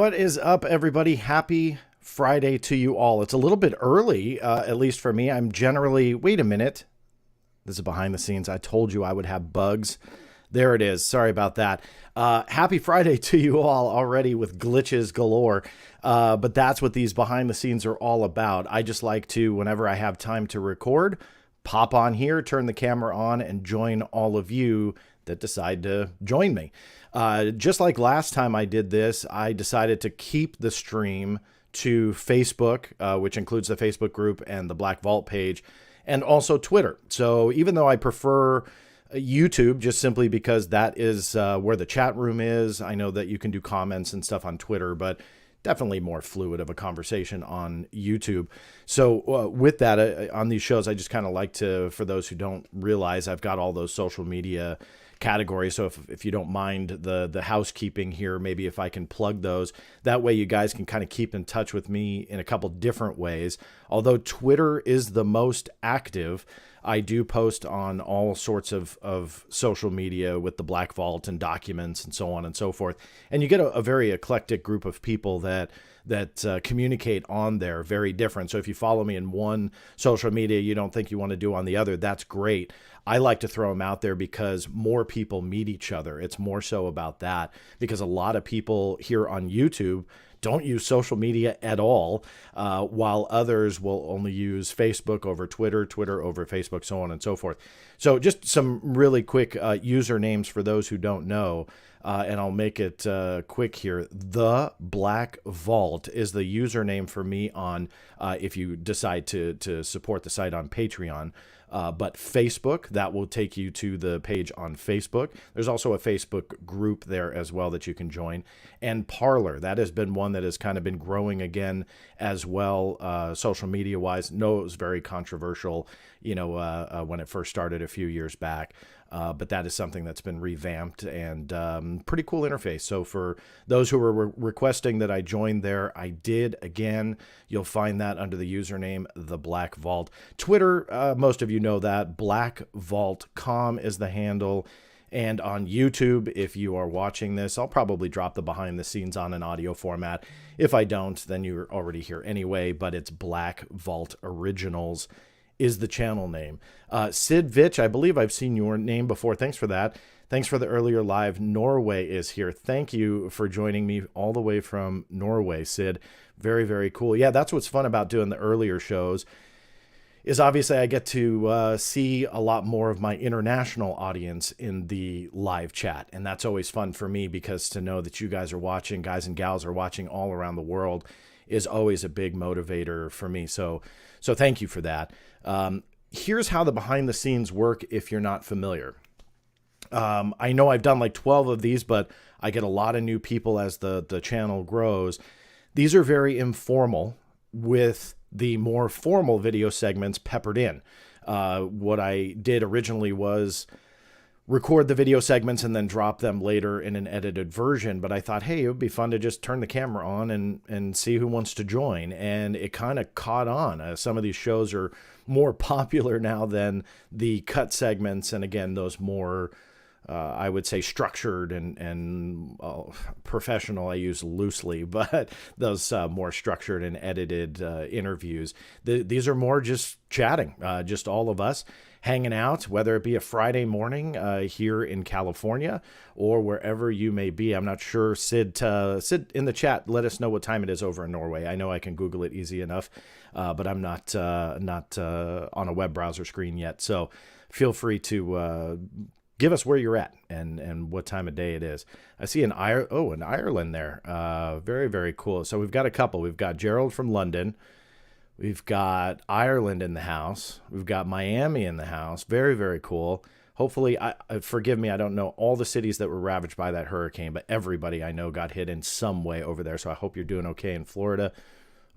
What is up, everybody? Happy Friday to you all. It's a little bit early, at least for me. I'm generally, wait a minute. This is behind the scenes. I told you I would have bugs. There it is. Sorry about that. Happy Friday to you all already with glitches galore. But that's what these behind the scenes are all about. I just like to, whenever I have time to record, pop on here, turn the camera on, and join all of you that decide to join me. Just like last time I did this, I decided to keep the stream to Facebook, which includes the Facebook group and the Black Vault page, and also Twitter. So even though I prefer YouTube, just simply because that is where the chat room is, I know that you can do comments and stuff on Twitter, but definitely more fluid of a conversation on YouTube. So with that, on these shows, I just kind of like to, for those who don't realize, I've got all those social media categories. So if you don't mind the housekeeping here, maybe if I can plug those, that way you guys can kind of keep in touch with me in a couple different ways. Although Twitter is the most active, I do post on all sorts of social media with the Black Vault and documents and so on and so forth. And you get a very eclectic group of people that communicate on there, very different. So if you follow me in one social media you don't think you want to do on the other, that's great. I like to throw them out there because more people meet each other. It's more so about that, because a lot of people here on YouTube don't use social media at all, while others will only use Facebook over Twitter, Twitter over Facebook, so on and so forth. So just some really quick usernames for those who don't know, and I'll make it quick here. The Black Vault is the username for me on, if you decide to support the site on Patreon. But Facebook, that will take you to the page on Facebook. There's also a Facebook group there as well that you can join. And Parler, that has been one that has kind of been growing again as well, social media wise. No, it was very controversial, when it first started a few years back. But that is something that's been revamped and pretty cool interface. So for those who were requesting that I join there, I did. Again, you'll find that under the username The Black Vault. Twitter, most of you know that. BlackVaultCom is the handle. And on YouTube, if you are watching this, I'll probably drop the behind the scenes on an audio format. If I don't, then you're already here anyway, but it's Black Vault Originals is the channel name. Sid Vitch, I believe I've seen your name before. Thanks for that. Thanks for the earlier live. Norway is here. Thank you for joining me all the way from Norway, Sid. Very, very cool. Yeah, that's what's fun about doing the earlier shows, is obviously I get to see a lot more of my international audience in the live chat. And that's always fun for me, because to know that you guys are watching, guys and gals are watching all around the world, is always a big motivator for me. So thank you for that. Here's how the behind the scenes work if you're not familiar. I know I've done like 12 of these, but I get a lot of new people as the channel grows. These are very informal, with the more formal video segments peppered in. What I did originally was record the video segments and then drop them later in an edited version. But I thought, hey, it would be fun to just turn the camera on and see who wants to join. And it kind of caught on. Some of these shows are more popular now than the cut segments. And again, those more, I would say, structured and professional, I use loosely, but those more structured and edited interviews. These are more just chatting, just all of us hanging out, whether it be a Friday morning here in California or wherever you may be. I'm not sure. Sid in the chat, let us know what time it is over in Norway. I know I can Google it easy enough, but I'm not on a web browser screen yet. So feel free to give us where you're at and what time of day it is. I see an Ireland there. Very, very cool. So we've got a couple. We've got Gerald from London. We've got Ireland in the house. We've got Miami in the house. Very, very cool. Hopefully, forgive me, I don't know all the cities that were ravaged by that hurricane, but everybody I know got hit in some way over there. So I hope you're doing okay in Florida.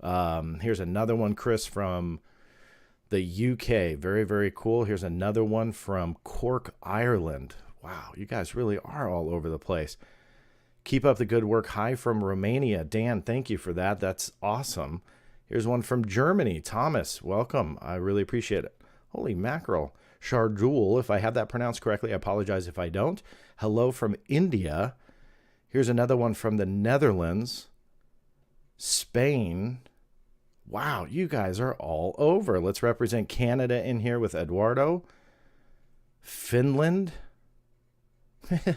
Here's another one, Chris, from the UK. Very, very cool. Here's another one from Cork, Ireland. Wow, you guys really are all over the place. Keep up the good work. Hi from Romania. Dan, thank you for that. That's awesome. Here's one from Germany. Thomas, welcome. I really appreciate it. Holy mackerel. Shardul, if I have that pronounced correctly, I apologize if I don't. Hello from India. Here's another one from the Netherlands. Spain. Wow, you guys are all over. Let's represent Canada in here with Eduardo. Finland.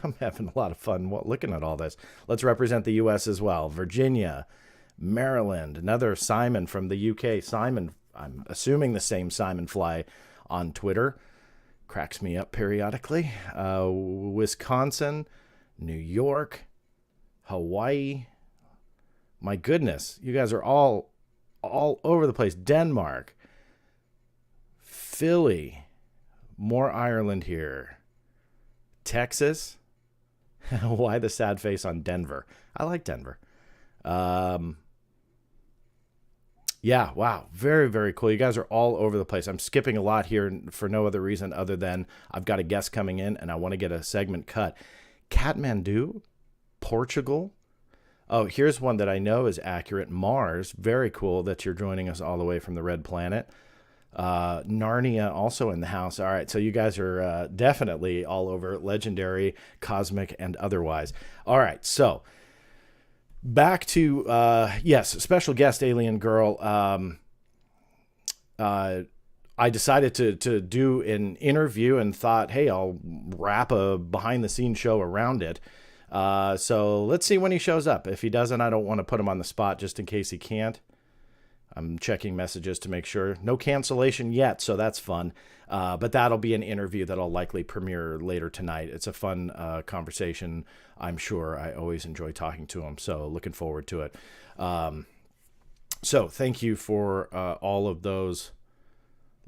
I'm having a lot of fun looking at all this. Let's represent the U.S. as well. Virginia, Maryland, another Simon from the U.K. Simon, I'm assuming the same Simon Fly on Twitter. Cracks me up periodically. Wisconsin, New York, Hawaii. My goodness, you guys are all over the place. Denmark, Philly, more Ireland here. Texas. Why the sad face on Denver? I like Denver. Yeah, wow. Very, very cool. You guys are all over the place. I'm skipping a lot here for no other reason other than I've got a guest coming in and I want to get a segment cut. Kathmandu, Portugal. Oh, here's one that I know is accurate. Mars. Very cool that you're joining us all the way from the Red Planet. Narnia also in the house. All right, so you guys are definitely all over, legendary, cosmic, and otherwise. All right, so back to yes, special guest alien girl. I decided to do an interview and thought, hey, I'll wrap a behind the scenes show around it. So let's see when he shows up. If he doesn't, I don't want to put him on the spot just in case he can't. I'm checking messages to make sure. No cancellation yet, so that's fun. But that'll be an interview that'll likely premiere later tonight. It's a fun conversation, I'm sure. I always enjoy talking to him, so looking forward to it. So thank you for all of those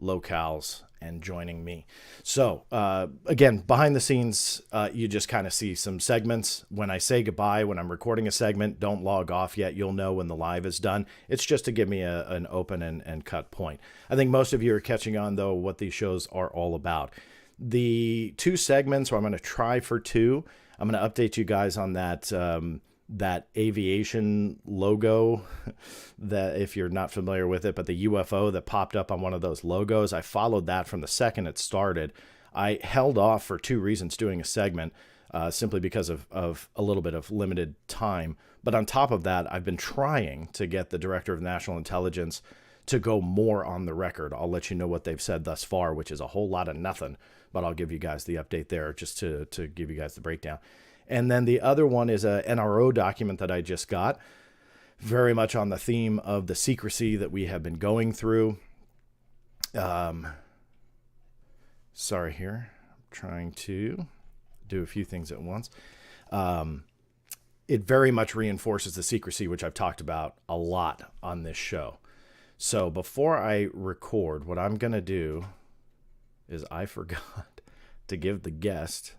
locales and joining me. So again, behind the scenes, you just kind of see some segments. When I say goodbye, when I'm recording a segment, don't log off yet. You'll know when the live is done. It's just to give me an open and cut point. I think most of you are catching on, though, what these shows are all about. The two segments, or I'm going to try for two. I'm going to update you guys on that that aviation logo, that if you're not familiar with it, but the UFO that popped up on one of those logos, I followed that from the second it started. I held off for two reasons doing a segment, simply because of a little bit of limited time. But on top of that, I've been trying to get the Director of National Intelligence to go more on the record. I'll let you know what they've said thus far, which is a whole lot of nothing, but I'll give you guys the update there just to give you guys the breakdown. And then the other one is a NRO document that I just got, very much on the theme of the secrecy that we have been going through. Sorry here. I'm trying to do a few things at once. It very much reinforces the secrecy, which I've talked about a lot on this show. So before I record, what I'm going to do is I forgot to give the guest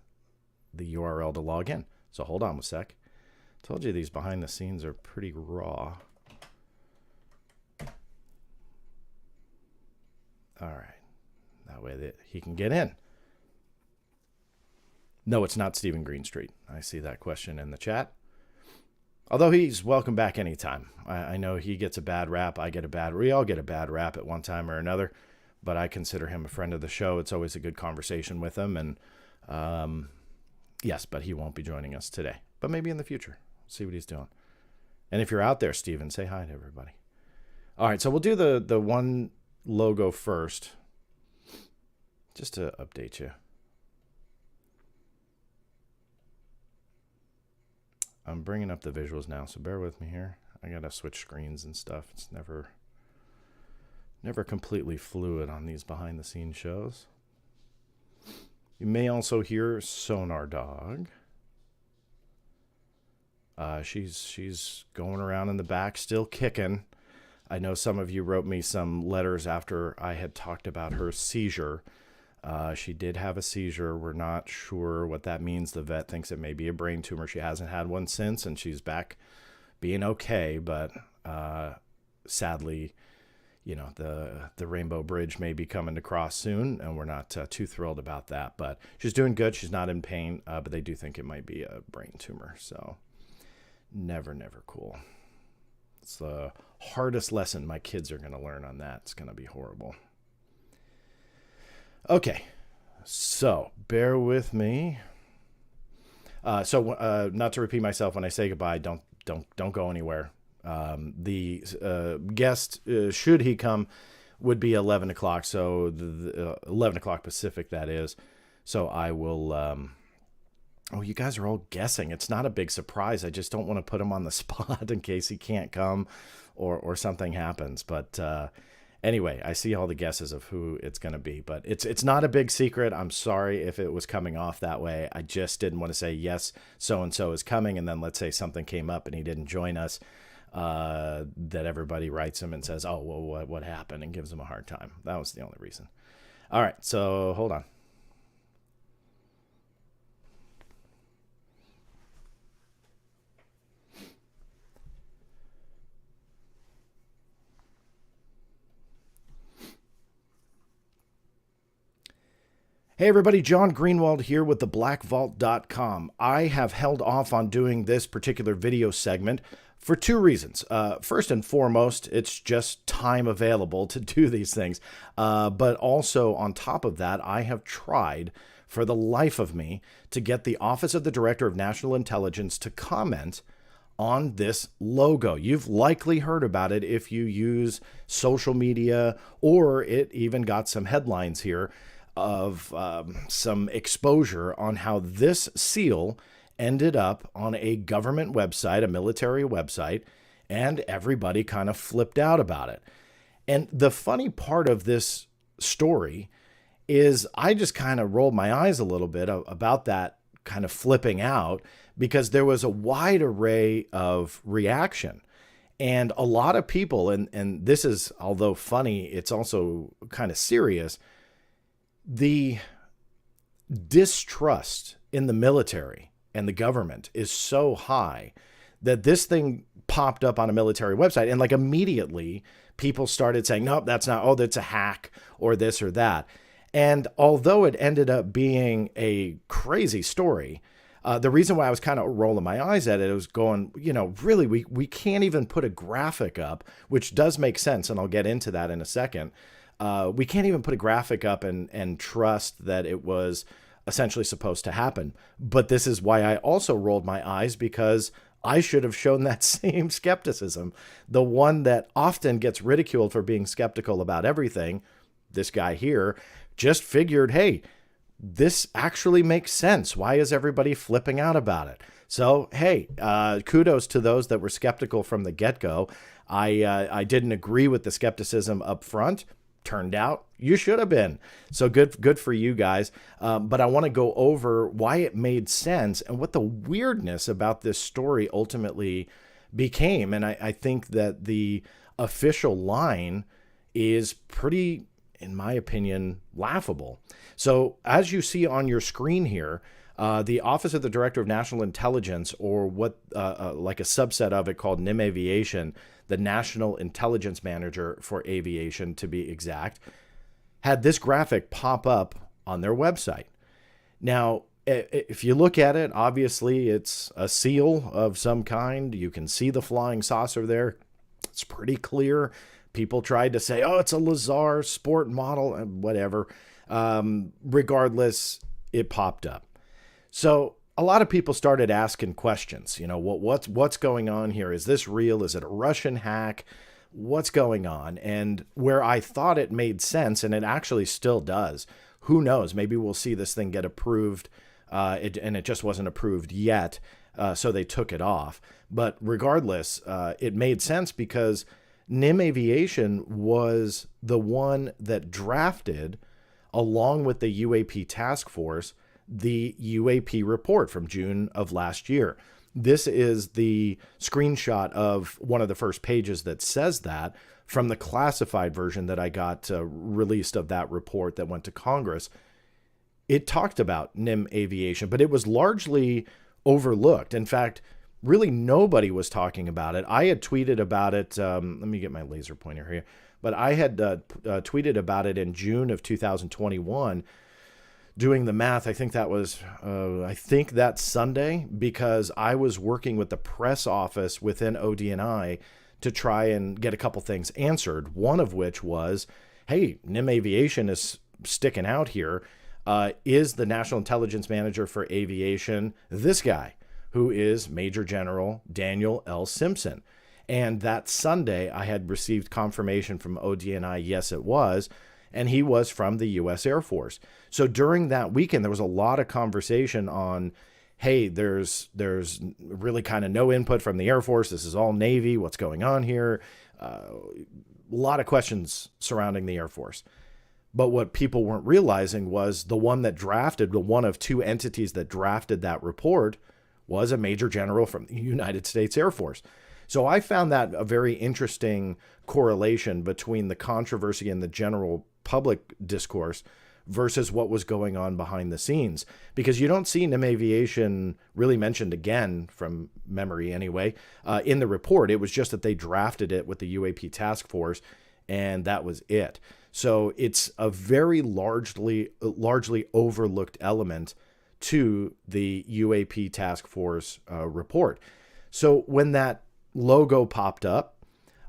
the URL to log in. So hold on a sec. Told you these behind the scenes are pretty raw. All right. That way that he can get in. No, it's not Stephen Greenstreet. I see that question in the chat. Although he's welcome back anytime. I know he gets a bad rap. We all get a bad rap at one time or another, but I consider him a friend of the show. It's always a good conversation with him. And, yes, but he won't be joining us today, but maybe in the future. See what he's doing. And if you're out there, Steven, say hi to everybody. All right, so we'll do the one logo first, just to update you. I'm bringing up the visuals now, so bear with me here. I got to switch screens and stuff. It's never completely fluid on these behind-the-scenes shows. You may also hear Sonar Dog. She's going around in the back, still kicking. I know some of you wrote me some letters after I had talked about her seizure. She did have a seizure. We're not sure what that means. The vet thinks it may be a brain tumor. She hasn't had one since, and she's back being okay. But sadly, you know, the Rainbow Bridge may be coming to cross soon, and we're not too thrilled about that. But she's doing good. She's not in pain, but they do think it might be a brain tumor. So never cool. It's the hardest lesson my kids are going to learn on that. It's going to be horrible. Okay, so bear with me. Not to repeat myself, when I say goodbye, don't go anywhere. The guest, should he come, would be 11 o'clock. So 11 o'clock Pacific, that is. So I will... oh, you guys are all guessing. It's not a big surprise. I just don't want to put him on the spot in case he can't come or something happens. But anyway, I see all the guesses of who it's going to be. But it's not a big secret. I'm sorry if it was coming off that way. I just didn't want to say, yes, so-and-so is coming. And then let's say something came up and he didn't join us. That everybody writes him and says, oh, well, what happened? And gives him a hard time. That was the only reason. All right, so hold on. Hey everybody, John Greenwald here with theblackvault.com. I have held off on doing this particular video segment for two reasons. First and foremost, it's just time available to do these things. But also on top of that, I have tried for the life of me to get the Office of the Director of National Intelligence to comment on this logo. You've likely heard about it if you use social media, or it even got some headlines here of some exposure on how this seal ended up on a government website, a military website, and everybody kind of flipped out about it. And the funny part of this story is I just kind of rolled my eyes a little bit about that kind of flipping out, because there was a wide array of reaction. And a lot of people, and this is, although funny, it's also kind of serious, the distrust in the military and the government is so high that this thing popped up on a military website, and like immediately people started saying, nope, that's not, oh, that's a hack or this or that. And although it ended up being a crazy story, the reason why I was kind of rolling my eyes at it, was going, you know, really, we can't even put a graphic up, which does make sense, and I'll get into that in a second. We can't even put a graphic up and trust that it was essentially supposed to happen. But this is why I also rolled my eyes, because I should have shown that same skepticism. The one that often gets ridiculed for being skeptical about everything, this guy here, just figured, hey, this actually makes sense. Why is everybody flipping out about it? So, hey, kudos to those that were skeptical from the get-go. I didn't agree with the skepticism up front. Turned out you should have been. So good for you guys. But I want to go over why it made sense and what the weirdness about this story ultimately became. And I think that the official line is pretty, in my opinion, laughable. So as you see on your screen here, the Office of the Director of National Intelligence, or what like a subset of it called NIM Aviation, the National Intelligence Manager for Aviation to be exact, had this graphic pop up on their website. Now, if you look at it, obviously it's a seal of some kind. You can see the flying saucer there. It's pretty clear. People tried to say, oh, it's a Lazar sport model and whatever. Regardless, it popped up. So a lot of people started asking questions. You know, what's going on here? Is this real? Is it a Russian hack? What's going on? And where I thought it made sense, and it actually still does, who knows? Maybe we'll see this thing get approved, and it just wasn't approved yet, so they took it off. But regardless, it made sense because NIM Aviation was the one that drafted, along with the UAP task force, the UAP report from June of last year. This is the screenshot of one of the first pages that says that, from the classified version that I got released of that report that went to Congress. It talked about NIM Aviation, but it was largely overlooked. In fact, really nobody was talking about it. I had tweeted about it. Let me get my laser pointer here. But I had tweeted about it in June of 2021. Doing the math, I think that was, that Sunday, because I was working with the press office within ODNI to try and get a couple things answered. One of which was, hey, NIM Aviation is sticking out here. Is the National Intelligence Manager for Aviation this guy, who is Major General Daniel L. Simpson? And that Sunday, I had received confirmation from ODNI, yes, it was. And he was from the U.S. Air Force. So during that weekend, there was a lot of conversation on, hey, there's really kind of no input from the Air Force. This is all Navy. What's going on here? A lot of questions surrounding the Air Force. But what people weren't realizing was the one of two entities that drafted that report was a major general from the United States Air Force. So I found that a very interesting correlation between the controversy and the general public discourse versus what was going on behind the scenes. Because you don't see NIM Aviation really mentioned again, from memory anyway, in the report. It was just that they drafted it with the UAP task force, and that was it. So it's a very largely overlooked element to the UAP task force report. So when that logo popped up,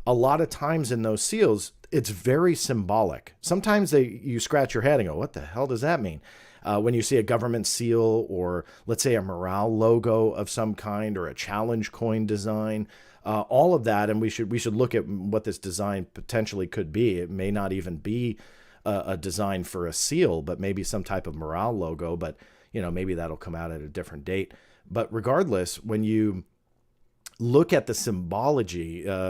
a lot of times in those seals, it's very symbolic. Sometimes you scratch your head and go, what the hell does that mean? When you see a government seal, or let's say a morale logo of some kind, or a challenge coin design, all of that. And we should look at what this design potentially could be. It may not even be a design for a seal, but maybe some type of morale logo, but maybe that'll come out at a different date. But regardless, when you look at the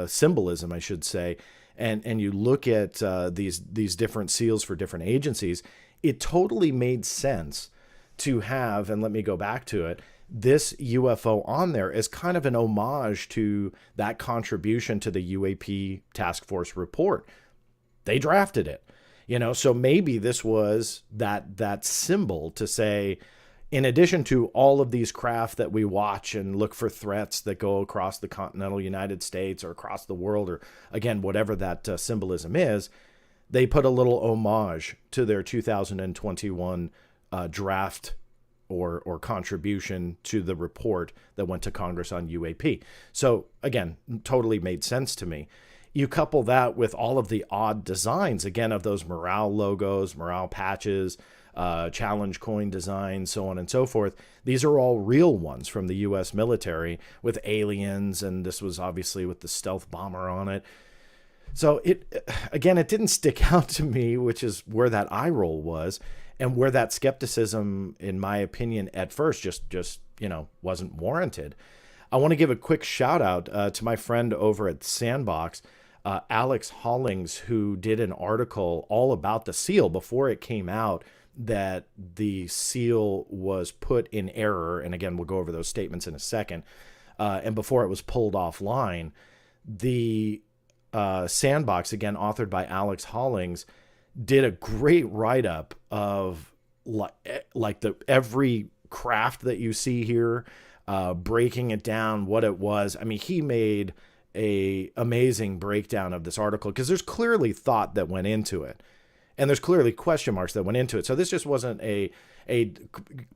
symbolism, I should say, and you look at these different seals for different agencies, it totally made sense to have, and let me go back to it, this UFO on there as kind of an homage to that contribution to the UAP task force report. They drafted it, so maybe this was that symbol to say, in addition to all of these craft that we watch and look for threats that go across the continental United States or across the world, or again, whatever that symbolism is, they put a little homage to their 2021 draft or contribution to the report that went to Congress on UAP. So again, totally made sense to me. You couple that with all of the odd designs, again, of those morale logos, morale patches, challenge coin designs, so on and so forth. These are all real ones from the U.S. military with aliens, and this was obviously with the stealth bomber on it. So it didn't stick out to me, which is where that eye roll was, and where that skepticism, in my opinion, at first just wasn't warranted. I want to give a quick shout out to my friend over at Sandbox, Alex Hollings, who did an article all about the seal before it came out that the seal was put in error. And again, we'll go over those statements in a second. And before it was pulled offline, the Sandbox, again, authored by Alex Hollings, did a great write-up of like every craft that you see here, breaking it down, what it was. I mean, he made a amazing breakdown of this article, because there's clearly thought that went into it, and there's clearly question marks that went into it. So this just wasn't a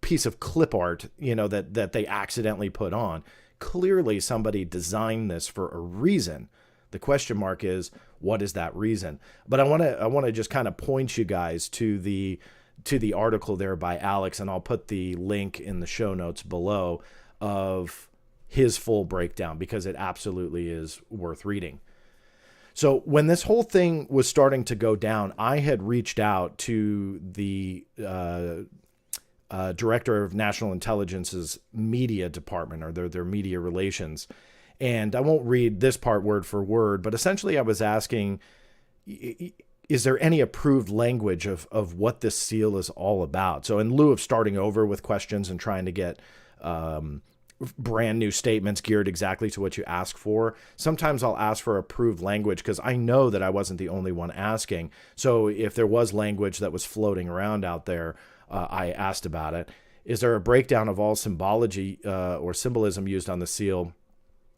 piece of clip art, that they accidentally put on. Clearly somebody designed this for a reason. The question mark is, what is that reason? But I want to just kind of point you guys to the article there by Alex, and I'll put the link in the show notes below of his full breakdown, because it absolutely is worth reading. So when this whole thing was starting to go down, I had reached out to the director of National Intelligence's media department, or their media relations. And I won't read this part word for word, but essentially I was asking, is there any approved language of what this seal is all about? So in lieu of starting over with questions and trying to get brand new statements geared exactly to what you ask for, sometimes I'll ask for approved language, because I know that I wasn't the only one asking. So if there was language that was floating around out there, I asked about it. Is there a breakdown of all symbology or symbolism used on the seal,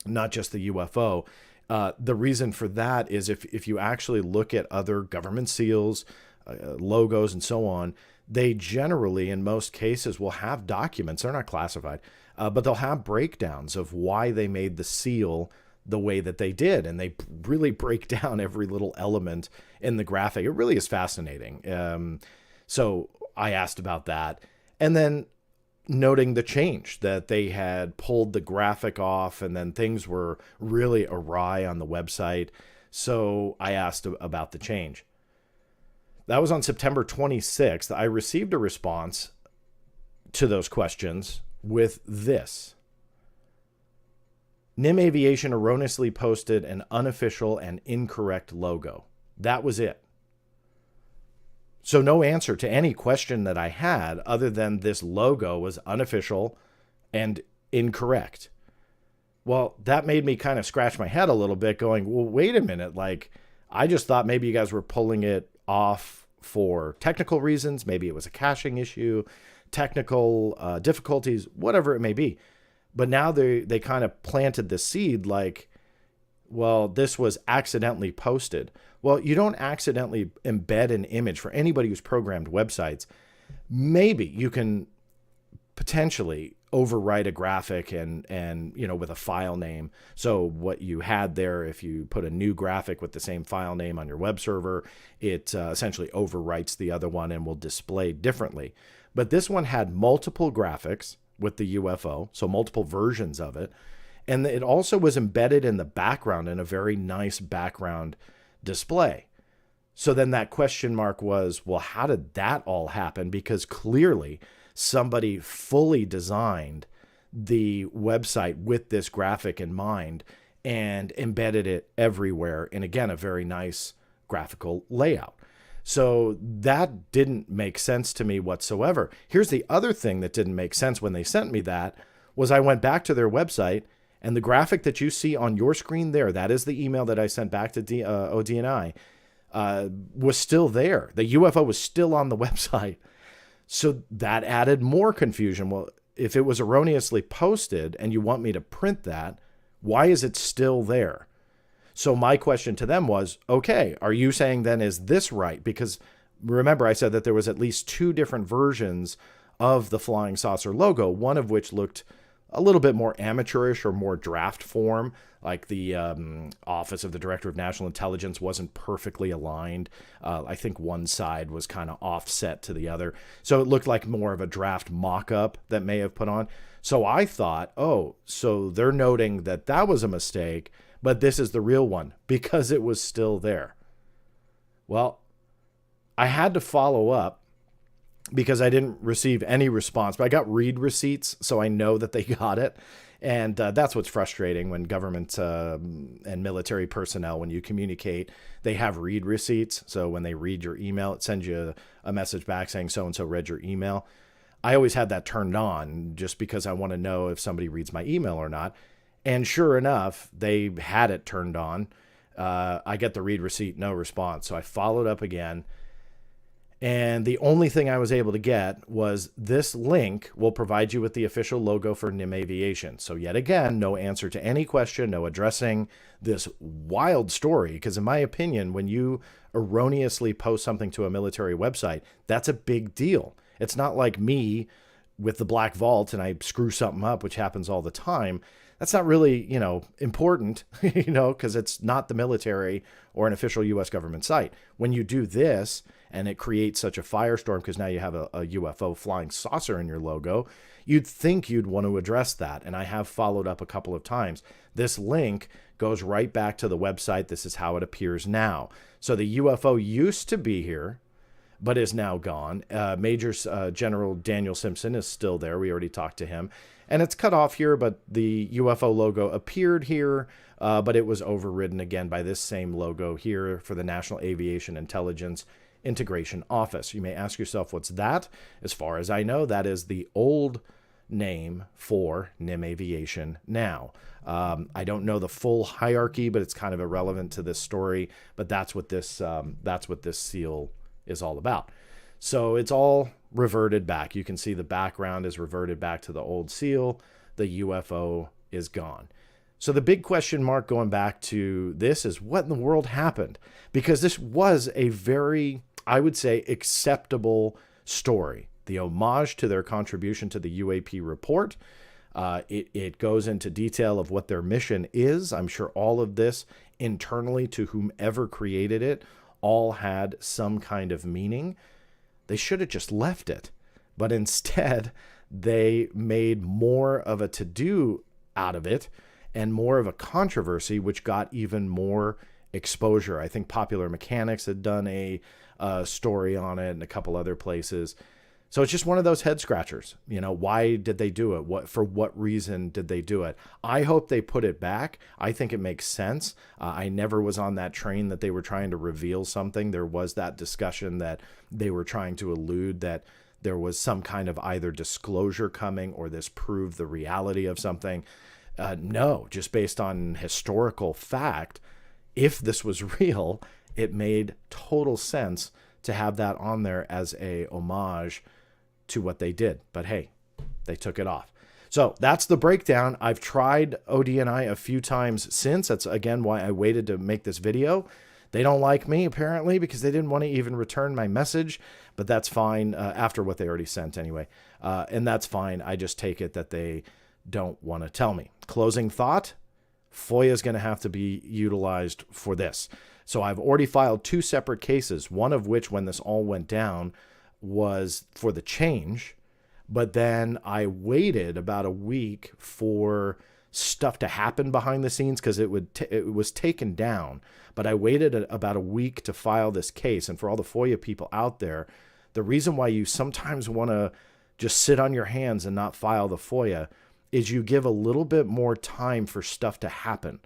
not just the UFO? The reason for that is if you actually look at other government seals, logos, and so on, they generally, in most cases, will have documents. They're not classified, but they'll have breakdowns of why they made the seal the way that they did. And they really break down every little element in the graphic. It really is fascinating. So I asked about that. And then noting the change, that they had pulled the graphic off and then things were really awry on the website. So I asked about the change. That was on September 26th. I received a response to those questions with this. NIM Aviation erroneously posted an unofficial and incorrect logo. That was it. So no answer to any question that I had other than this logo was unofficial and incorrect. Well, that made me kind of scratch my head a little bit going, well, wait a minute. Like, I just thought maybe you guys were pulling it off for technical reasons. Maybe it was a caching issue, technical difficulties, whatever it may be. But now they kind of planted the seed like, well, this was accidentally posted. Well, you don't accidentally embed an image for anybody who's programmed websites. Maybe you can potentially overwrite a graphic and with a file name. So what you had there, if you put a new graphic with the same file name on your web server, it essentially overwrites the other one and will display differently. But this one had multiple graphics with the UFO, so multiple versions of it. And it also was embedded in the background in a very nice background display. So then that question mark was, well, how did that all happen? Because clearly somebody fully designed the website with this graphic in mind and embedded it everywhere. And again, a very nice graphical layout. So that didn't make sense to me whatsoever. Here's the other thing that didn't make sense when they sent me that was I went back to their website, and the graphic that you see on your screen there, that is the email that I sent back to ODNI, was still there. The UFO was still on the website. So that added more confusion. Well, if it was erroneously posted and you want me to print that, why is it still there? So my question to them was, okay, are you saying then is this right? Because remember, I said that there was at least two different versions of the flying saucer logo, one of which looked a little bit more amateurish or more draft form, like the Office of the Director of National Intelligence wasn't perfectly aligned. I think one side was kind of offset to the other. So it looked like more of a draft mock-up that may have put on. So I thought, oh, so they're noting that that was a mistake, but this is the real one because it was still there. Well, I had to follow up because I didn't receive any response, but I got read receipts, so I know that they got it. And that's what's frustrating when government and military personnel, when you communicate, they have read receipts. So when they read your email, it sends you a message back saying so-and-so read your email. I always had that turned on just because I want to know if somebody reads my email or not. And sure enough, they had it turned on. I get the read receipt, no response. So I followed up again. And the only thing I was able to get was this link will provide you with the official logo for NIM Aviation. So yet again, no answer to any question, no addressing this wild story. Because in my opinion, when you erroneously post something to a military website, that's a big deal. It's not like me with the Black Vault and I screw something up, which happens all the time. That's not really, important, because it's not the military or an official U.S. government site. When you do this and it creates such a firestorm because now you have a UFO flying saucer in your logo, you'd think you'd want to address that. And I have followed up a couple of times. This link goes right back to the website. This is how it appears now. So the UFO used to be here, but is now gone. Major General Daniel Simpson is still there. We already talked to him. And it's cut off here, but the UFO logo appeared here, but it was overridden again by this same logo here for the National Aviation Intelligence Integration Office. You may ask yourself, what's that? As far as I know, that is the old name for NIM Aviation now. I don't know the full hierarchy, but it's kind of irrelevant to this story. But that's what this seal is all about. So it's all reverted back. You can see the background is reverted back to the old seal. The UFO is gone. So the big question mark going back to this is what in the world happened? Because this was a very, I would say, acceptable story. The homage to their contribution to the UAP report. It goes into detail of what their mission is. I'm sure all of this internally to whomever created it all had some kind of meaning. They should have just left it. But instead, they made more of a to-do out of it and more of a controversy, which got even more exposure. I think Popular Mechanics had done a story on it and a couple other places. So it's just one of those head scratchers. You know, why did they do it? For what reason did they do it? I hope they put it back. I think it makes sense. I never was on that train that they were trying to reveal something. There was that discussion that they were trying to allude that there was some kind of either disclosure coming or this proved the reality of something. No, just based on historical fact, if this was real, it made total sense to have that on there as a homage to what they did. But hey, they took it off. So that's the breakdown. I've tried ODNI a few times since. That's again why I waited to make this video. They don't like me apparently because they didn't want to even return my message, but that's fine after what they already sent anyway. And that's fine. I just take it that they don't want to tell me. Closing thought, FOIA is going to have to be utilized for this. So I've already filed 2 separate cases, one of which when this all went down was for the change, but then I waited about a week for stuff to happen behind the scenes because it was taken down. But I waited about a week to file this case. And for all the FOIA people out there, the reason why you sometimes want to just sit on your hands and not file the FOIA is you give a little bit more time for stuff to happen.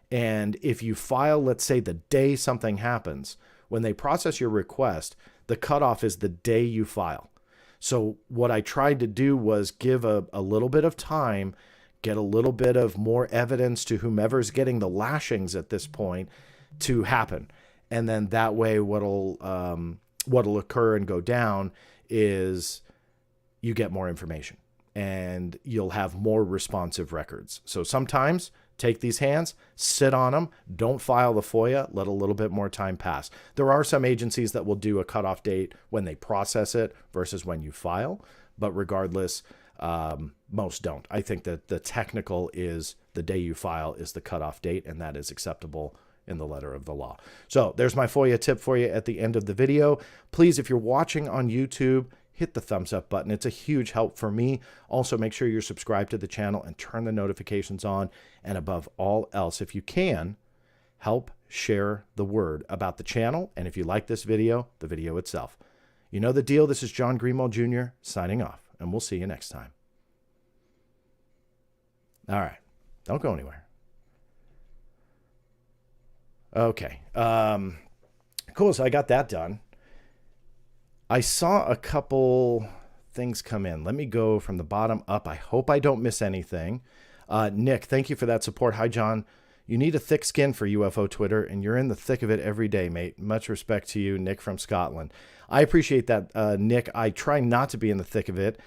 And if you file, let's say the day something happens, when they process your request, the cutoff is the day you file. So what I tried to do was give a little bit of time, get a little bit of more evidence to whomever's getting the lashings at this point to happen. And then that way what'll occur and go down is you get more information and you'll have more responsive records. So sometimes take these hands, sit on them, don't file the FOIA, let a little bit more time pass. There are some agencies that will do a cutoff date when they process it versus when you file, but regardless, most don't. I think that the technical is the day you file is the cutoff date, and that is acceptable in the letter of the law. So there's my FOIA tip for you at the end of the video. Please, if you're watching on YouTube, hit the thumbs up button. It's a huge help for me. Also, make sure you're subscribed to the channel and turn the notifications on. And above all else, if you can, help share the word about the channel. And if you like this video, the video itself. You know the deal. This is John Greenwald Jr. signing off, and we'll see you next time. All right. Don't go anywhere. Okay. Cool. So I got that done. I saw a couple things come in. Let me go from the bottom up. I hope I don't miss anything. Nick, thank you for that support. Hi, John. You need a thick skin for UFO Twitter, and you're in the thick of it every day, mate. Much respect to you, Nick from Scotland. I appreciate that, Nick. I try not to be in the thick of it,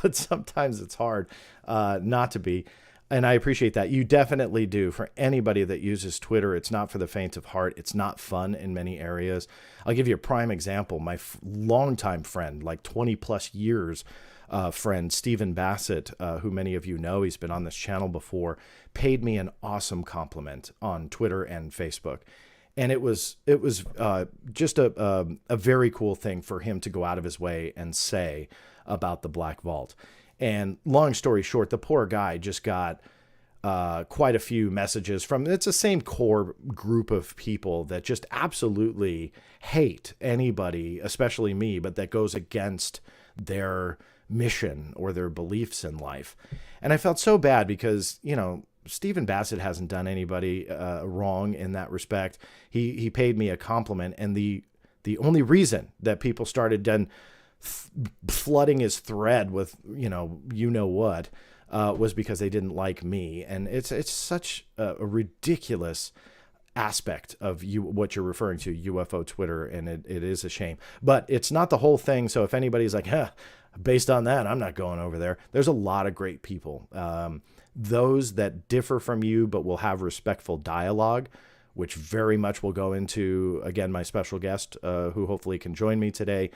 but sometimes it's hard not to be. And I appreciate that. You definitely do. For anybody that uses Twitter, it's not for the faint of heart. It's not fun in many areas. I'll give you a prime example. My longtime friend, like 20 plus years friend, Stephen Bassett, who many of you know, he's been on this channel before, paid me an awesome compliment on Twitter and Facebook. And it was just a very cool thing for him to go out of his way and say about the Black Vault. And long story short, the poor guy just got quite a few messages from, it's the same core group of people that just absolutely hate anybody, especially me, but that goes against their mission or their beliefs in life. And I felt so bad because, you know, Stephen Bassett hasn't done anybody wrong in that respect. He paid me a compliment, and the only reason that people started then flooding his thread with you know what was because they didn't like me. And it's such a ridiculous aspect of what you're referring to, UFO Twitter, and it is a shame, but it's not the whole thing. So if anybody's like, based on that, I'm not going over there, there's a lot of great people, those that differ from you but will have respectful dialogue, which very much will go into, again, my special guest who hopefully can join me today.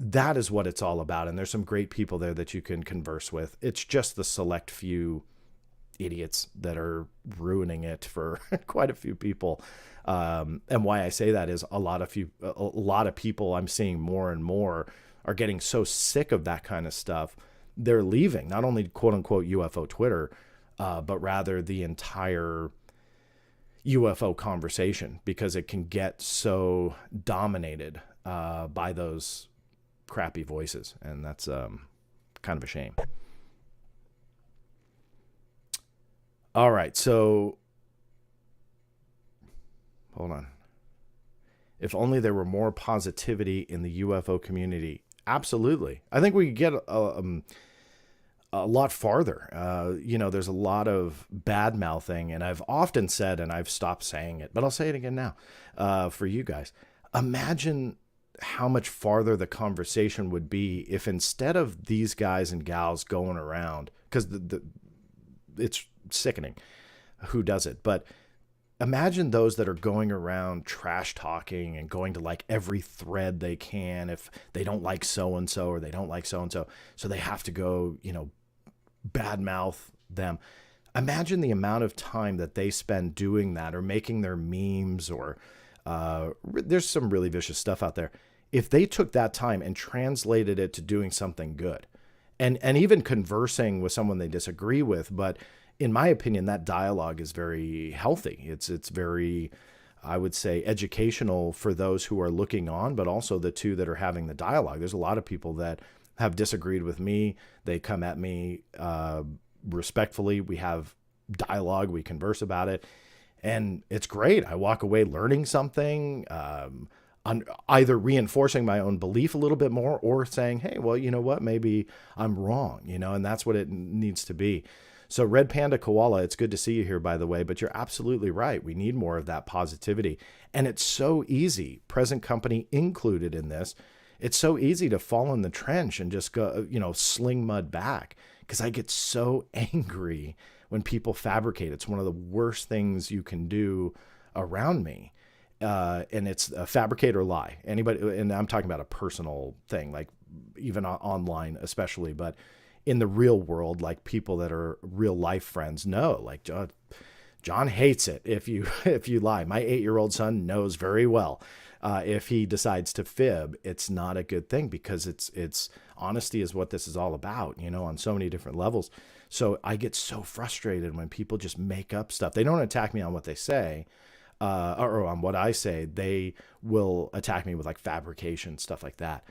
That is what it's all about. And there's some great people there that you can converse with. It's just the select few idiots that are ruining it for quite a few people. And why I say that is a lot of people I'm seeing more and more are getting so sick of that kind of stuff, they're leaving, not only quote unquote UFO Twitter, but rather the entire UFO conversation, because it can get so dominated by those crappy voices. And that's kind of a shame. All right. So hold on. If only there were more positivity in the UFO community. Absolutely. I think we could get a lot farther. There's a lot of bad mouthing, and I've often said, and I've stopped saying it, but I'll say it again now for you guys. Imagine how much farther the conversation would be if, instead of these guys and gals going around, because it's sickening who does it, but imagine those that are going around trash talking and going to like every thread they can if they don't like so-and-so or they don't like so-and-so. So they have to go, badmouth them. Imagine the amount of time that they spend doing that, or making their memes, or there's some really vicious stuff out there. If they took that time and translated it to doing something good, and even conversing with someone they disagree with, but in my opinion, that dialogue is very healthy. It's very, I would say, educational for those who are looking on, but also the two that are having the dialogue. There's a lot of people that have disagreed with me. They come at me respectfully. We have dialogue. We converse about it. And it's great. I walk away learning something, either reinforcing my own belief a little bit more, or saying, hey, well, you know what? Maybe I'm wrong, and that's what it needs to be. So Red Panda Koala, it's good to see you here, by the way, but you're absolutely right. We need more of that positivity. And it's so easy, present company included in this, it's so easy to fall in the trench and just go, sling mud back, because I get so angry when people fabricate. It's one of the worst things you can do around me. And it's a fabricate or lie. Anybody, and I'm talking about a personal thing, like even online especially, but in the real world, like people that are real life friends know, like John hates it if you lie. My 8-year-old son knows very well if he decides to fib, it's not a good thing, because it's honesty is what this is all about, on so many different levels. So I get so frustrated when people just make up stuff. They don't attack me on what they say, or on what I say. They will attack me with like fabrication, stuff like that.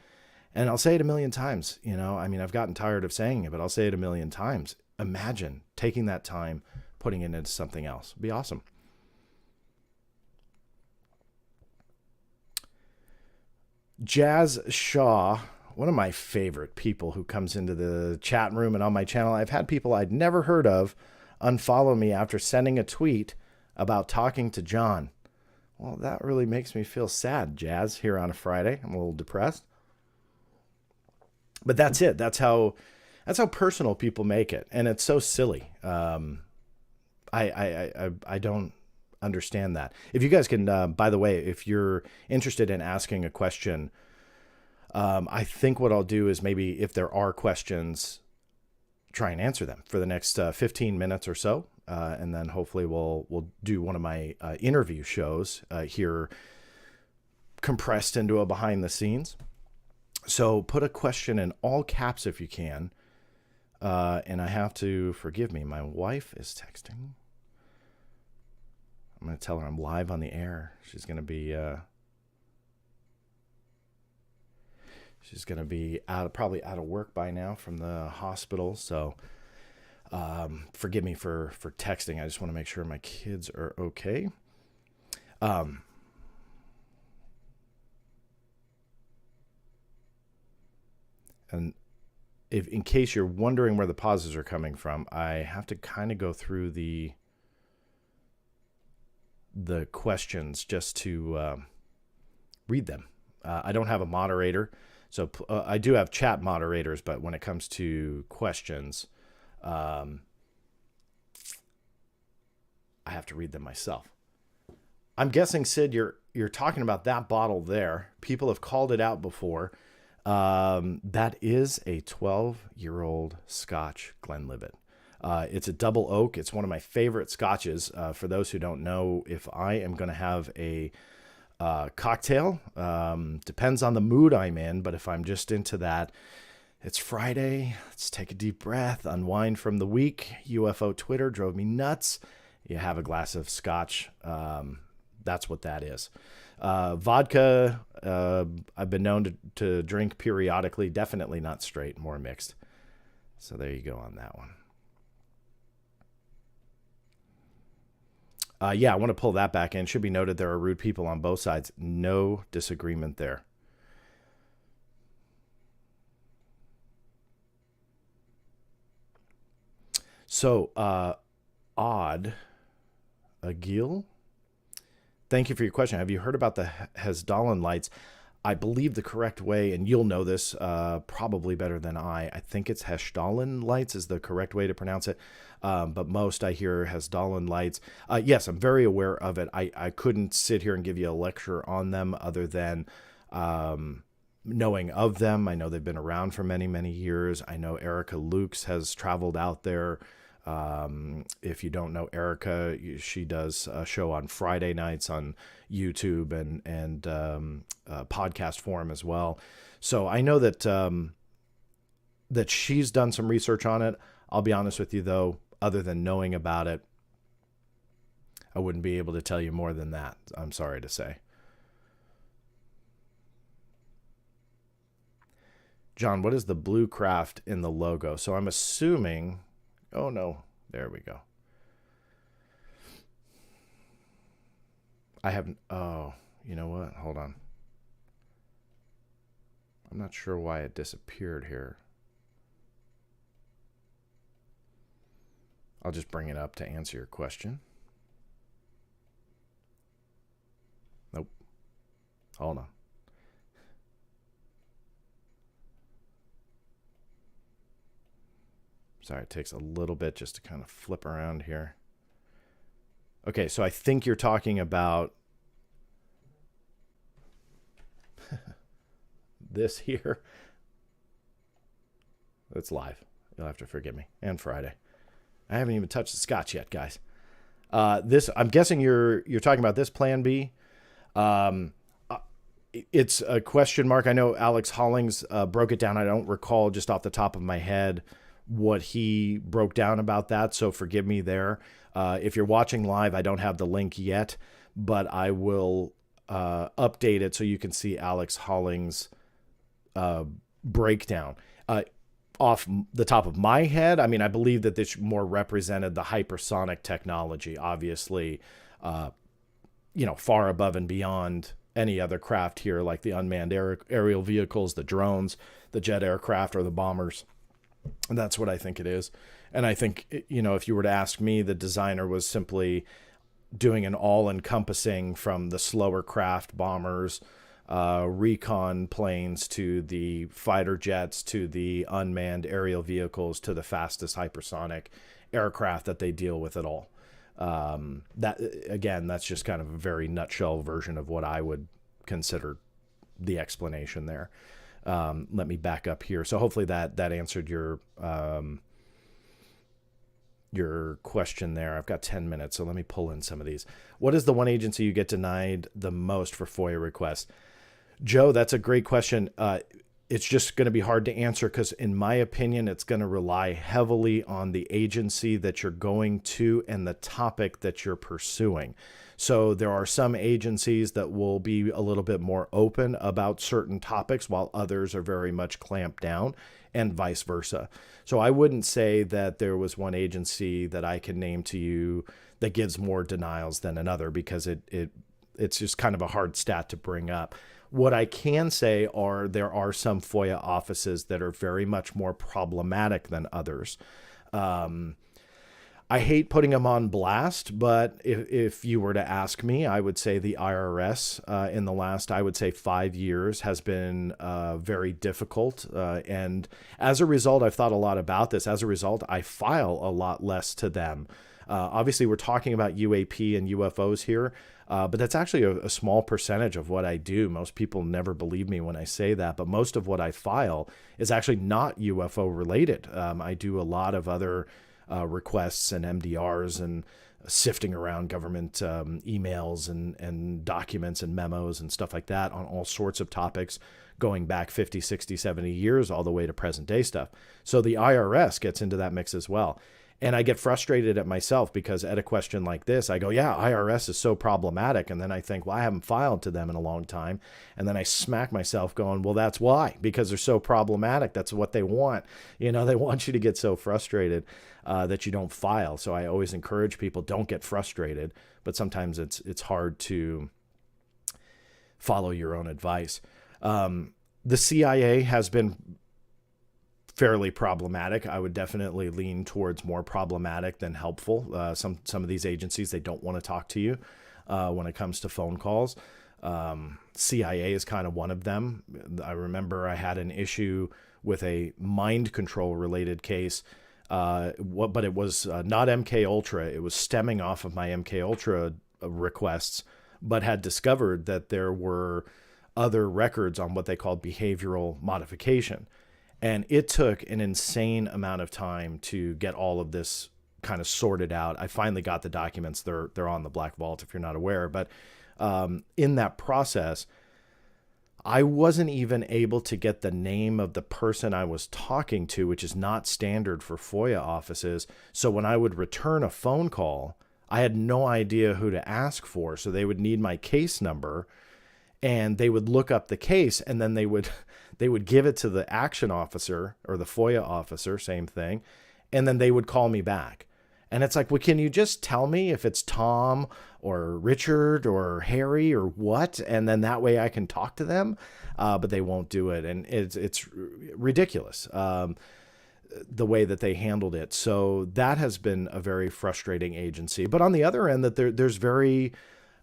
And I'll say it a million times, I've gotten tired of saying it, but I'll say it a million times. Imagine taking that time, putting it into something else. It'd be awesome. Jazz Shaw, one of my favorite people who comes into the chat room and on my channel. I've had people I'd never heard of unfollow me after sending a tweet about talking to John. Well, that really makes me feel sad, Jazz, here on a Friday. I'm a little depressed. But that's it. That's how personal people make it, and it's so silly. I don't understand that. If you guys can, by the way, if you're interested in asking a question, I think what I'll do is, maybe if there are questions, try and answer them for the next 15 minutes or so, and then hopefully we'll do one of my interview shows here, compressed into a behind the scenes. So put a question in all caps if you can. And I have to, forgive me, my wife is texting. I'm going to tell her I'm live on the air. She's going to be probably out of work by now from the hospital. So forgive me for texting. I just want to make sure my kids are okay. And in case you're wondering where the pauses are coming from, I have to kind of go through the questions just to read them. I don't have a moderator, so I do have chat moderators, but when it comes to questions, I have to read them myself. I'm guessing, Sid, you're talking about that bottle there. People have called it out before. That is a 12-year-old Scotch Glenlivet. It's a double oak. It's one of my favorite Scotches. For those who don't know, if I am going to have a Cocktail. Depends on the mood I'm in, but if I'm just into that, it's Friday. Let's take a deep breath, unwind from the week. UFO Twitter drove me nuts. You have a glass of scotch. That's what that is. Vodka, I've been known to drink periodically. Definitely not straight, more mixed. So there you go on that one. Yeah, I want to pull that back in. Should be noted there are rude people on both sides. No disagreement there. So, Odd Agil, thank you for your question. Have you heard about the Hesdallen lights? I believe the correct way, and you'll know this probably better than I think it's Hesdallen lights is the correct way to pronounce it. But most I hear Hesdallen lights. Yes, I'm very aware of it. I couldn't sit here and give you a lecture on them other than knowing of them. I know they've been around for many, many years. I know Erica Lukes has traveled out there. If you don't know Erica, she does a show on Friday nights on YouTube and podcast form as well. So I know that that she's done some research on it. I'll be honest with you, though, other than knowing about it, I wouldn't be able to tell you more than that. I'm sorry to say. John, what is the blue craft in the logo? So I'm assuming... Oh, no. There we go. I haven't... Oh, you know what? Hold on. I'm not sure why it disappeared here. I'll just bring it up to answer your question. Nope. Hold on. Sorry, it takes a little bit just to kind of flip around here. Okay, so I think you're talking about this here. It's live. You'll have to forgive me. And Friday. I haven't even touched the scotch yet, guys. This, I'm guessing you're talking about this Plan B. It's a question mark. I know Alex Hollings broke it down. I don't recall just off the top of my head what he broke down about that, so forgive me there. If you're watching live, I don't have the link yet, but I will update it so you can see Alex Hollings' breakdown. Off the top of my head, I mean, I believe that this more represented the hypersonic technology, obviously, far above and beyond any other craft here, like the unmanned aerial vehicles, the drones, the jet aircraft, or the bombers. And that's what I think it is. And I think, if you were to ask me, the designer was simply doing an all-encompassing from the slower craft bombers, recon planes, to the fighter jets, to the unmanned aerial vehicles, to the fastest hypersonic aircraft that they deal with at all. That's just kind of a very nutshell version of what I would consider the explanation there. Let me back up here. So hopefully that answered your question there. I've got 10 minutes, so let me pull in some of these. What is the one agency you get denied the most for FOIA requests? Joe, that's a great question. It's just going to be hard to answer because, in my opinion, it's going to rely heavily on the agency that you're going to and the topic that you're pursuing. So there are some agencies that will be a little bit more open about certain topics, while others are very much clamped down, and vice versa. So I wouldn't say that there was one agency that I can name to you that gives more denials than another, because it's just kind of a hard stat to bring up. What I can say are there are some FOIA offices that are very much more problematic than others. I hate putting them on blast, but if you were to ask me, I would say the IRS in the last, I would say 5 years has been very difficult. And as a result, I've thought a lot about this. As a result, I file a lot less to them. Obviously, we're talking about UAP and UFOs here, but that's actually a small percentage of what I do. Most people never believe me when I say that, but most of what I file is actually not UFO related. I do a lot of other requests and MDRs and sifting around government emails and documents and memos and stuff like that on all sorts of topics going back 50, 60, 70 years all the way to present day stuff. So the IRS gets into that mix as well. And I get frustrated at myself because at a question like this, I go, yeah, IRS is so problematic. And then I think, well, I haven't filed to them in a long time. And then I smack myself going, well, that's why, because they're so problematic. That's what they want. You know, they want you to get so frustrated that you don't file. So I always encourage people, don't get frustrated. But sometimes it's hard to follow your own advice. The CIA has been fairly problematic. I would definitely lean towards more problematic than helpful. Some of these agencies, they don't want to talk to you when it comes to phone calls. CIA is kind of one of them. I remember I had an issue with a mind control related case, but it was not MK Ultra. It was stemming off of my MK Ultra requests, but had discovered that there were other records on what they called behavioral modification. And it took an insane amount of time to get all of this kind of sorted out. I finally got the documents. They're on the Black Vault if you're not aware. But in that process, I wasn't even able to get the name of the person I was talking to, which is not standard for FOIA offices. So when I would return a phone call, I had no idea who to ask for. So they would need my case number, and they would look up the case, and then they would give it to the action officer or the FOIA officer, same thing, and then they would call me back. And it's like, well, can you just tell me if it's Tom or Richard or Harry or what? And then that way I can talk to them, but they won't do it. And it's ridiculous, the way that they handled it. So that has been a very frustrating agency. But on the other end, that there's very...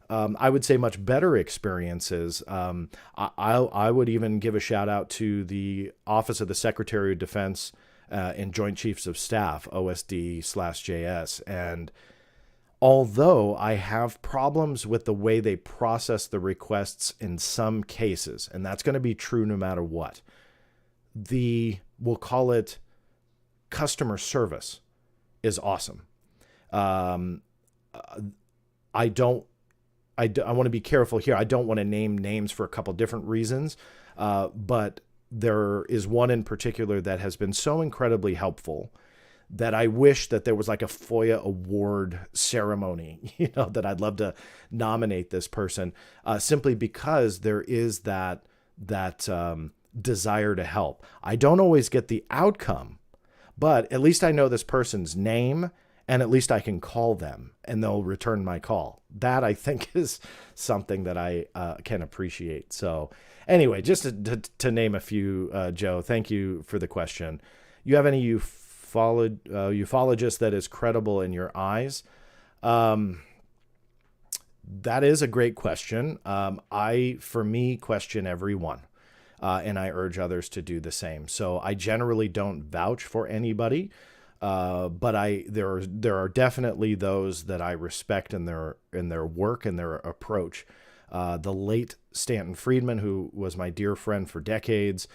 I would say much better experiences. I would even give a shout out to the Office of the Secretary of Defense and Joint Chiefs of Staff, OSD/JS. And although I have problems with the way they process the requests in some cases, and that's going to be true no matter what, we'll call it customer service is awesome. I want to be careful here. I don't want to name names for a couple different reasons, but there is one in particular that has been so incredibly helpful that I wish that there was like a FOIA award ceremony, that I'd love to nominate this person, simply because there is that desire to help. I don't always get the outcome, but at least I know this person's name, and at least I can call them and they'll return my call. That, I think, is something that I can appreciate. So anyway, just to name a few, Joe, thank you for the question. You have any ufologist that is credible in your eyes? That is a great question. I question everyone, and I urge others to do the same. So I generally don't vouch for anybody. But there are definitely those that I respect in their work and their approach. The late Stanton Friedman, who was my dear friend for decades,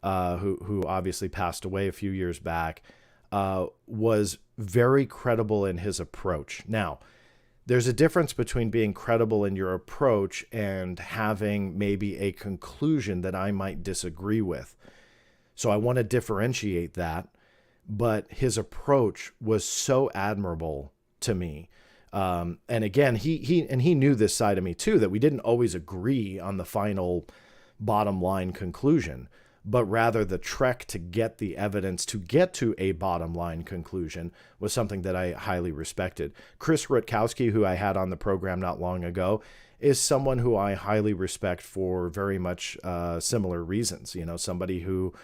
who obviously passed away a few years back, was very credible in his approach. Now, there's a difference between being credible in your approach and having maybe a conclusion that I might disagree with. So I want to differentiate that. But his approach was so admirable to me. And again, he knew this side of me too, that we didn't always agree on the final bottom line conclusion, but rather the trek to get the evidence to get to a bottom line conclusion was something that I highly respected. Chris Rutkowski, who I had on the program not long ago, is someone who I highly respect for very much similar reasons. Somebody who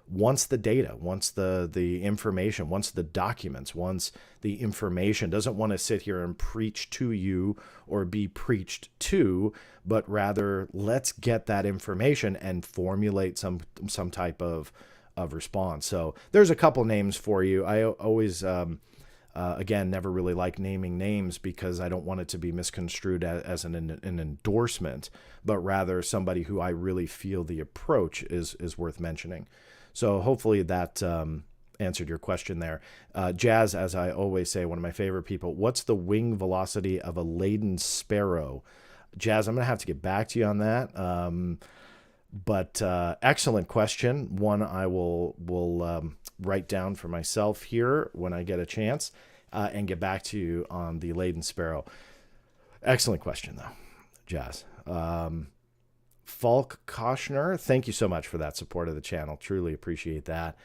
wants the data, wants the information, wants the documents, wants the information, doesn't want to sit here and preach to you or be preached to, but rather let's get that information and formulate some type of response. So there's a couple names for you. I always, again, never really like naming names because I don't want it to be misconstrued as an endorsement, but rather somebody who I really feel the approach is worth mentioning. So hopefully that answered your question there. Jazz, as I always say, one of my favorite people, what's the wing velocity of a laden sparrow? Jazz, I'm going to have to get back to you on that. But excellent question. One I will write down for myself here when I get a chance and get back to you on the laden sparrow. Excellent question, though, Jazz. Falk Koshner, thank you so much for that support of the channel. Truly appreciate that.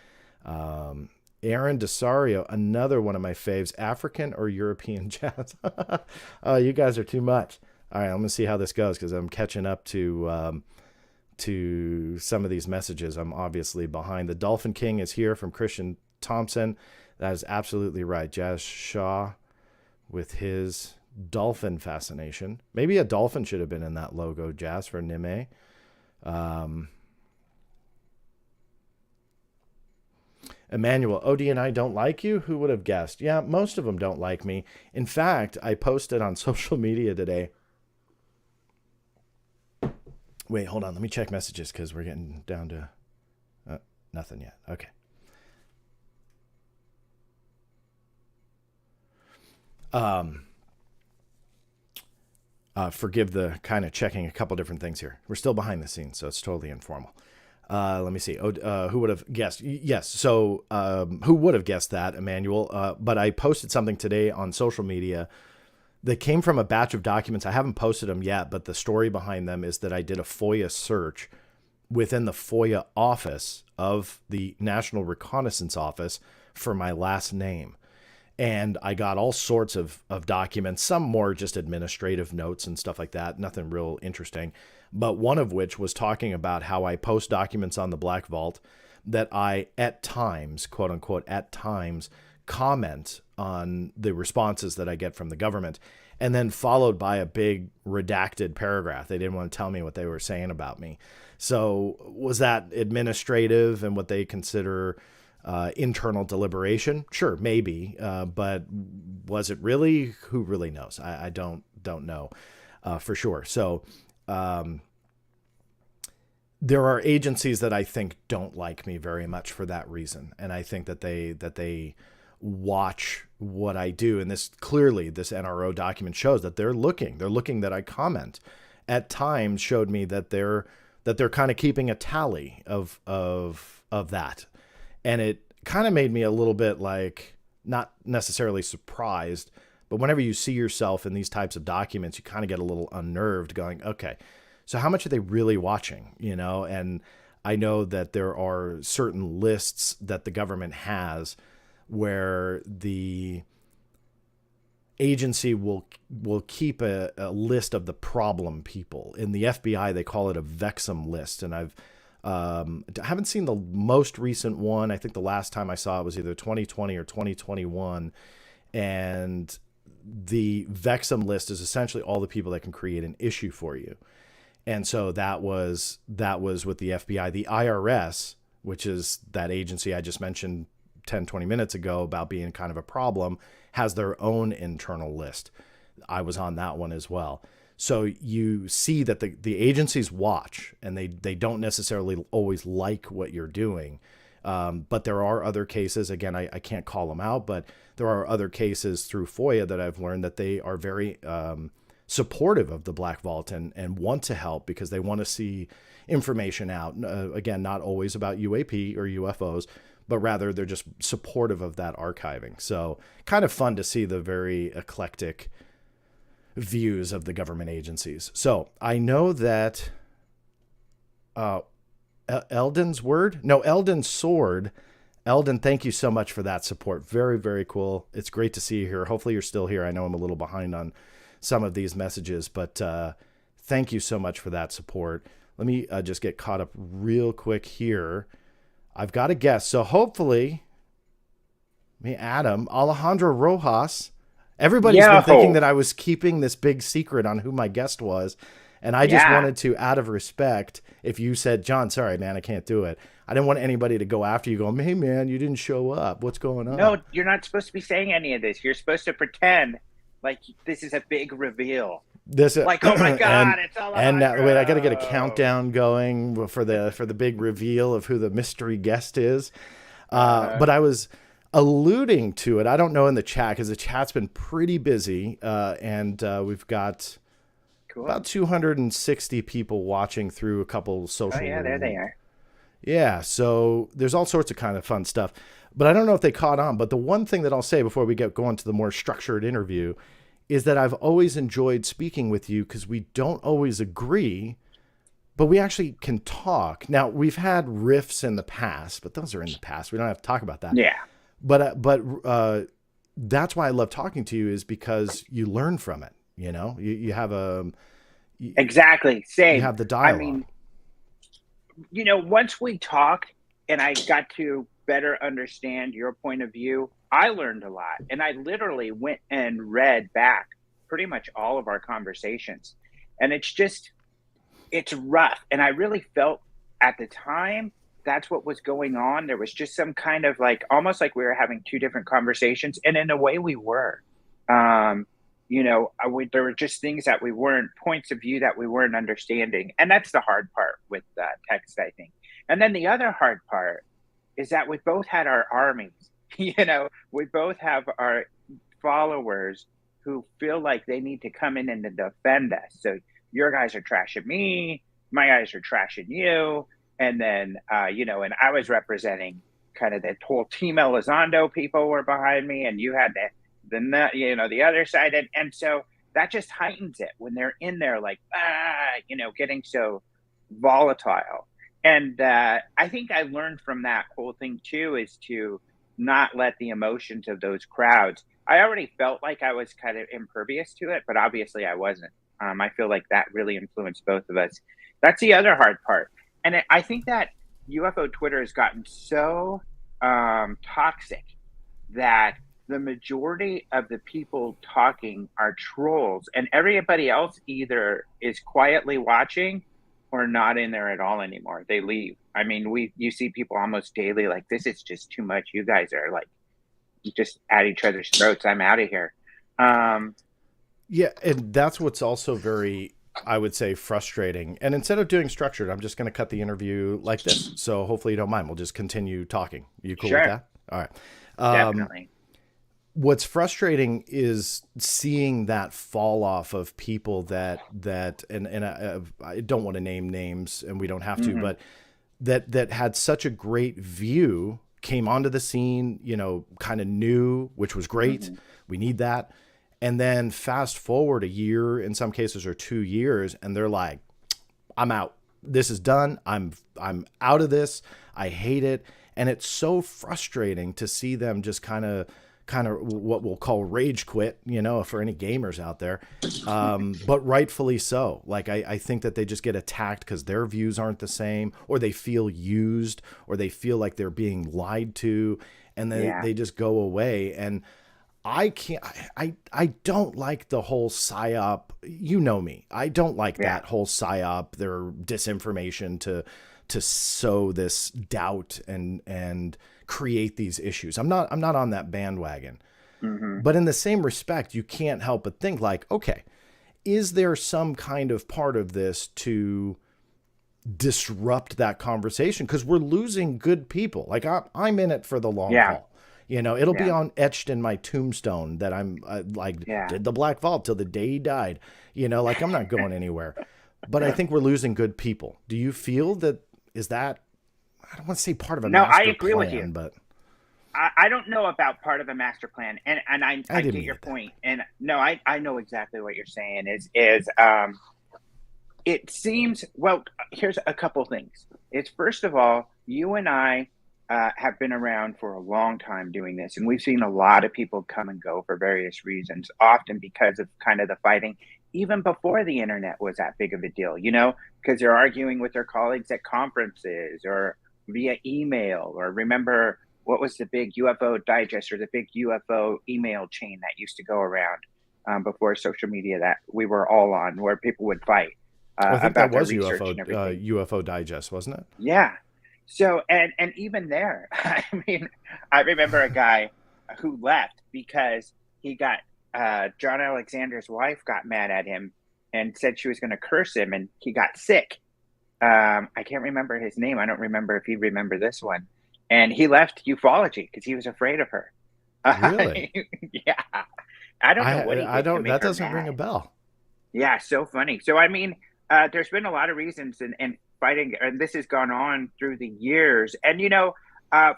Aaron Desario, another one of my faves, African or European Jazz? Oh, you guys are too much. All right, I'm going to see how this goes because I'm catching up to some of these messages. I'm obviously behind. The Dolphin King is here from Christian Thompson. That is absolutely right. Jazz Shaw with his dolphin fascination. Maybe a dolphin should have been in that logo, Jazz, for Nime. Emmanuel, OD and I don't like you? Who would have guessed? Yeah, most of them don't like me. In fact, I posted on social media today. Wait, hold on. Let me check messages because we're getting down to nothing yet. Okay. Forgive the kind of checking a couple different things here. We're still behind the scenes, so it's totally informal. Let me see. Who would have guessed? Yes. So who would have guessed that, Emmanuel? But I posted something today on social media that came from a batch of documents. I haven't posted them yet, but the story behind them is that I did a FOIA search within the FOIA office of the National Reconnaissance Office for my last name. And I got all sorts of documents, some more just administrative notes and stuff like that, nothing real interesting. But one of which was talking about how I post documents on the Black Vault that I, at times, quote unquote, at times, comment on the responses that I get from the government, and then followed by a big redacted paragraph. They didn't want to tell me what they were saying about me. So was that administrative and what they consider internal deliberation? Sure, maybe. But was it really? Who really knows? I don't know for sure. So there are agencies that I think don't like me very much for that reason. And I think that they watch what I do. And this clearly, this NRO document shows that they're looking that I comment. At times showed me that they're kind of keeping a tally of that. And it kind of made me a little bit like, not necessarily surprised, but whenever you see yourself in these types of documents, you kind of get a little unnerved going, okay, so how much are they really watching? And I know that there are certain lists that the government has where the agency will keep a list of the problem people. In the FBI, they call it a Vexum list. And I haven't seen the most recent one. I think the last time I saw it was either 2020 or 2021. And the Vexum list is essentially all the people that can create an issue for you. And so that was with the FBI. The IRS, which is that agency I just mentioned 10, 20 minutes ago about being kind of a problem, has their own internal list. I was on that one as well. So you see that the agencies watch, and they don't necessarily always like what you're doing. But there are other cases, again, I can't call them out, but there are other cases through FOIA that I've learned that they are very supportive of the Black Vault and want to help because they want to see information out. Again, not always about UAP or UFOs, but rather they're just supportive of that archiving. So kind of fun to see the very eclectic views of the government agencies. So I know that Eldon's Sword. Eldon, thank you so much for that support. Very, very cool. It's great to see you here. Hopefully you're still here. I know I'm a little behind on some of these messages, but thank you so much for that support. Let me just get caught up real quick here. I've got a guest. So hopefully, Alejandro Rojas. Everybody's been thinking that I was keeping this big secret on who my guest was. And I just wanted to, out of respect, if you said, John, sorry, man, I can't do it. I didn't want anybody to go after you going, hey, man, you didn't show up. What's going on? No, you're not supposed to be saying any of this. You're supposed to pretend like this is a big reveal. Like, oh my God, it's all and wait, I got to get a countdown going for the big reveal of who the mystery guest is. But I was alluding to it. I don't know in the chat because the chat's been pretty busy, and we've got about 260 people watching through a couple social. Oh yeah, there they are. Yeah, so there's all sorts of kind of fun stuff. But I don't know if they caught on. But the one thing that I'll say before we get going to the more structured interview is that I've always enjoyed speaking with you because we don't always agree, but we actually can talk. Now, we've had riffs in the past, but those are in the past. We don't have to talk about that. Yeah. But that's why I love talking to you, is because you learn from it. You know, you have exactly. Same. You have the dialogue. I mean, you know, once we talked and I got to better understand your point of view, I learned a lot. And I literally went and read back pretty much all of our conversations. And it's rough. And I really felt at the time that's what was going on. There was just some kind of like, almost like we were having two different conversations. And in a way we were, you know, there were just things that points of view that we weren't understanding. And that's the hard part with text, I think. And then the other hard part is that we both had our armies, you know, we both have our followers who feel like they need to come in and defend us. So your guys are trashing me, my guys are trashing you. And then, you know, and I was representing kind of the whole Team Elizondo people were behind me, and you had the other side. And so that just heightens it when they're in there like, you know, getting so volatile. And I think I learned from that whole thing too, is to not let the emotions of those crowds. I already felt like I was kind of impervious to it, but obviously I wasn't. I feel like that really influenced both of us. That's the other hard part. And I think that UFO Twitter has gotten so toxic that the majority of the people talking are trolls, and everybody else either is quietly watching or not in there at all anymore. They leave. I mean, you see people almost daily like, this is just too much. You guys are like just at each other's throats. I'm out of here. Yeah, and that's what's also very, I would say, frustrating. And instead of doing structured, I'm just going to cut the interview like this. So hopefully you don't mind. We'll just continue talking. You cool with that? All right. Definitely. What's frustrating is seeing that fall off of people that and I don't want to name names, and we don't have to, but that had such a great view, came onto the scene, you know, kind of new, which was great. We need that. And then fast forward a year, in some cases, or 2 years, and they're like, I'm out. This is done. I'm out of this. I hate it. And it's so frustrating to see them just kind of what we'll call rage quit, you know, for any gamers out there. But rightfully so. Like, I think that they just get attacked because their views aren't the same, or they feel used, or they feel like they're being lied to, and then they just go away. And I don't like the whole psyop. You know me. I don't like that whole psyop, their disinformation to sow this doubt and create these issues. I'm not on that bandwagon. But in the same respect, you can't help but think like, okay, is there some kind of part of this to disrupt that conversation? Because we're losing good people. Like, I'm in it for the long haul. You know, it'll be etched in my tombstone that I'm did the Black Vault till the day he died. You know, like, I'm not going anywhere. But I think we're losing good people. Do you feel that? Is that, I don't want to say part of a master plan? No, I agree with you. But I don't know about part of a master plan, and I get your point. And no, I know exactly what you're saying. It seems, well, here's a couple things. It's, first of all, you and I have been around for a long time doing this, and we've seen a lot of people come and go for various reasons, often because of kind of the fighting, even before the internet was that big of a deal, you know, because they're arguing with their colleagues at conferences or via email, or remember, what was the big UFO digest or the big UFO email chain that used to go around before social media that we were all on, where people would fight I think about that was UFO digest, wasn't it? Yeah. So, and even there, I mean, I remember a guy who left because he got, John Alexander's wife got mad at him and said she was going to curse him, and he got sick. I can't remember his name. I don't remember if you remember this one. and he left ufology because he was afraid of her. Really? Yeah, I don't know what he I did to don't, make that her doesn't ring a mad. bell. Yeah, so funny. So I mean, there's been a lot of reasons and fighting, and this has gone on through the years. And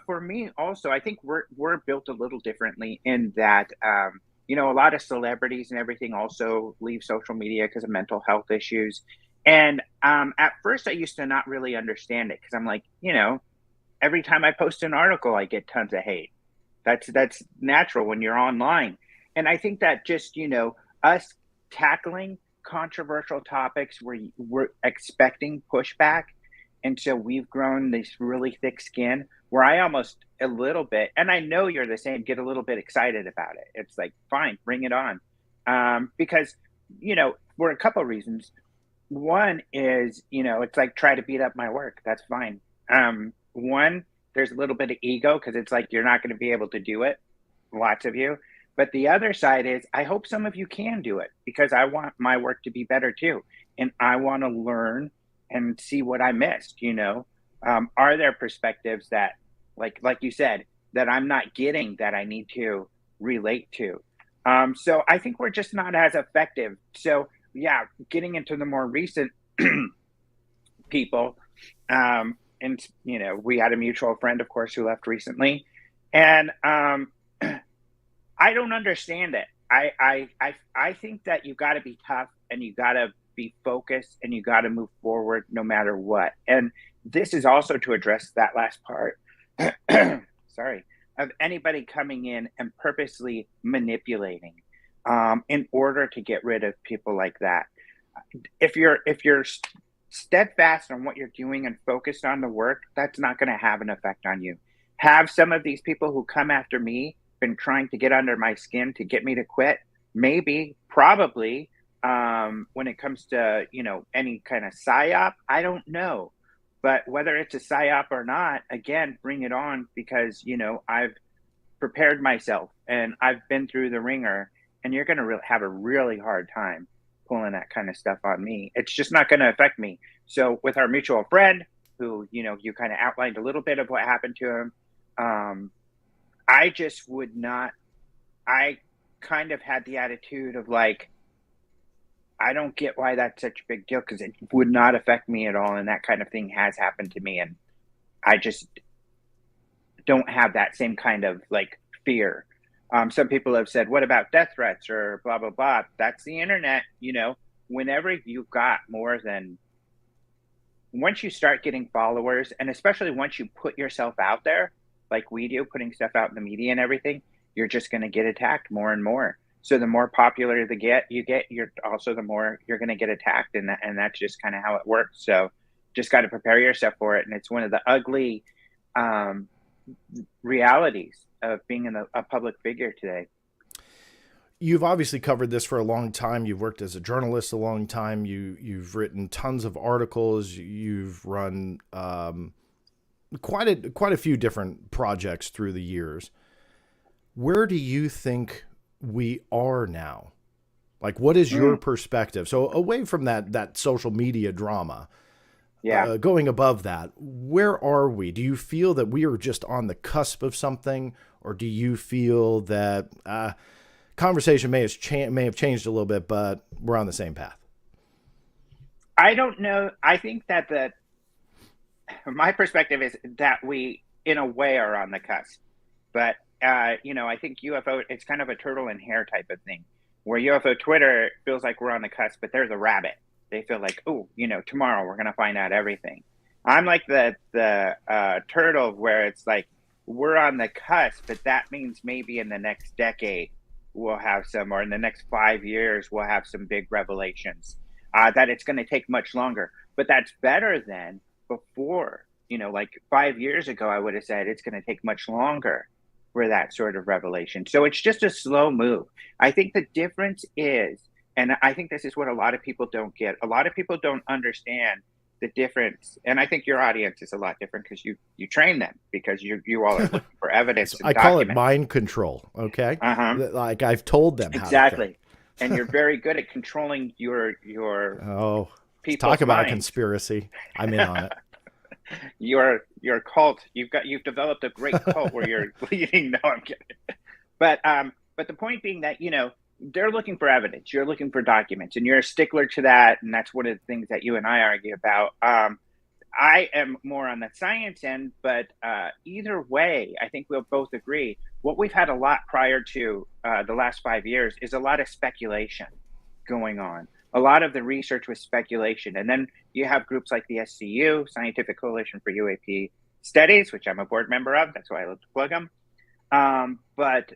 for me also, I think we're built a little differently in that a lot of celebrities and everything also leave social media because of mental health issues. And at first, I used to not really understand it because I'm like, every time I post an article, I get tons of hate. That's natural when you're online. And I think that just, us tackling controversial topics where we're expecting pushback. And so we've grown this really thick skin where I almost a little bit, and I know you're the same, get a little bit excited about it. It's like, fine, bring it on. Because, for a couple of reasons. One is, it's like try to beat up my work. That's fine. One, there's a little bit of ego because it's like you're not going to be able to do it, lots of you. But the other side is I hope some of you can do it because I want my work to be better too. And I want to learn and see what I missed, Are there perspectives that, like you said, that I'm not getting that I need to relate to? So I think we're just not as effective. So yeah, getting into the more recent people, and we had a mutual friend, of course, who left recently, and I don't understand it. I think that you got to be tough and you got to be focused and you got to move forward no matter what. And this is also to address that last part. Sorry, of anybody coming in and purposely manipulating in order to get rid of people like that. If you're steadfast on what you're doing and focused on the work, that's not going to have an effect on you. Have some of these people who come after me been trying to get under my skin to get me to quit? Maybe, probably. When it comes to any kind of psyop, I don't know. But whether it's a psyop or not, again, bring it on because I've prepared myself and I've been through the ringer. And you're going to have a really hard time pulling that kind of stuff on me. It's just not going to affect me. So with our mutual friend, who you kind of outlined a little bit of what happened to him, I just would not. I kind of had the attitude of like, I don't get why that's such a big deal because it would not affect me at all. And that kind of thing has happened to me. And I just don't have that same kind of like fear. Some people have said, what about death threats or blah, blah, blah. That's the internet. Whenever you've got once you start getting followers, and especially once you put yourself out there, like we do, putting stuff out in the media and everything, you're just going to get attacked more and more. So the more popular you get, you're also the more you're going to get attacked, and that's just kind of how it works. So just got to prepare yourself for it, and it's one of the ugly realities of being a public figure today. You've obviously covered this for a long time. You've worked as a journalist a long time. You've written tons of articles. You've run quite a few different projects through the years. Where do you think we are now? Like, what is your perspective? So away from that social media drama, going above that, where are we? Do you feel that we are just on the cusp of something, or do you feel that conversation may have changed a little bit, but we're on the same path? I don't know. I think that my perspective is that we, in a way, are on the cusp. But, I think UFO, it's kind of a turtle and hare type of thing, where UFO Twitter feels like we're on the cusp, but there's a rabbit. They feel like, oh, tomorrow we're going to find out everything. I'm like the turtle where it's like, we're on the cusp, but that means maybe in the next decade, we'll have some, or in the next 5 years, we'll have some big revelations, that it's going to take much longer. But that's better than before. Like 5 years ago, I would have said it's going to take much longer for that sort of revelation. So it's just a slow move. I think the difference is, and I think this is what a lot of people don't get. A lot of people don't understand the difference. And I think your audience is a lot different because you train them, because you all are looking for evidence. I call it mind control. Okay. Like I've told them exactly. And you're very good at controlling your people. Talk about minds. a conspiracy. I'm in on it. You're your cult. You've developed a great cult where you're leading. No, I'm kidding. But the point being that, they're looking for evidence. You're looking for documents, and you're a stickler to that. And that's one of the things that you and I argue about. I am more on the science end, but either way, I think we'll both agree. What we've had a lot prior to the last 5 years is a lot of speculation going on. A lot of the research was speculation. And then you have groups like the SCU, Scientific Coalition for UAP Studies, which I'm a board member of. That's why I love to plug them. But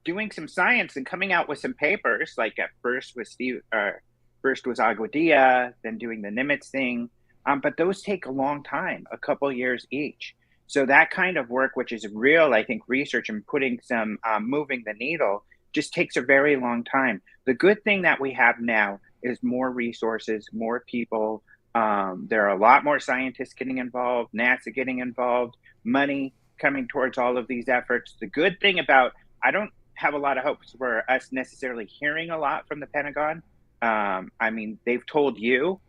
doing some science and coming out with some papers, like at first was Aguadilla, then doing the Nimitz thing. But those take a long time, a couple years each. So that kind of work, which is real, I think, research and putting some moving the needle, just takes a very long time. The good thing that we have now is more resources, more people. There are a lot more scientists getting involved, NASA getting involved, money coming towards all of these efforts. The good thing about, I don't have a lot of hopes for us necessarily hearing a lot from the Pentagon. I mean, they've told you,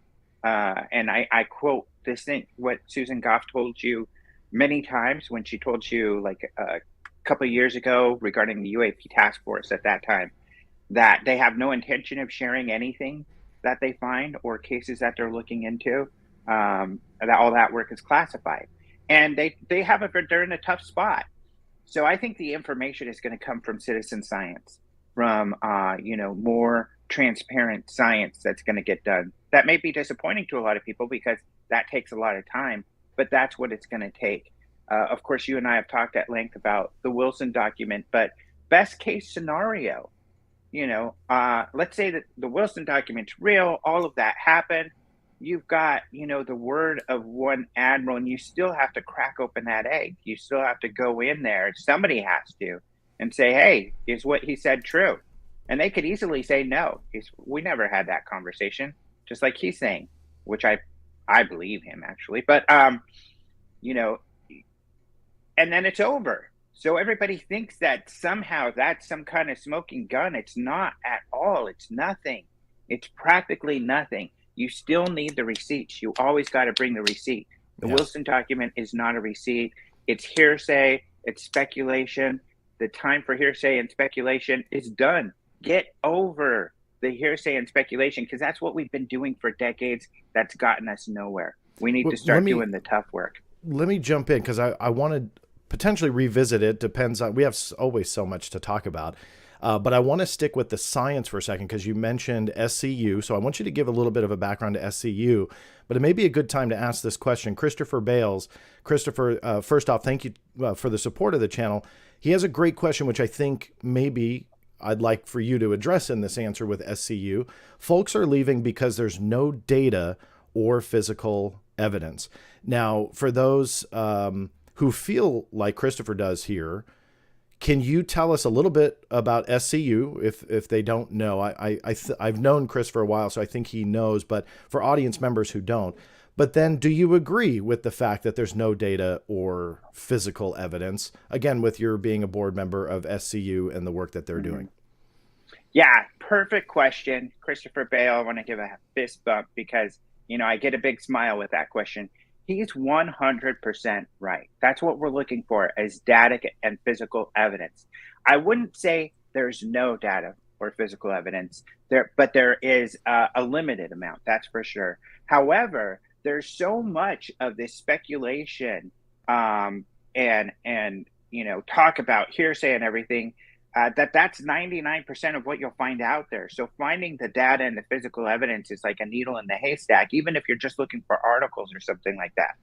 and I quote this thing, what Susan Goff told you many times when she told you like a couple of years ago regarding the UAP task force at that time, that they have no intention of sharing anything that they find or cases that they're looking into, that all that work is classified. And they're in a tough spot. So I think the information is going to come from citizen science, from more transparent science that's going to get done. That may be disappointing to a lot of people because that takes a lot of time, but that's what it's going to take. Of course, you and I have talked at length about the Wilson document, but best case scenario, let's say that the Wilson document's real, all of that happened. You've got, the word of one admiral, and you still have to crack open that egg. You still have to go in there. Somebody has to, and say, hey, is what he said true? And they could easily say no. We never had that conversation, just like he's saying, which I believe him actually. But and then it's over. So everybody thinks that somehow that's some kind of smoking gun. It's not at all. It's nothing. It's practically nothing. You still need the receipts. You always got to bring the receipt. The Wilson document is not a receipt. It's hearsay. It's speculation. The time for hearsay and speculation is done. Get over the hearsay and speculation, because that's what we've been doing for decades. That's gotten us nowhere. We need to start doing the tough work. Let me jump in because I want to potentially revisit it. Depends on, we have always so much to talk about. But I want to stick with the science for a second because you mentioned SCU. So I want you to give a little bit of a background to SCU, but it may be a good time to ask this question. Christopher Bales. Christopher, first off, thank you for the support of the channel. He has a great question, which I think maybe I'd like for you to address in this answer with SCU. Folks are leaving because there's no data or physical evidence. Now, for those who feel like Christopher does here, can you tell us a little bit about SCU if they don't know? I've known Chris for a while, so I think he knows, but for audience members who don't. But then do you agree with the fact that there's no data or physical evidence, again, with your being a board member of SCU and the work that they're doing? Yeah, perfect question. Christopher Bale, I want to give a fist bump because, I get a big smile with that question. He's 100% right. That's what we're looking for as data and physical evidence. I wouldn't say there's no data or physical evidence there, but there is a limited amount, that's for sure. However, there's so much of this speculation and talk about hearsay and everything that's 99% of what you'll find out there. So finding the data and the physical evidence is like a needle in the haystack, even if you're just looking for articles or something like that.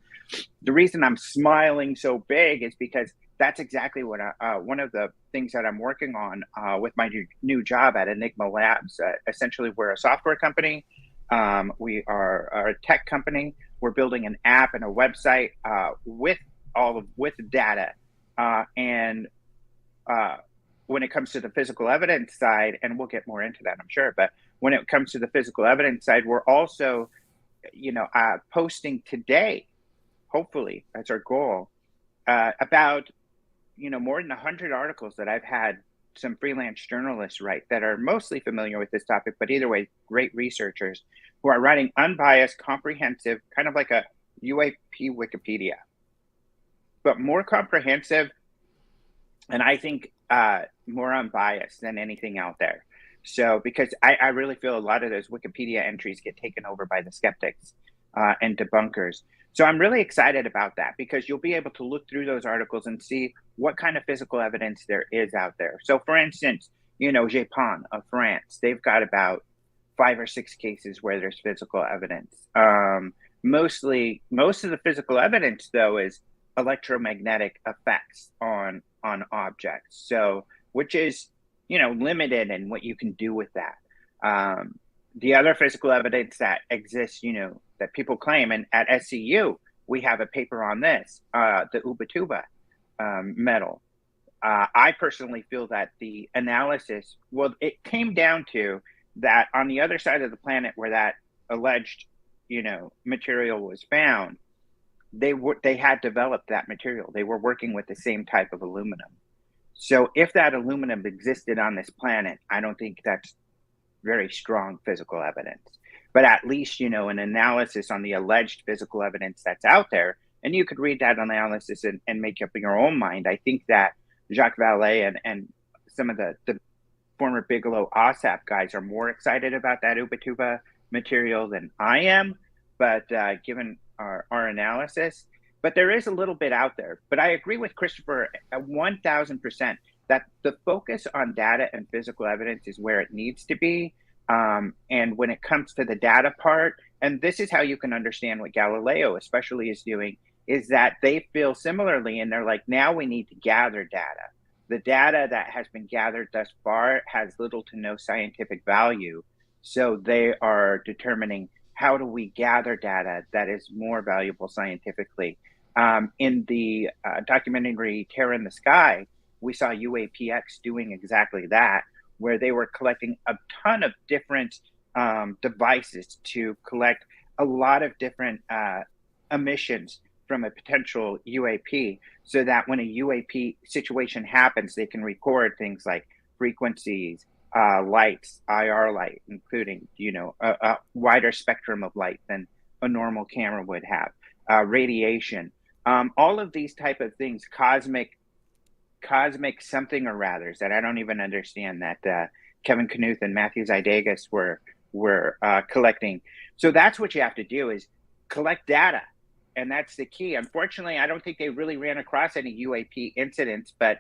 The reason I'm smiling so big is because that's exactly what one of the things that I'm working on with my new job at Enigma Labs. Essentially, we're a software company. We are a tech company. We're building an app and a website with data when it comes to the physical evidence side, and we'll get more into that, I'm sure. But when it comes to the physical evidence side, we're also, posting today, hopefully that's our goal, about, more than 100 articles that I've had some freelance journalists write that are mostly familiar with this topic, but either way, great researchers who are writing unbiased, comprehensive, kind of like a UAP Wikipedia. but more comprehensive, and I think more unbiased than anything out there. So, because I really feel a lot of those Wikipedia entries get taken over by the skeptics and debunkers. So I'm really excited about that, because you'll be able to look through those articles and see what kind of physical evidence there is out there. So, for instance, Japan of France, they've got about 5 or 6 cases where there's physical evidence. Most of the physical evidence, though, is electromagnetic effects on objects. So, which is limited in what you can do with that. The other physical evidence that exists, that people claim, and at SCU we have a paper on this, the Ubatuba metal. I personally feel that the analysis, well, it came down to that on the other side of the planet where that alleged, material was found, they had developed that material. They were working with the same type of aluminum. So if that aluminum existed on this planet, I don't think that's very strong physical evidence. But at least, an analysis on the alleged physical evidence that's out there, and you could read that analysis and make up your own mind. I think that Jacques Vallée and some of the former Bigelow ASAP guys are more excited about that Ubatuba material than I am, but given our analysis. But there is a little bit out there. But I agree with Christopher 1,000% that the focus on data and physical evidence is where it needs to be. And when it comes to the data part, and this is how you can understand what Galileo especially is doing, is that they feel similarly, and they're like, now we need to gather data. The data that has been gathered thus far has little to no scientific value. So they are determining, how do we gather data that is more valuable scientifically? In the documentary Terror in the Sky, we saw UAPX doing exactly that, where they were collecting a ton of different devices to collect a lot of different emissions from a potential UAP, so that when a UAP situation happens, they can record things like frequencies, lights, IR light, including, a wider spectrum of light than a normal camera would have, radiation, all of these type of things, cosmic something or rathers that I don't even understand, that Kevin Knuth and Matthew Zydegas were collecting. So that's what you have to do, is collect data. And that's the key. Unfortunately, I don't think they really ran across any UAP incidents, but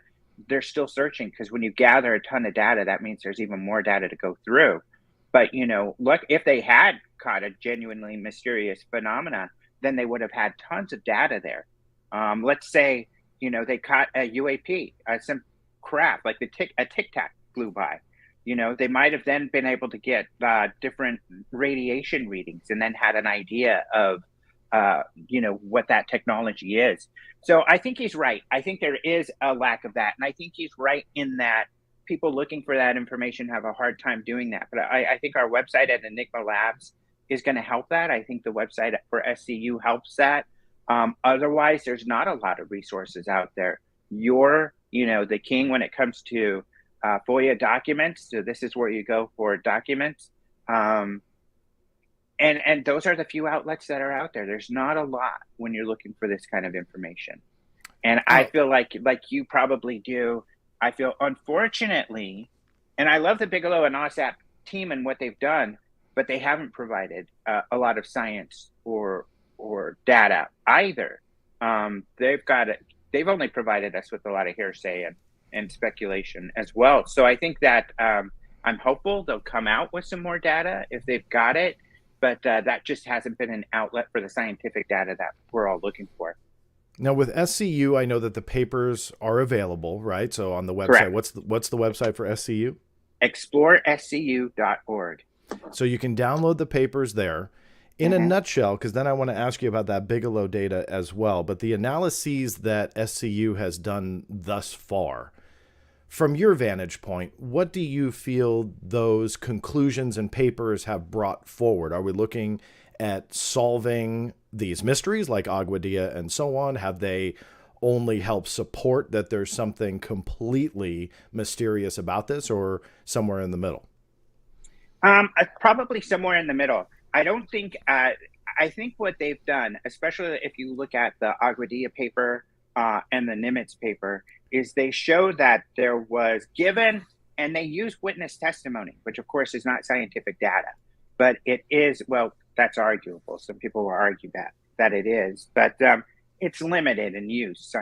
they're still searching, because when you gather a ton of data, that means there's even more data to go through. But, look, if they had caught a genuinely mysterious phenomena, then they would have had tons of data there. Let's say, they caught a UAP, some crap, like a Tic Tac flew by. They might have then been able to get different radiation readings, and then had an idea of what that technology is. So I think he's right. I think there is a lack of that. And I think he's right in that people looking for that information have a hard time doing that. But I think our website at Enigma Labs is going to help that. I think the website for SCU helps that. Otherwise, there's not a lot of resources out there. You're, the king when it comes to FOIA documents. So this is where you go for documents. And those are the few outlets that are out there. There's not a lot when you're looking for this kind of information. And I feel like you probably do, I feel, unfortunately, and I love the Bigelow and ASAP team and what they've done, but they haven't provided a lot of science or data either. They've only provided us with a lot of hearsay and speculation as well. So I think that I'm hopeful they'll come out with some more data if they've got it. But that just hasn't been an outlet for the scientific data that we're all looking for. Now with SCU, I know that the papers are available, right? So on the website, Correct. What's the website for SCU? ExploreSCU.org. So you can download the papers there. In a nutshell, because then I want to ask you about that Bigelow data as well, but the analyses that SCU has done thus far, from your vantage point, what do you feel those conclusions and papers have brought forward? Are we looking at solving these mysteries like Agua Dia and so on? Have they only helped support that there's something completely mysterious about this, or somewhere in the middle? Probably somewhere in the middle. I don't think, I think what they've done, especially if you look at the Agua Dia paper, and the Nimitz paper is they show that there was given, and they use witness testimony, which of course is not scientific data, but it is, well, that's arguable. Some people will argue that it is, but it's limited in use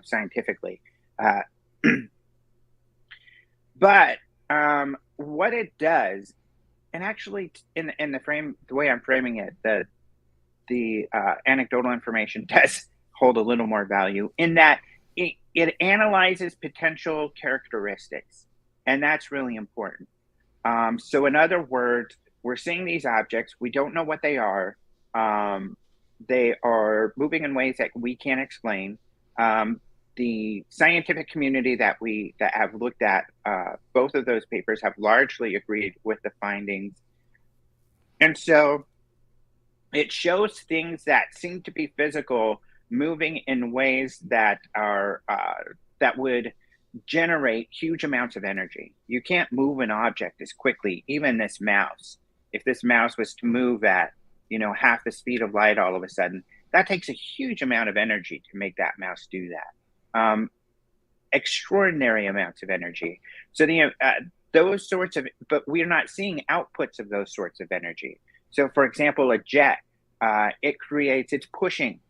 scientifically. But what it does, and actually in the way I'm framing it, the anecdotal information does hold a little more value in that it analyzes potential characteristics, and that's really important. So in other words, we're seeing these objects, we don't know what they are. They are moving in ways that we can't explain. The scientific community that have looked at both of those papers have largely agreed with the findings. And so it shows things that seem to be physical moving in ways that are that would generate huge amounts of energy. You can't move an object as quickly, even this mouse. If this mouse was to move at half the speed of light all of a sudden, that takes a huge amount of energy to make that mouse do that. Extraordinary amounts of energy. So those sorts of, but we're not seeing outputs of those sorts of energy. So for example, a jet, it's pushing,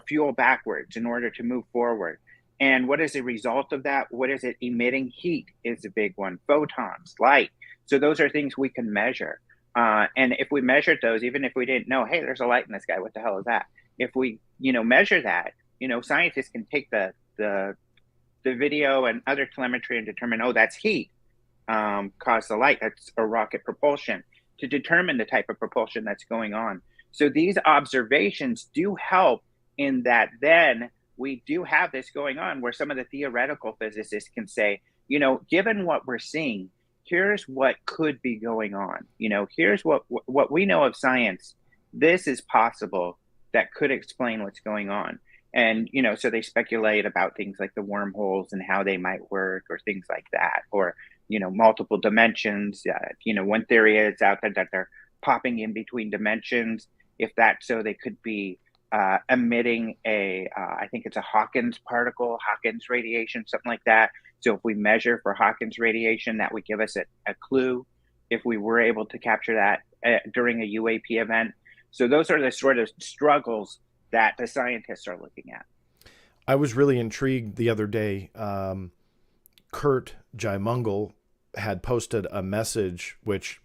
fuel backwards in order to move forward. And what is the result of that? What is it emitting? Heat is a big one. Photons, light. So those are things we can measure. And if we measured those, even if we didn't know, hey, there's a light in the sky, what the hell is that? If we, measure that, scientists can take the video and other telemetry and determine, oh, that's heat, caused the light, that's a rocket propulsion, to determine the type of propulsion that's going on. So these observations do help in that then we do have this going on where some of the theoretical physicists can say, given what we're seeing, here's what could be going on. Here's what we know of science. This is possible that could explain what's going on. And, so they speculate about things like the wormholes and how they might work or things like that, or, multiple dimensions. One theory is out there that they're popping in between dimensions. If that's so, they could be emitting I think it's a Hawkins particle, Hawkins radiation, something like that. So if we measure for Hawkins radiation, that would give us a clue if we were able to capture that during a UAP event. So those are the sort of struggles that the scientists are looking at. I was really intrigued the other day. Kurt Jaimungal had posted a message, which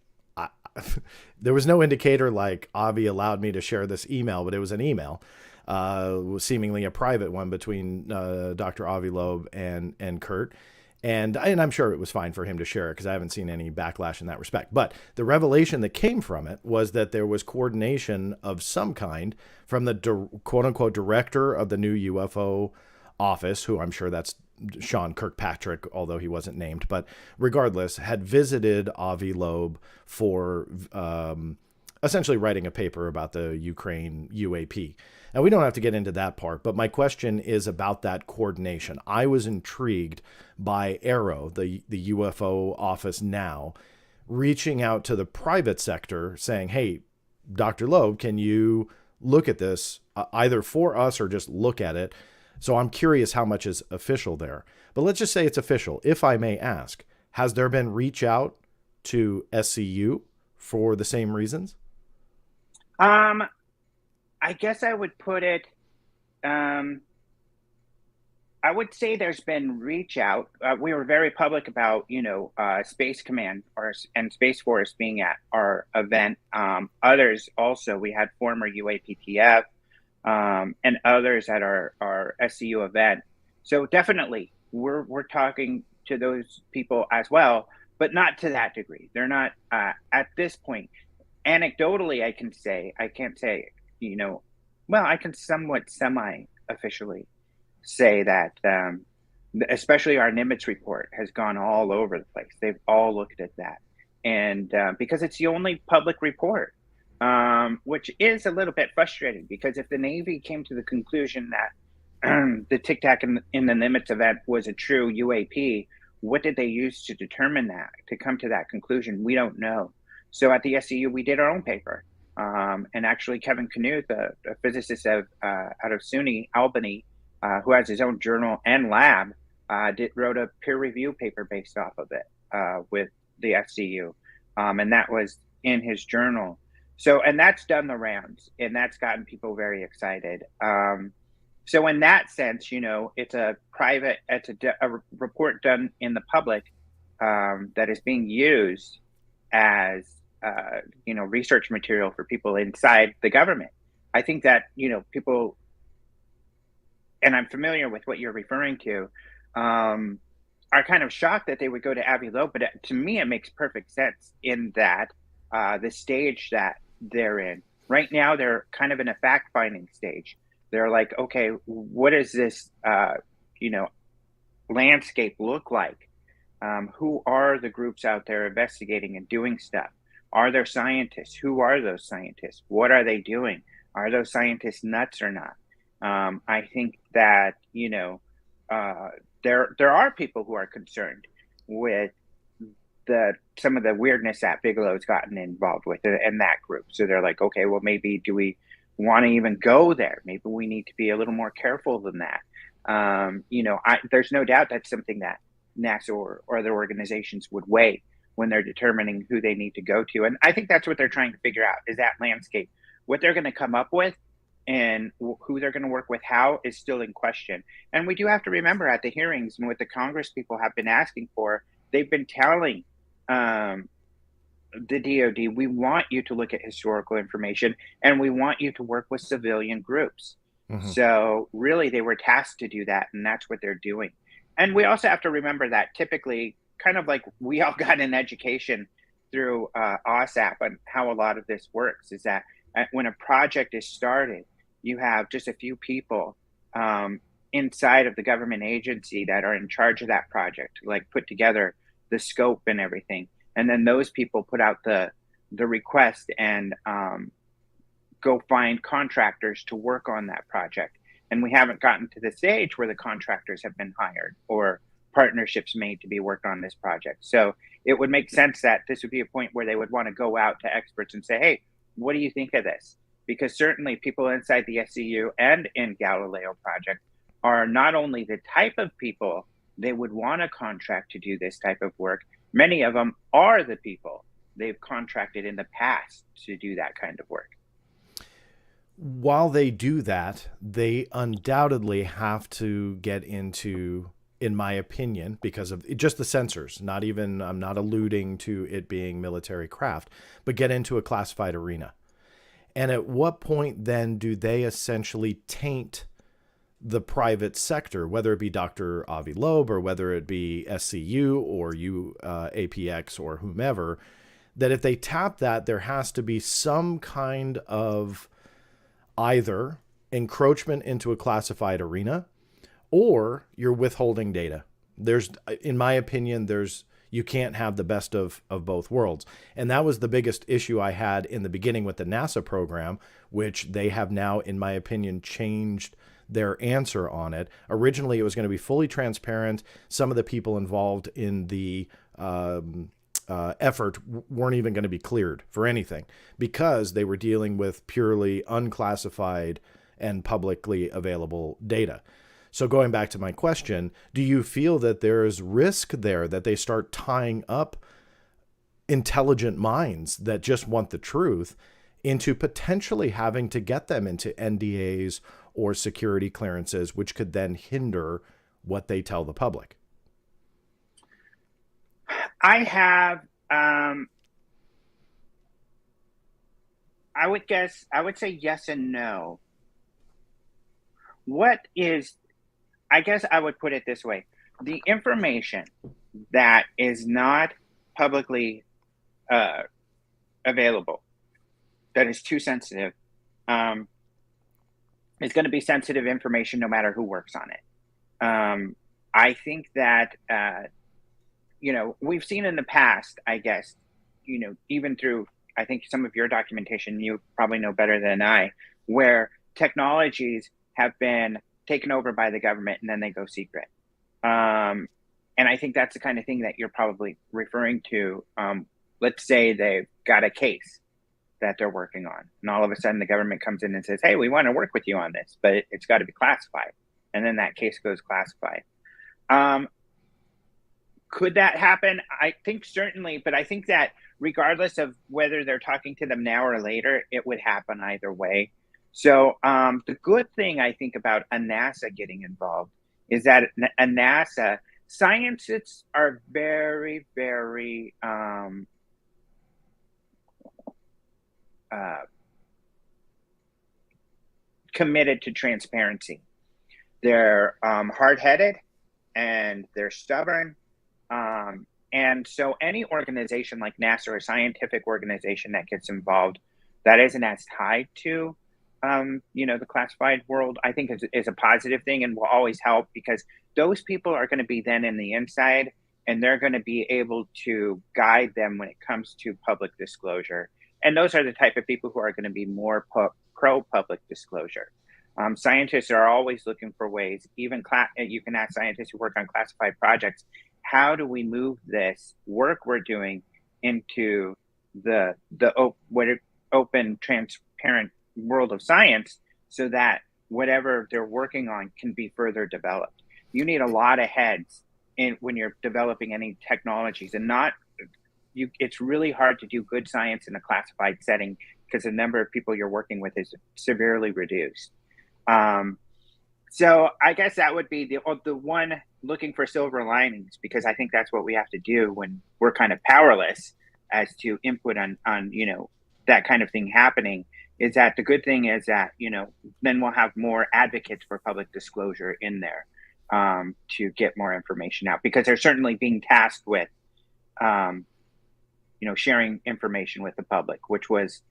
there was no indicator like Avi allowed me to share this email, but it was an email, seemingly a private one between Dr. Avi Loeb and Kurt. And I'm sure it was fine for him to share it because I haven't seen any backlash in that respect. But the revelation that came from it was that there was coordination of some kind from the quote unquote director of the new UFO office, who I'm sure that's Sean Kirkpatrick, although he wasn't named. But regardless, had visited Avi Loeb for essentially writing a paper about the Ukraine UAP. Now, we don't have to get into that part, but my question is about that coordination. I was intrigued by Aero, the UFO office now, reaching out to the private sector saying, hey, Dr. Loeb, can you look at this either for us or just look at it? So I'm curious how much is official there. But let's just say it's official. If I may ask, has there been reach out to SCU for the same reasons? I guess I would put it, I would say there's been reach out. We were very public about, Space Command and Space Force being at our event. Others also, we had former UAPTF and others at our SCU event. So definitely we're talking to those people as well, but not to that degree. They're not at this point. Anecdotally, I can't say, I can somewhat semi-officially say that, especially our Nimitz report has gone all over the place. They've all looked at that. And because it's the only public report, which is a little bit frustrating, because if the Navy came to the conclusion that the Tic Tac in the Nimitz event was a true UAP, what did they use to determine that, to come to that conclusion? We don't know. So at the SCU, we did our own paper. And actually, Kevin Knuth, a physicist out of SUNY Albany, who has his own journal and lab, wrote a peer review paper based off of it with the SCU, and that was in his journal. So, and that's done the rounds, and that's gotten people very excited. So, in that sense, it's a private, a report done in the public that is being used as research material for people inside the government. I think that people, and I'm familiar with what you're referring to, are kind of shocked that they would go to Avilow, but to me, it makes perfect sense in that the stage that they're in right now, they're kind of in a fact-finding stage. They're like, okay, what does this landscape look like? Who are the groups out there investigating and doing stuff? Are there scientists? Who are those scientists? What are they doing? Are those scientists nuts or not? I think that there are people who are concerned with some of the weirdness that Bigelow's gotten involved with and that group. So they're like, okay, well, maybe do we want to even go there? Maybe we need to be a little more careful than that. There's no doubt that's something that NASA or other organizations would weigh when they're determining who they need to go to. And I think that's what they're trying to figure out, is that landscape. What they're going to come up with and who they're going to work with how is still in question. And we do have to remember at the hearings and what the Congress people have been asking for, they've been telling the DoD, we want you to look at historical information and we want you to work with civilian groups. Mm-hmm. So really they were tasked to do that, and that's what they're doing. And we also have to remember that typically, kind of like we all got an education through OSAP and how a lot of this works, is that when a project is started, you have just a few people inside of the government agency that are in charge of that project, like put together the scope and everything. And then those people put out the request and go find contractors to work on that project. And we haven't gotten to the stage where the contractors have been hired or partnerships made to be worked on this project. So it would make sense that this would be a point where they would want to go out to experts and say, hey, what do you think of this? Because certainly people inside the SCU and in Galileo project are not only the type of people they would want to contract to do this type of work, many of them are the people they've contracted in the past to do that kind of work. While they do that, they undoubtedly have to get into, in my opinion, because of just the sensors, I'm not alluding to it being military craft, but get into a classified arena. And at what point then do they essentially taint the private sector, whether it be Dr. Avi Loeb or whether it be SCU or APX or whomever, that if they tap that, there has to be some kind of either encroachment into a classified arena or you're withholding data. In my opinion, you can't have the best of both worlds. And that was the biggest issue I had in the beginning with the NASA program, which they have now, in my opinion, changed their answer on it. Originally, it was going to be fully transparent. Some of the people involved in the effort weren't even going to be cleared for anything because they were dealing with purely unclassified and publicly available data. So going back to my question, do you feel that there is risk there that they start tying up intelligent minds that just want the truth into potentially having to get them into NDAs or security clearances, which could then hinder what they tell the public? I have, I would say yes and no. I guess I would put it this way. The information that is not publicly available, that is too sensitive, is going to be sensitive information no matter who works on it. I think that, we've seen in the past, I guess, even through, I think some of your documentation, you probably know better than I, where technologies have been taken over by the government and then they go secret. And I think that's the kind of thing that you're probably referring to. Let's say they've got a case that they're working on, and all of a sudden the government comes in and says, hey, we want to work with you on this, but it's got to be classified. and then that case goes classified. Um, could that happen? I think certainly, but I think that regardless of whether they're talking to them now or later, it would happen either way. So the good thing I think about a NASA getting involved is that a NASA scientists are very, very uh, committed to transparency. They're hard-headed and they're stubborn. And so any organization like NASA or a scientific organization that gets involved that isn't as tied to, the classified world, I think is a positive thing and will always help because those people are going to be then in the inside and they're going to be able to guide them when it comes to public disclosure. And those are the type of people who are going to be more pro public disclosure. Scientists are always looking for ways, even you can ask scientists who work on classified projects, how do we move this work we're doing into the open, transparent world of science so that whatever they're working on can be further developed. You need a lot of heads when you're developing any technologies and it's really hard to do good science in a classified setting because the number of people you're working with is severely reduced. So I guess that would be the one looking for silver linings, because I think that's what we have to do when we're kind of powerless as to input on that kind of thing happening, is that the good thing is that, then we'll have more advocates for public disclosure in there to get more information out, because they're certainly being tasked with, sharing information with the public, which was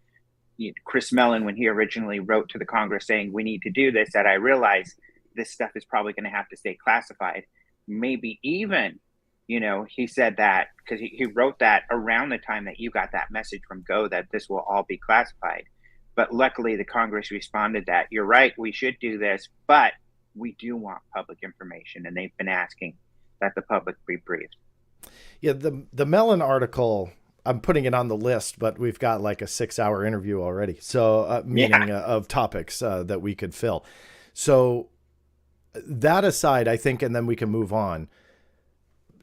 Chris Mellon, when he originally wrote to the Congress saying we need to do this, that I realized this stuff is probably going to have to stay classified. Maybe even, he said that because he wrote that around the time that you got that message from Go that this will all be classified. But luckily, the Congress responded that you're right, we should do this, but we do want public information, and they've been asking that the public be briefed. Yeah, the Mellon article, I'm putting it on the list, but we've got like a 6-hour interview already. So meaning of topics that we could fill. So that aside, I think, and then we can move on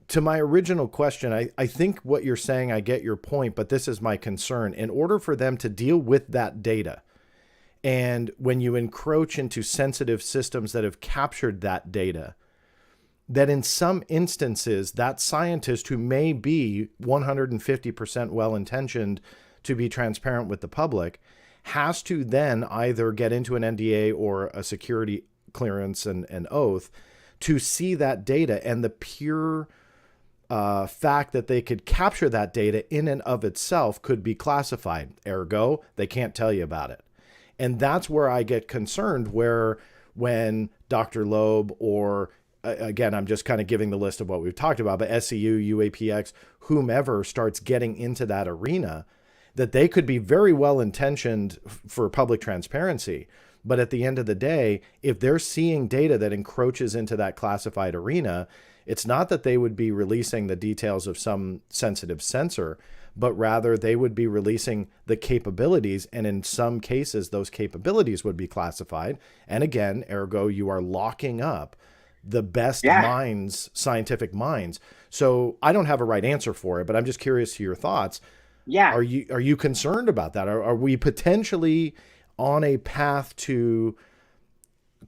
to my original question. I think what you're saying, I get your point, but this is my concern. In order for them to deal with that data, and when you encroach into sensitive systems that have captured that data, that in some instances, that scientist who may be 150% well-intentioned to be transparent with the public has to then either get into an NDA or a security clearance and an oath to see that data, and the pure fact that they could capture that data in and of itself could be classified. Ergo, they can't tell you about it. And that's where I get concerned, where when Dr. Loeb or again, I'm just kind of giving the list of what we've talked about, but SCU, UAPX, whomever starts getting into that arena, that they could be very well intentioned for public transparency. But at the end of the day, if they're seeing data that encroaches into that classified arena, it's not that they would be releasing the details of some sensitive sensor, but rather they would be releasing the capabilities. And in some cases, those capabilities would be classified. And again, ergo, you are locking up the best minds, scientific minds. So I don't have a right answer for it, but I'm just curious to your thoughts. Yeah. Are you concerned about that? Are we potentially on a path to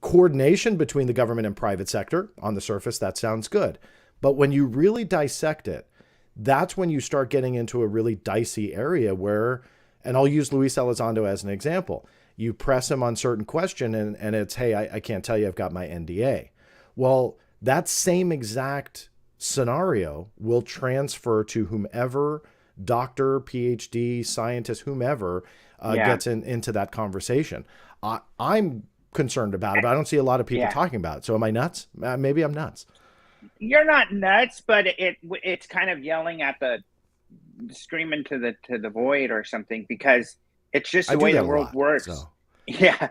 coordination between the government and private sector? On the surface, that sounds good. But when you really dissect it, that's when you start getting into a really dicey area where, and I'll use Luis Elizondo as an example. You press him on certain question and it's, hey, I can't tell you, I've got my NDA. Well, that same exact scenario will transfer to whomever, doctor, PhD, scientist, whomever gets into that conversation. I'm concerned about it, but I don't see a lot of people talking about it. So am I nuts? Maybe I'm nuts. You're not nuts, but it's kind of yelling at screaming to the void or something, because it's just the way the world works. So. Yeah,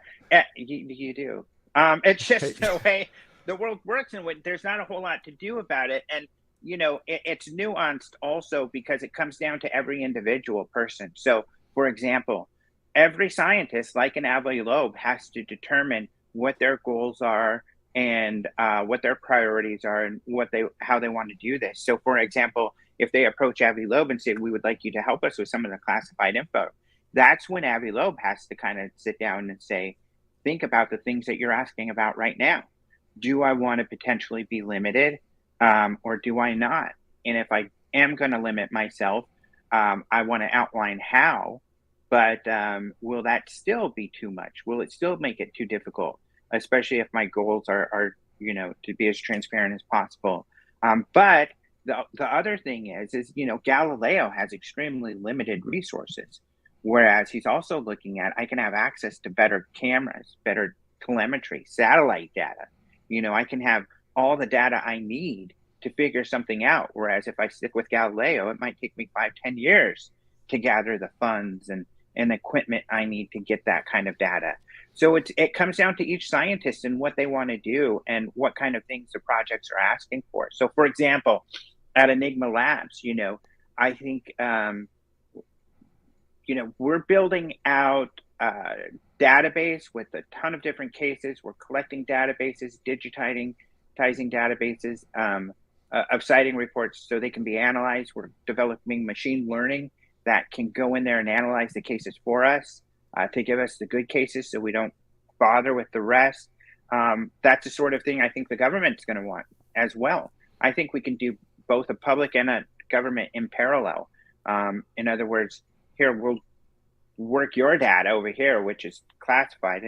you do. It's just the way the world works, and there's not a whole lot to do about it. And it's nuanced also because it comes down to every individual person. So, for example, every scientist, like an Avi Loeb, has to determine what their goals are and what their priorities are and how they want to do this. So, for example, if they approach Avi Loeb and say, "We would like you to help us with some of the classified info," that's when Avi Loeb has to kind of sit down and say, "Think about the things that you're asking about right now. Do I want to potentially be limited, or do I not? And if I am going to limit myself, I want to outline how, but will that still be too much? Will it still make it too difficult, especially if my goals are to be as transparent as possible?" But the other thing is Galileo has extremely limited resources, whereas he's also looking at, I can have access to better cameras, better telemetry, satellite data. I can have all the data I need to figure something out. Whereas if I stick with Galileo, it might take me 5-10 years to gather the funds and equipment I need to get that kind of data. So it comes down to each scientist and what they want to do and what kind of things the projects are asking for. So, for example, at Enigma Labs, I think, we're building out a database with a ton of different cases. We're collecting databases, digitizing databases of sighting reports so they can be analyzed. We're developing machine learning that can go in there and analyze the cases for us to give us the good cases so we don't bother with the rest. That's the sort of thing I think the government's going to want as well. I think we can do both a public and a government in parallel. In other words, here we'll work your data over here, which is classified,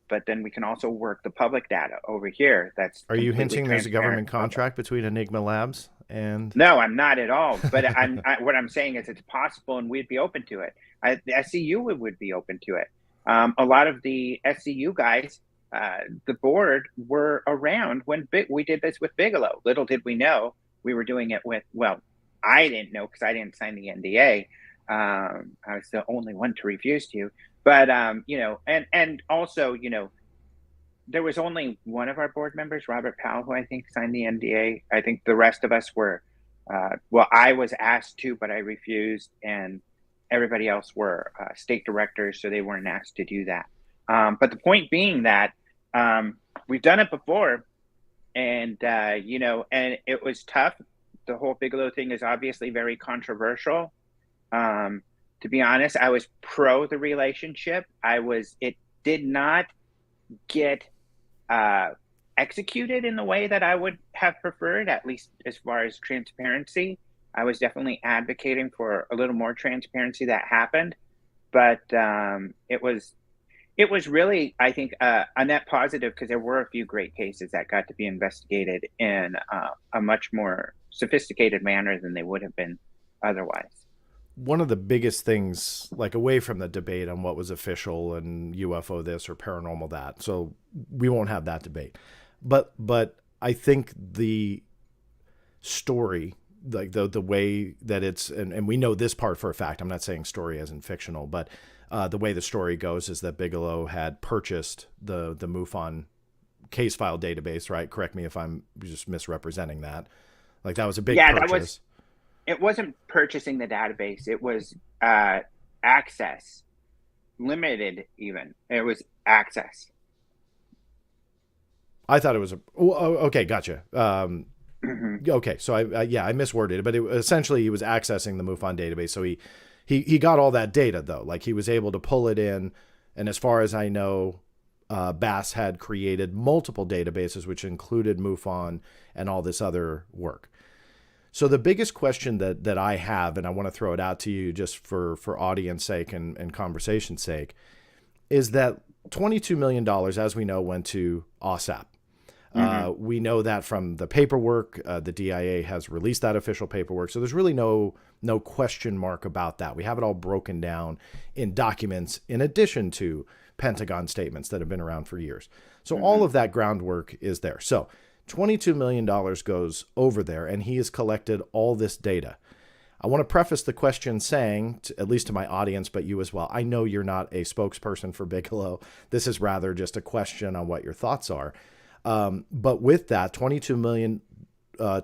but then we can also work the public data over here. Are you hinting there's a government contract between Enigma Labs and? No, I'm not at all. But what I'm saying is it's possible, and we'd be open to it. The SCU would be open to it. A lot of the SCU guys, the board, were around when we did this with Bigelow. Little did we know we were doing it with. Well, I didn't know because I didn't sign the NDA. I was the only one to refuse to, but and also, there was only one of our board members, Robert Powell, who I think signed the NDA. I think the rest of us were, I was asked to, but I refused, and everybody else were state directors, so they weren't asked to do that. But the point being that we've done it before, and and it was tough. The whole Bigelow thing is obviously very controversial. To be honest, I was pro the relationship. It did not get executed in the way that I would have preferred, at least as far as transparency. I was definitely advocating for a little more transparency that happened, but it was really, I think, a net positive because there were a few great cases that got to be investigated in a much more sophisticated manner than they would have been otherwise. One of the biggest things, like away from the debate on what was official and UFO this or paranormal that, so we won't have that debate. But I think the story, like the way that it's, and we know this part for a fact, I'm not saying story as in fictional, but the way the story goes is that Bigelow had purchased the MUFON case file database, right? Correct me if I'm just misrepresenting that. Like that was a big purchase. It wasn't purchasing the database. It was access, limited even. It was access. I thought it was okay. Gotcha. Okay, so I misworded it, but essentially he was accessing the MUFON database. So he got all that data though. Like he was able to pull it in, and as far as I know, Bass had created multiple databases, which included MUFON and all this other work. So the biggest question that I have, and I want to throw it out to you just for audience sake and conversation sake, is that $22 million, as we know, went to OSAP. Mm-hmm. We know that from the paperwork. The DIA has released that official paperwork. So there's really no question mark about that. We have it all broken down in documents in addition to Pentagon statements that have been around for years. So mm-hmm. all of that groundwork is there. So $22 million goes over there, and he has collected all this data. I want to preface the question saying, at least to my audience, but you as well, I know you're not a spokesperson for Bigelow. This is rather just a question on what your thoughts are. But with that, 22 million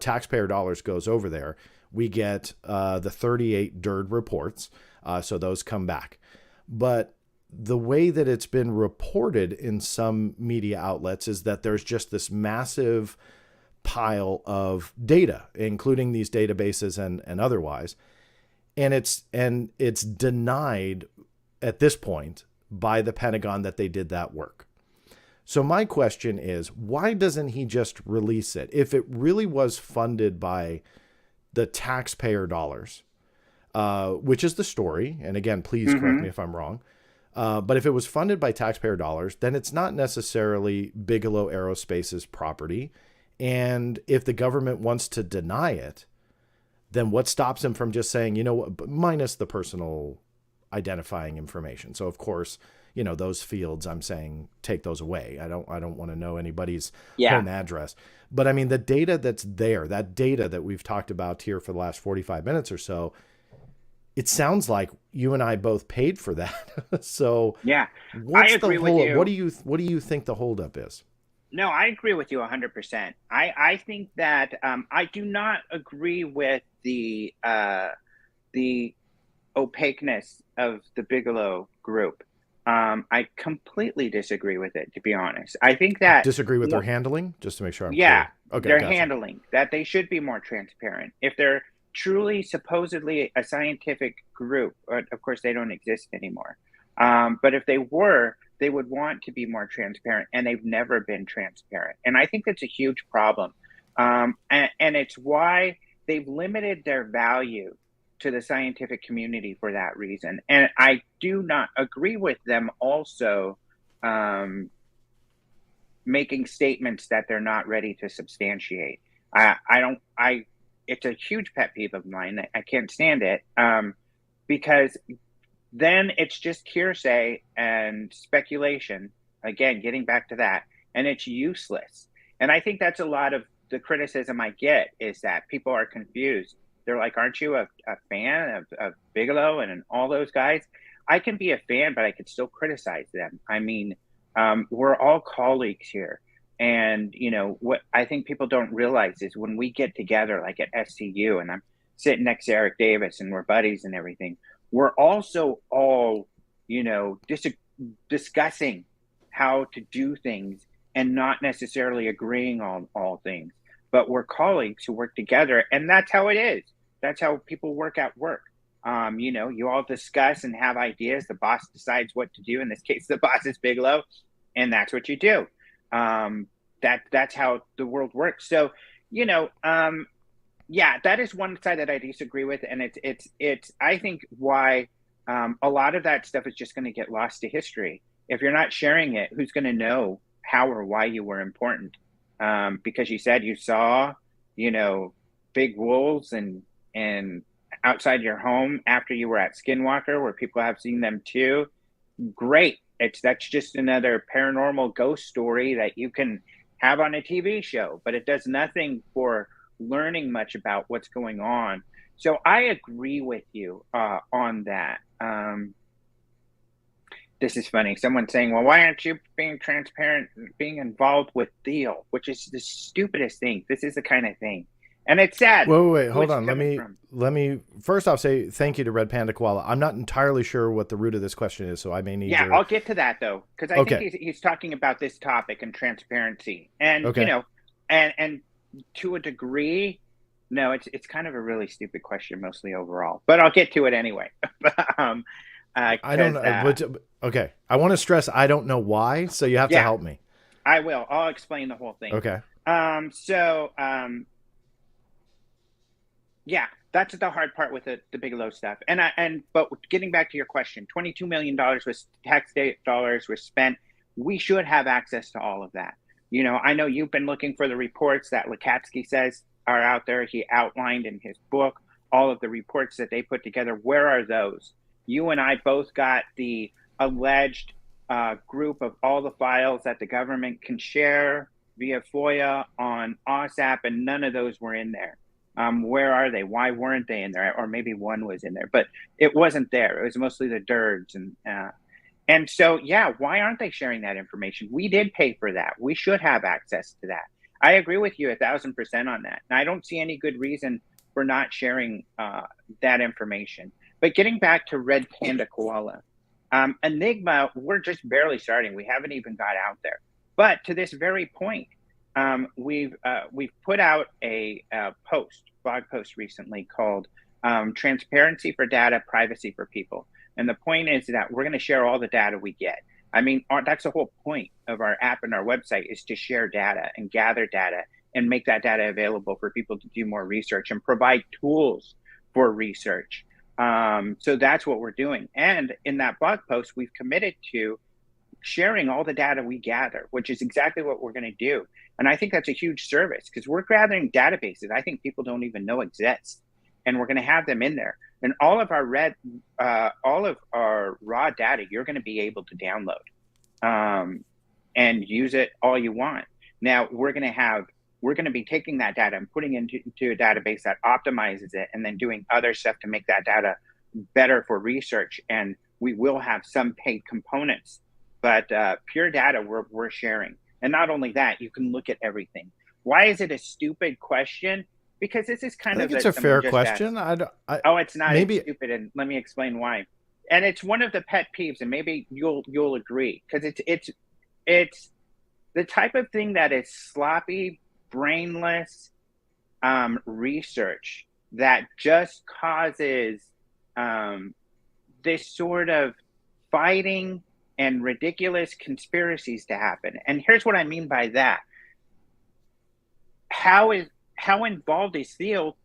taxpayer dollars goes over there. We get the 38 DIRD reports, so those come back. But the way that it's been reported in some media outlets is that there's just this massive pile of data, including these databases and otherwise. And it's denied at this point by the Pentagon that they did that work. So my question is, why doesn't he just release it? If it really was funded by the taxpayer dollars, which is the story, and again, please correct me if I'm wrong, but if it was funded by taxpayer dollars, then it's not necessarily Bigelow Aerospace's property. And if the government wants to deny it, then what stops him from just saying, you know what, minus the personal identifying information. So of course, you know, those fields, I'm saying, take those away. I don't want to know anybody's home address. But I mean, the data that's there, that data that we've talked about here for the last 45 minutes or so, it sounds like you and I both paid for that. So yeah, what's I agree the hold? with you. What do you think the holdup is? No, I agree with you 100%. I think that I do not agree with the opaqueness of the Bigelow group. I completely disagree with it, to be honest. I think that disagree with their handling, just to make sure I'm yeah, clear. Okay, their gotcha. handling, that they should be more transparent. If they're truly supposedly a scientific group, of course they don't exist anymore. But if they were, they would want to be more transparent, and they've never been transparent. And I think that's a huge problem. And it's why they've limited their value to the scientific community for that reason. And I do not agree with them also making statements that they're not ready to substantiate. It's a huge pet peeve of mine. I can't stand it because then it's just hearsay and speculation. Again, getting back to that, and it's useless. And I think that's a lot of the criticism I get, is that people are confused. They're like, aren't you a fan of Bigelow and all those guys? I can be a fan, but I could still criticize them. I mean, we're all colleagues here. And, you know, what I think people don't realize is when we get together, like at SCU, and I'm sitting next to Eric Davis and we're buddies and everything, we're also all, you know, discussing how to do things and not necessarily agreeing on all things. But we're colleagues who work together, and that's how it is. That's how people work at work. You know, you all discuss and have ideas. The boss decides what to do. In this case, the boss is Bigelow, and that's what you do. That's how the world works. So, you know, yeah, that is one side that I disagree with, and it's I think why a lot of that stuff is just going to get lost to history. If you're not sharing it, who's going to know how or why you were important? Because you said you saw, you know, big wolves and outside your home after you were at Skinwalker, where people have seen them too. Great. That's just another paranormal ghost story that you can have on a TV show, but it does nothing for learning much about what's going on. So I agree with you on that. This is funny. Someone's saying, well, why aren't you being transparent, being involved with Thiel, which is the stupidest thing. This is the kind of thing. And it's sad. Wait, hold on. Let me first off say thank you to Red Panda Koala. I'm not entirely sure what the root of this question is, so I may need I'll get to that though, because I think he's talking about this topic and transparency. And you know, and to a degree, no, it's kind of a really stupid question, mostly overall. But I'll get to it anyway. I don't know. Okay. I want to stress I don't know why, so you have to help me. I will. I'll explain the whole thing. Okay. Yeah, that's the hard part with the Bigelow stuff. But getting back to your question, $22 million was tax dollars were spent. We should have access to all of that. You know, I know you've been looking for the reports that Lukatsky says are out there. He outlined in his book all of the reports that they put together. Where are those? You and I both got the alleged group of all the files that the government can share via FOIA on OSAP, and none of those were in there. Where are they? Why weren't they in there? Or maybe one was in there, but it wasn't there. It was mostly the DIRDs. And so, yeah, why aren't they sharing that information? We did pay for that. We should have access to that. I agree with you 1,000% on that. And I don't see any good reason for not sharing that information. But getting back to Red Panda Koala, Enigma, we're just barely starting. We haven't even got out there. But to this very point, we've put out a blog post recently called "Transparency for Data, Privacy for People." And the point is that we're going to share all the data we get. I mean, that's the whole point of our app and our website, is to share data and gather data and make that data available for people to do more research and provide tools for research. So that's what we're doing. And in that blog post, we've committed to sharing all the data we gather, which is exactly what we're going to do. And I think that's a huge service, because we're gathering databases I think people don't even know exist, and we're going to have them in there. And all of our raw data, you're going to be able to download and use it all you want. Now we're going to be taking that data and putting it into a database that optimizes it, and then doing other stuff to make that data better for research. And we will have some paid components, but pure data we're sharing. And not only that, you can look at everything. Why is it a stupid question? Because this is kind I of think it's a fair question. Oh, it's not maybe stupid, and let me explain why. And it's one of the pet peeves, and maybe you'll agree, because it's the type of thing that is sloppy, brainless research that just causes this sort of fighting and ridiculous conspiracies to happen. And here's what I mean by that. How involved is Thiel?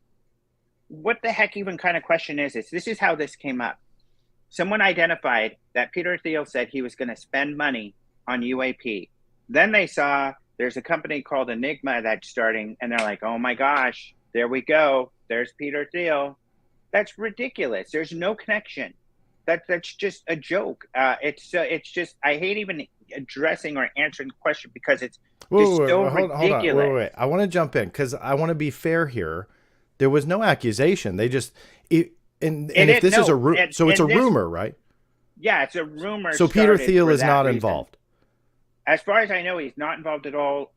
What the heck even kind of question is this? This is how this came up. Someone identified that Peter Thiel said he was going to spend money on UAP. Then they saw there's a company called Enigma that's starting, and they're like, oh my gosh, there we go. There's Peter Thiel. That's ridiculous. There's no connection. That's just a joke. It's just, I hate even addressing or answering the question, because it's just so ridiculous. Hold on. I want to jump in, because I want to be fair here. There was no accusation. They just and if this is a so it's a rumor, right? Yeah, it's a rumor. So Peter Thiel is not involved. As far as I know, he's not involved at all.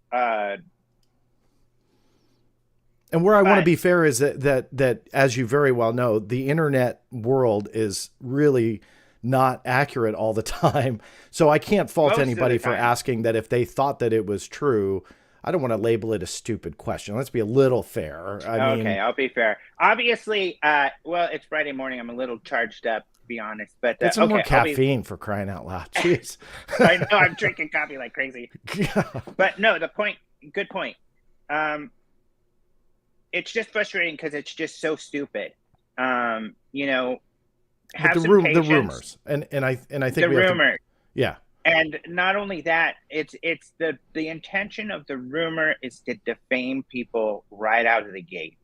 And where I want to be fair is that, as you very well know, the internet world is really not accurate all the time. So I can't fault anybody for asking that if they thought that it was true. I don't want to label it a stupid question. Let's be a little fair. I mean, I'll be fair. Obviously, well, it's Friday morning. I'm a little charged up, to be honest. But get some more caffeine, for crying out loud. Jeez. I know, I'm drinking coffee like crazy. But no, good point. It's just frustrating because it's just so stupid. You know, have the rumors, and I think the rumor. Yeah. And not only that, it's the intention of the rumor is to defame people right out of the gate.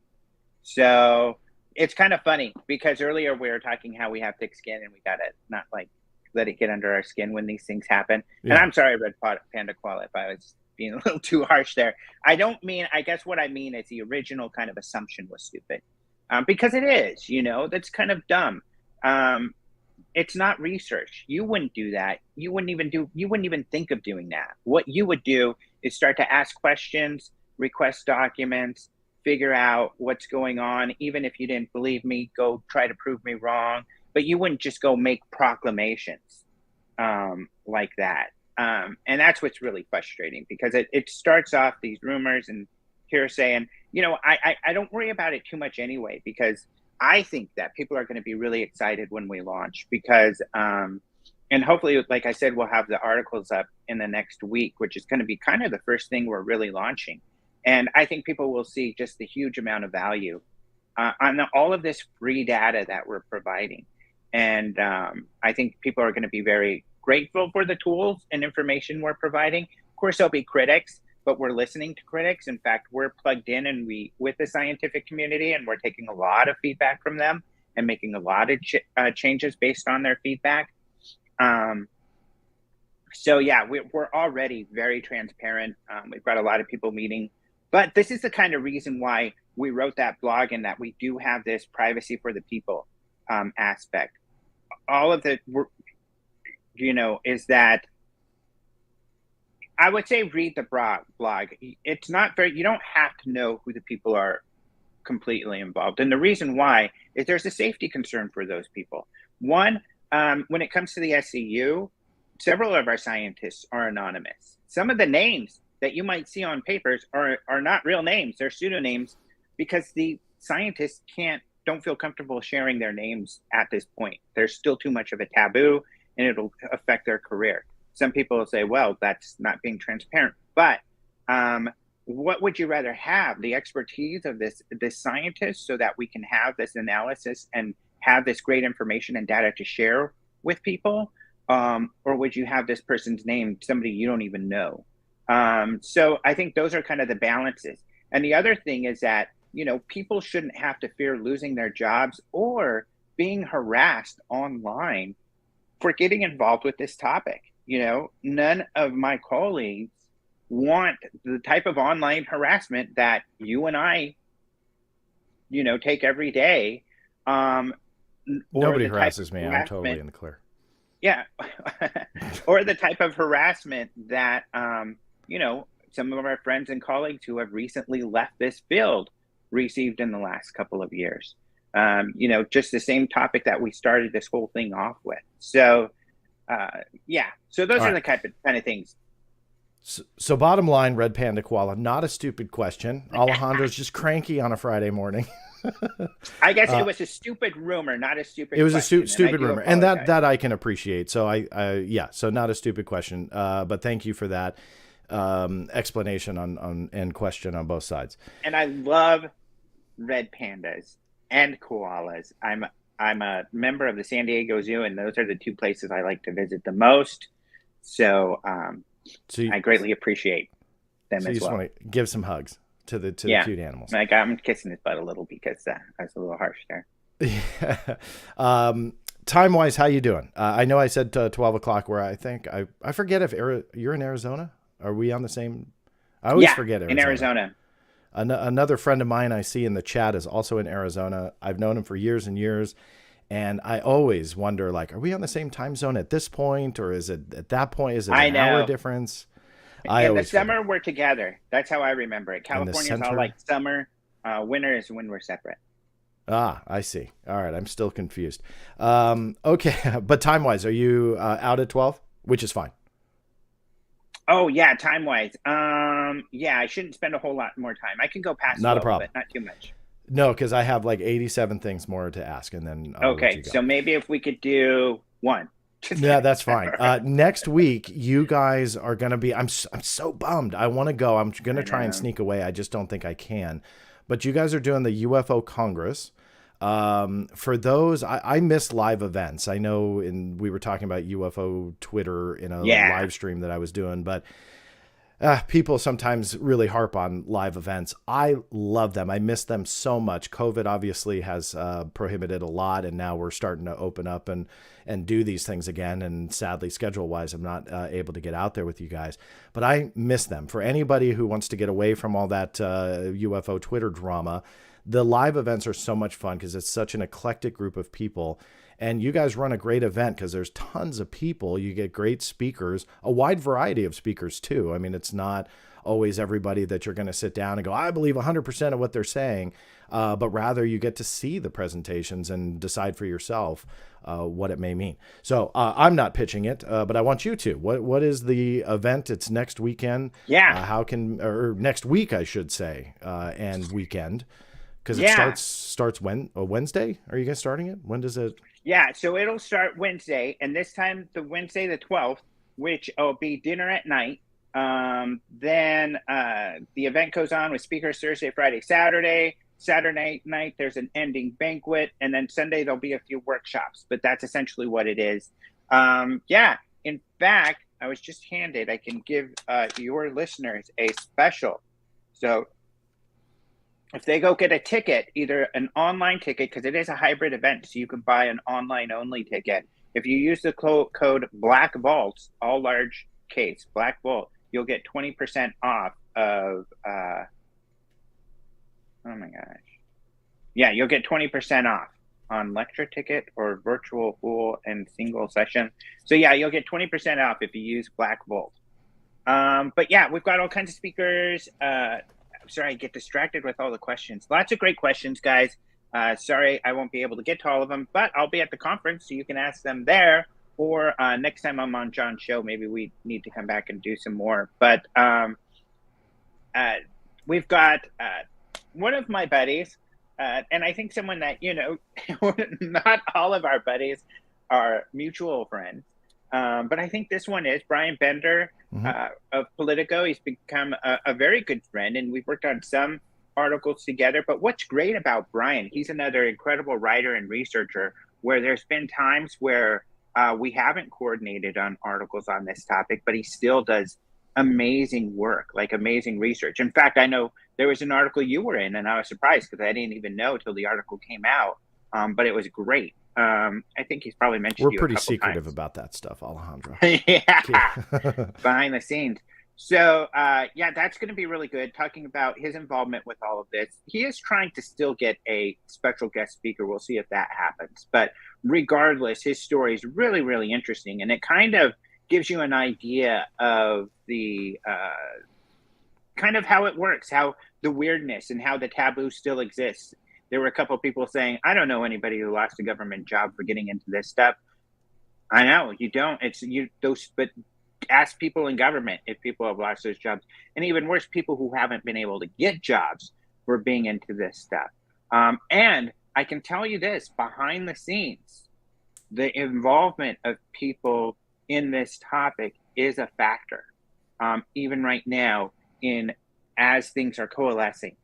So it's kind of funny, because earlier we were talking how we have thick skin and we gotta not like let it get under our skin when these things happen. Yeah. And I'm sorry, Red Panda Koala, if I was being a little too harsh there. I guess what I mean is the original kind of assumption was stupid, because it is. That's kind of dumb. It's not research. You wouldn't do that. You wouldn't even think of doing that. What you would do is start to ask questions, request documents, figure out what's going on. Even if you didn't believe me, go try to prove me wrong. But you wouldn't just go make proclamations like that. And that's what's really frustrating, because it starts off these rumors and hearsay. And, I don't worry about it too much anyway, because I think that people are going to be really excited when we launch, because, and hopefully, like I said, we'll have the articles up in the next week, which is going to be kind of the first thing we're really launching. And I think people will see just the huge amount of value on all of this free data that we're providing. And I think people are going to be very grateful for the tools and information we're providing. Of course, there'll be critics, but we're listening to critics. In fact, we're plugged in and with the scientific community, and we're taking a lot of feedback from them and making a lot of changes based on their feedback. So yeah, we're already very transparent. We've got a lot of people meeting, but this is the kind of reason why we wrote that blog, and that we do have this privacy for the people aspect. All of it, is that I would say read the blog. It's not very, you don't have to know who the people are completely involved. And the reason why is there's a safety concern for those people. One, when it comes to the SCU, several of our scientists are anonymous. Some of the names that you might see on papers are not real names; they're pseudonyms because the scientists don't feel comfortable sharing their names at this point. There's still too much of a taboo, and it'll affect their career. Some people will say, "Well, that's not being transparent," but what would you rather have? The expertise of this scientist, so that we can have this analysis and have this great information and data to share with people, or would you have this person's name, somebody you don't even know? So I think those are kind of the balances. And the other thing is that, people shouldn't have to fear losing their jobs or being harassed online for getting involved with this topic. None of my colleagues want the type of online harassment that you and I, take every day. Nobody harasses me. I'm totally in the clear. Yeah. Or the type of harassment that, some of our friends and colleagues who have recently left this field received in the last couple of years. Just the same topic that we started this whole thing off with. So, So those are the kind of things. So bottom line, Red Panda Koala, not a stupid question. Alejandro's just cranky on a Friday morning. I guess it was a stupid rumor, not a stupid question. It was a stupid rumor. And that I can appreciate. So so not a stupid question. But thank you for that explanation on and question on both sides. And I love red pandas and koalas. I'm a member of the San Diego Zoo, and those are the two places I like to visit the most. So, I greatly appreciate them as well. You just want to give some hugs to the cute animals. I'm kissing his butt a little because I was a little harsh there. Yeah. Time-wise, how you doing? I know I said 12 o'clock where I think I forget if you're in Arizona. Are we on the same? I always forget Arizona. In Arizona. Another friend of mine I see in the chat is also in Arizona. I've known him for years and years. And I always wonder, are we on the same time zone at this point? Or is it at that point? Is it an hour difference? In the summer, we're together. That's how I remember it. California is all like summer. Winter is when we're separate. Ah, I see. All right. I'm still confused. Okay. But time-wise, are you out at 12? Which is fine. Oh, yeah. Time-wise. I shouldn't spend a whole lot more time. I can go past 12, a problem. But not too much. No, because I have 87 things more to ask, and then I'll let you go. So maybe if we could do one. Yeah, that's fine. Next week, you guys are going to be. I'm so bummed. I want to go. I'm going to try and sneak away. I just don't think I can. But you guys are doing the UFO Congress. For those, I miss live events. I know we were talking about UFO Twitter in a live stream that I was doing, but people sometimes really harp on live events. I love them. I miss them so much. COVID obviously has prohibited a lot, and now we're starting to open up and do these things again. And sadly, schedule-wise, I'm not able to get out there with you guys. But I miss them. For anybody who wants to get away from all that UFO Twitter drama, the live events are so much fun because it's such an eclectic group of people. And you guys run a great event because there's tons of people. You get great speakers, a wide variety of speakers too. I mean, it's not always everybody that you're going to sit down and go, I believe 100% of what they're saying. But rather you get to see the presentations and decide for yourself what it may mean. So I'm not pitching it, but I want you to. What is the event? It's next weekend. Yeah. Or next week, I should say, and weekend. Because it starts Wednesday? Are you guys starting it? When does it? Yeah, so it'll start Wednesday, and this time the Wednesday the 12th, which will be dinner at night. Then the event goes on with speakers Thursday, Friday, Saturday. Saturday night there's an ending banquet, and then Sunday there'll be a few workshops. But that's essentially what it is. In fact, I was just handed. I can give your listeners a special. So if they go get a ticket, either an online ticket, because it is a hybrid event, so you can buy an online-only ticket. If you use the code Black Vault, all large case, Black Vault, you'll get 20% off of, oh my gosh. Yeah, you'll get 20% off on lecture ticket or virtual full and single session. So yeah, you'll get 20% off if you use Black Vault. But yeah, we've got all kinds of speakers. Sorry, I get distracted with all the questions. Lots of great questions, guys. Sorry, I won't be able to get to all of them, but I'll be at the conference, so you can ask them there. Or next time I'm on John's show, maybe we need to come back and do some more. But we've got one of my buddies, and I think someone that, not all of our buddies are mutual friends. But I think this one is Brian Bender of Politico. He's become a very good friend, and we've worked on some articles together. But what's great about Brian, he's another incredible writer and researcher, where there's been times where we haven't coordinated on articles on this topic, but he still does amazing work, like amazing research. In fact, I know there was an article you were in, and I was surprised because I didn't even know till the article came out. But it was great. I think he's probably mentioned We're you pretty a couple secretive times about that stuff, Alejandro. Yeah, behind the scenes. So yeah, that's going to be really good, talking about his involvement with all of this. He is trying to still get a special guest speaker. We'll see if that happens. But regardless, his story is really, really interesting. And it kind of gives you an idea of the kind of how it works, how the weirdness and how the taboo still exists. There were a couple of people saying, I don't know anybody who lost a government job for getting into this stuff. I know you don't. But ask people in government if people have lost those jobs, and even worse, people who haven't been able to get jobs for being into this stuff. And I can tell you this: behind the scenes, the involvement of people in this topic is a factor. Even right now, as things are coalescing,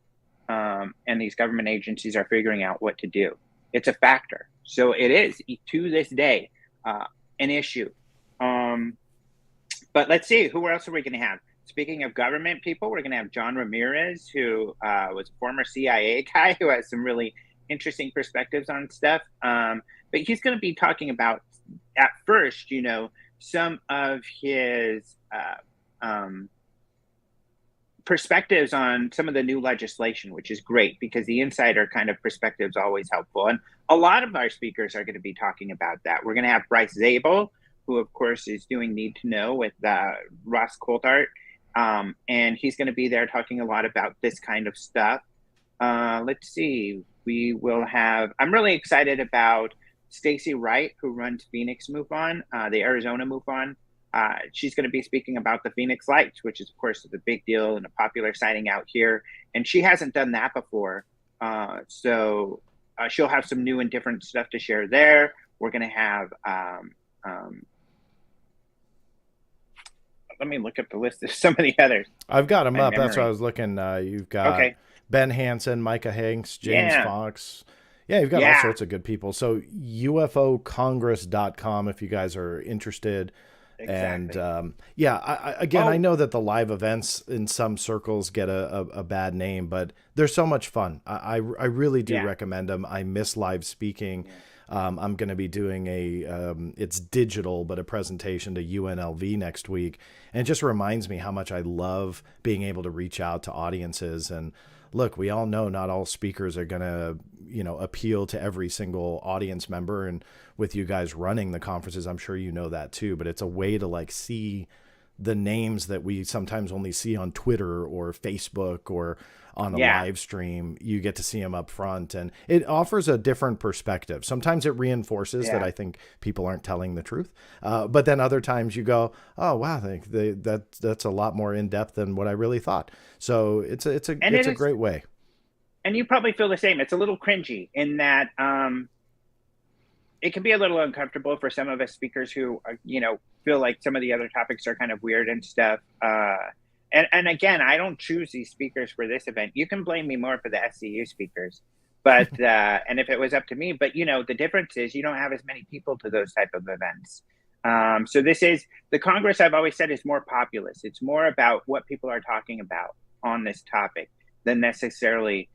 and these government agencies are figuring out what to do, it's a factor. So it is, to this day, an issue. But let's see, who else are we going to have? Speaking of government people, we're going to have John Ramirez, who was a former CIA guy who has some really interesting perspectives on stuff. But he's going to be talking about, at first, some of his perspectives on some of the new legislation, which is great because the insider kind of perspective is always helpful. And a lot of our speakers are going to be talking about that. We're going to have Bryce Zabel, who, of course, is doing Need to Know with Ross Coulthart. And he's going to be there talking a lot about this kind of stuff. Let's see. We will have, I'm really excited about Stacy Wright, who runs Phoenix MUFON, the Arizona MUFON. She's going to be speaking about the Phoenix Lights, which is, of course, a big deal and a popular sighting out here. And she hasn't done that before. So she'll have some new and different stuff to share there. We're going to have, let me look up the list of some of the others. I've got them up. Memory. That's what I was looking. You've got Ben Hansen, Micah Hanks, James Fox. Yeah, you've got all sorts of good people. So UFOcongress.com if you guys are interested. Exactly. And I know that the live events in some circles get a bad name, but they're so much fun. I really do recommend them. I miss live speaking. I'm going to be doing it's digital, but a presentation to UNLV next week. And it just reminds me how much I love being able to reach out to audiences. And look, we all know not all speakers are going to, appeal to every single audience member. And with you guys running the conferences, I'm sure you know that too, but it's a way to see the names that we sometimes only see on Twitter or Facebook or on a live stream. You get to see them up front, and it offers a different perspective. Sometimes it reinforces that I think people aren't telling the truth. But then other times you go, oh, wow, that's a lot more in depth than what I really thought. So it's a great way. And you probably feel the same. It's a little cringy in that, it can be a little uncomfortable for some of us speakers who, feel like some of the other topics are kind of weird and stuff. And again, I don't choose these speakers for this event. You can blame me more for the SCU speakers, but and if it was up to me, but the difference is you don't have as many people to those type of events. So this is the Congress. I've always said is more populist. It's more about what people are talking about on this topic than necessarily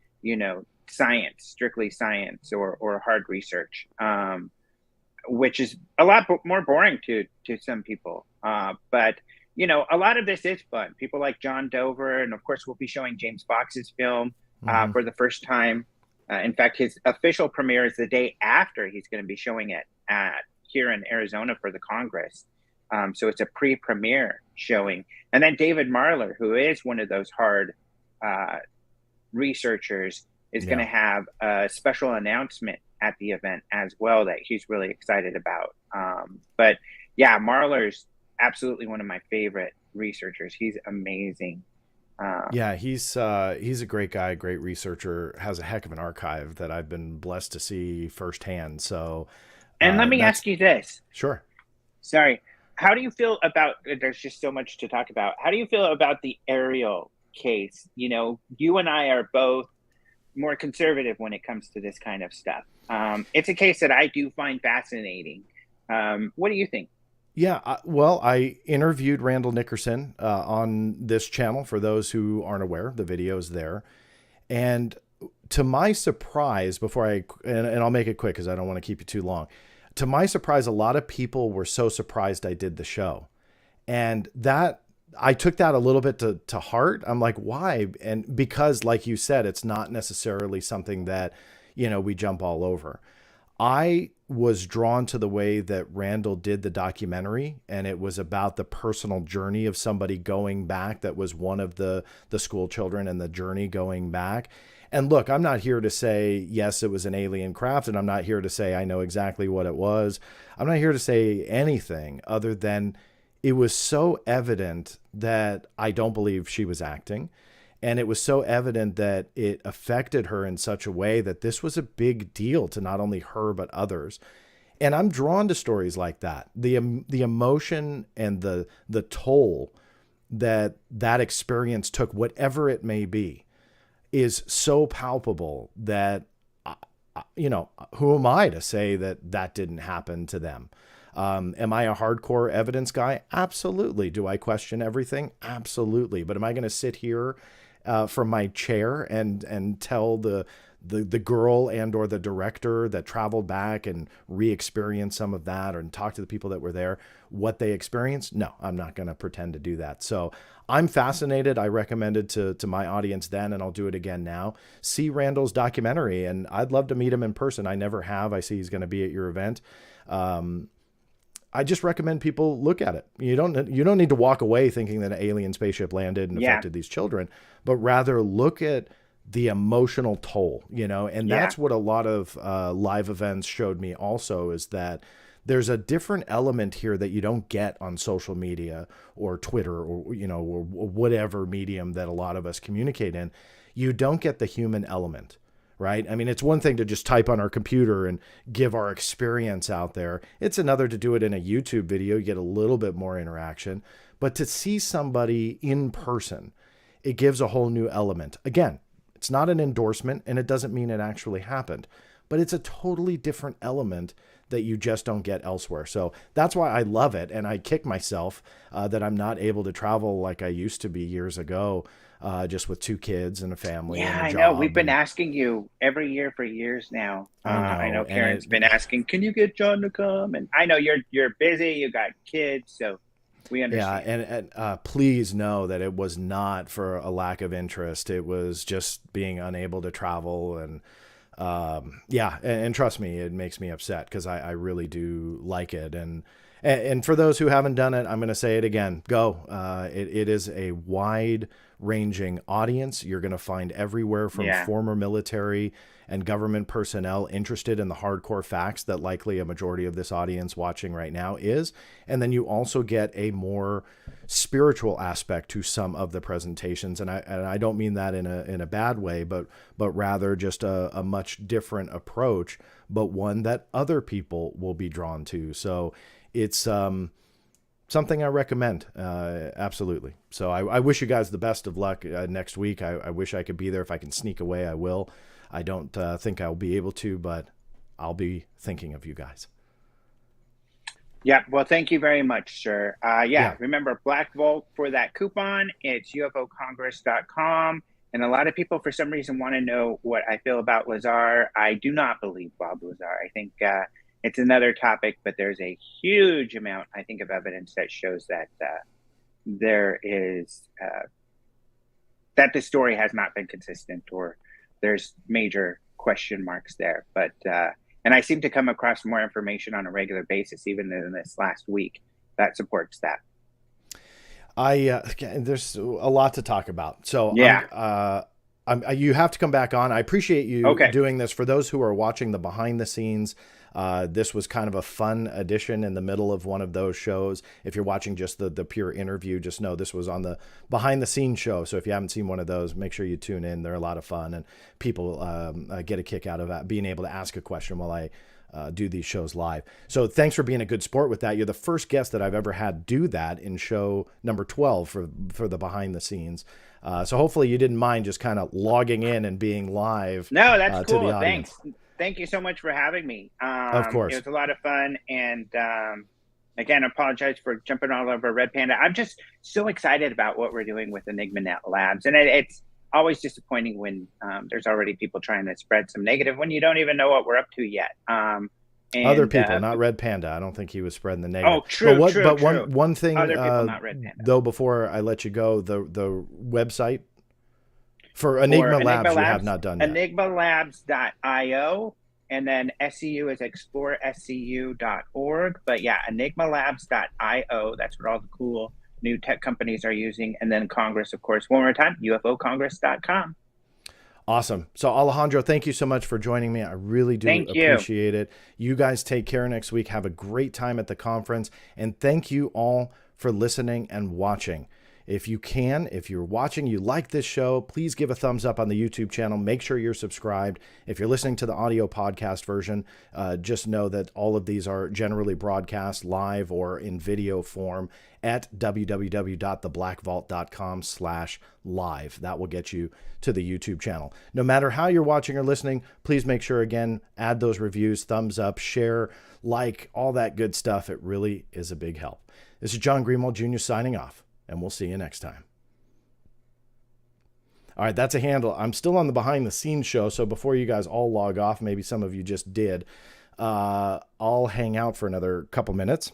science, strictly science or hard research. Which is a lot more boring to some people. But, a lot of this is fun. People like John Dover, and of course, we'll be showing James Fox's film for the first time. In fact, his official premiere is the day after he's going to be showing it here in Arizona for the Congress. So it's a pre-premiere showing. And then David Marler, who is one of those hard researchers, is going to Yeah. have a special announcement at the event as well that he's really excited about. But yeah, Marler's absolutely one of my favorite researchers. He's amazing. Yeah, he's a great guy, great researcher, has a heck of an archive that I've been blessed to see firsthand. So And let me that's ask you this. sure. Sorry. How do you feel about, there's just so much to talk about. How do you feel about the Ariel case? You know, you and I are both more conservative when it comes to this kind of stuff. It's a case that I do find fascinating. What do you think? Yeah, well, I interviewed Randall Nickerson on this channel. For those who aren't aware, the video is there. And to my surprise, and I'll make it quick because I don't want to keep you too long. To my surprise, a lot of people were so surprised I did the show. And that I took that a little bit to heart. I'm like, why? And because, like you said, it's not necessarily something that, we jump all over. I was drawn to the way that Randall did the documentary, and it was about the personal journey of somebody going back that was one of the school children, and the journey going back. And look, I'm not here to say, yes, it was an alien craft, and I'm not here to say I know exactly what it was. I'm not here to say anything other than it was so evident that I don't believe she was acting. And it was so evident that it affected her in such a way that this was a big deal to not only her, but others. And I'm drawn to stories like that. The emotion and the toll that that experience took, whatever it may be, is so palpable that, who am I to say that that didn't happen to them? Am I a hardcore evidence guy? Absolutely. Do I question everything? Absolutely. But am I going to sit here from my chair and tell the girl and or the director that traveled back and re-experienced some of that, or talk to the people that were there what they experienced? No, I'm not going to pretend to do that. So I'm fascinated. I recommended to my audience then, and I'll do it again now, see Randall's documentary, and I'd love to meet him in person. I never have. I see he's going to be at your event. I just recommend people look at it. You don't need to walk away thinking that an alien spaceship landed and affected these children, but rather look at the emotional toll, and that's what a lot of live events showed me also, is that there's a different element here that you don't get on social media or Twitter or, or whatever medium that a lot of us communicate in. You don't get the human element. Right? I mean, it's one thing to just type on our computer and give our experience out there. It's another to do it in a YouTube video. You get a little bit more interaction. But to see somebody in person, it gives a whole new element. Again, it's not an endorsement, and it doesn't mean it actually happened. But it's a totally different element that you just don't get elsewhere. So that's why I love it. And I kick myself that I'm not able to travel like I used to be years ago. Just with 2 kids and a family. Yeah, and a I know. job. We've been asking you every year for years now. I know and Karen's been asking, "Can you get John to come?" And I know you're busy. You got kids, so we understand. Yeah, and please know that it was not for a lack of interest. It was just being unable to travel, and and trust me, it makes me upset because I really do like it. And for those who haven't done it, I'm going to say it again. Go. It is a wide-ranging audience. You're going to find everywhere from former military and government personnel interested in the hardcore facts that likely a majority of this audience watching right now is. And then you also get a more spiritual aspect to some of the presentations. And I don't mean that in a bad way, but rather just a much different approach, but one that other people will be drawn to. So it's something I recommend. Absolutely. So I wish you guys the best of luck next week. I wish I could be there. If I can sneak away, I will. I don't think I'll be able to, but I'll be thinking of you guys. Yeah. Well, thank you very much, sir. Remember Black Vault for that coupon. It's ufocongress.com. And a lot of people, for some reason, want to know what I feel about Lazar. I do not believe Bob Lazar. I think it's another topic, but there's a huge amount, I think, of evidence that shows that there is that the story has not been consistent, or there's major question marks there. But and I seem to come across more information on a regular basis, even in this last week, that supports that. There's a lot to talk about. So You have to come back on. I appreciate you Okay. doing this. For those who are watching the behind the scenes, this was kind of a fun addition in the middle of one of those shows. If you're watching just the pure interview, just know this was on the behind the scenes show. So if you haven't seen one of those, make sure you tune in. They're a lot of fun, and people get a kick out of being able to ask a question while I do these shows live. So thanks for being a good sport with that. You're the first guest that I've ever had do that in show number 12 for the behind the scenes. So hopefully you didn't mind just kind of logging in and being live. No, that's to cool. the audience. Thanks. Thank you so much for having me. Of course. It was a lot of fun. And again, I apologize for jumping all over Red Panda. I'm just so excited about what we're doing with EnigmaNet Labs. And it's always disappointing when there's already people trying to spread some negative when you don't even know what we're up to yet. Other people, not Red Panda. I don't think he was spreading the negative. Oh, true. One thing, other people, not Red Panda. Though, before I let you go, the website for Enigma Labs, you have not done yet. EnigmaLabs.io, and then SCU is explorescu.org. But yeah, EnigmaLabs.io. That's what all the cool new tech companies are using. And then Congress, of course, one more time, UFOcongress.com. Awesome. So Alejandro, thank you so much for joining me. I really do appreciate it. You guys take care next week. Have a great time at the conference. And thank you all for listening and watching. If you can, if you're watching, you like this show, please give a thumbs up on the YouTube channel. Make sure you're subscribed. If you're listening to the audio podcast version, just know that all of these are generally broadcast live or in video form at www.theblackvault.com/live. That will get you to the YouTube channel. No matter how you're watching or listening, please make sure, again, add those reviews, thumbs up, share, like, all that good stuff. It really is a big help. This is John Greenwald Jr. signing off, and we'll see you next time. All right, that's a handle. I'm still on the behind the scenes show, so before you guys all log off, maybe some of you just did, I'll hang out for another couple minutes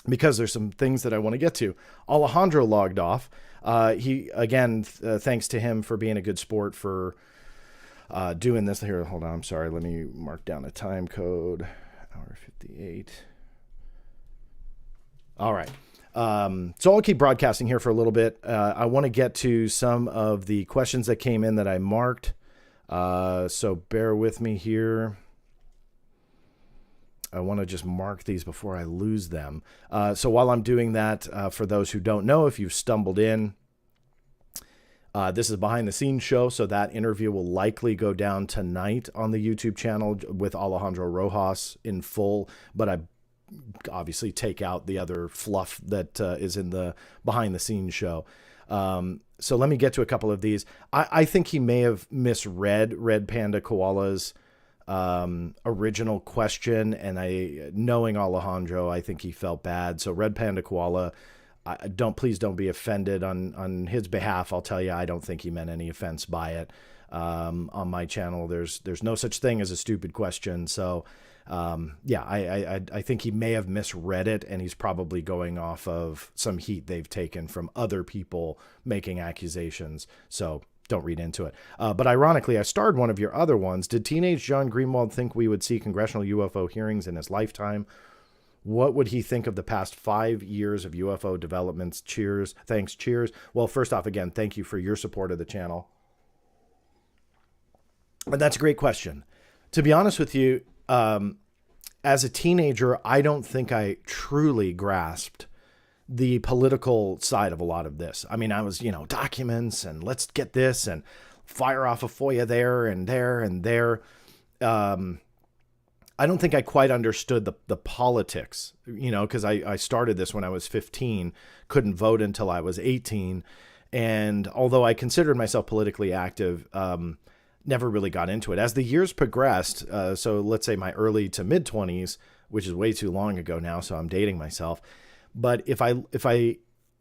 because there's some things that I want to get to. Alejandro logged off. Thanks to him for being a good sport for doing this. Here, hold on. I'm sorry. Let me mark down a time code. Hour 58. All right. So I'll keep broadcasting here for a little bit. I want to get to some of the questions that came in that I marked. So bear with me here. I want to just mark these before I lose them. So while I'm doing that, for those who don't know, if you've stumbled in, this is a behind the scenes show. So that interview will likely go down tonight on the YouTube channel with Alejandro Rojas in full, but I obviously take out the other fluff that is in the behind the scenes show. So let me get to a couple of these. I think he may have misread Red Panda Koala's original question, and knowing Alejandro, I think he felt bad. So Red Panda Koala, please don't be offended on his behalf. I'll tell you, I don't think he meant any offense by it. On my channel, there's no such thing as a stupid question. So I think he may have misread it, and he's probably going off of some heat they've taken from other people making accusations. So don't read into it. But ironically, I starred one of your other ones. Did teenage John Greenwald think we would see congressional UFO hearings in his lifetime? What would he think of the past 5 years of UFO developments? Cheers. Thanks. Cheers. Well, first off, again, thank you for your support of the channel. And that's a great question. To be honest with you, as a teenager, I don't think I truly grasped the political side of a lot of this. I mean, I was, documents and let's get this and fire off a FOIA there and there and there. I don't think I quite understood the politics, because I started this when I was 15, couldn't vote until I was 18. And although I considered myself politically active, never really got into it. As the years progressed, so let's say my early to mid 20s, which is way too long ago now, so I'm dating myself. But if I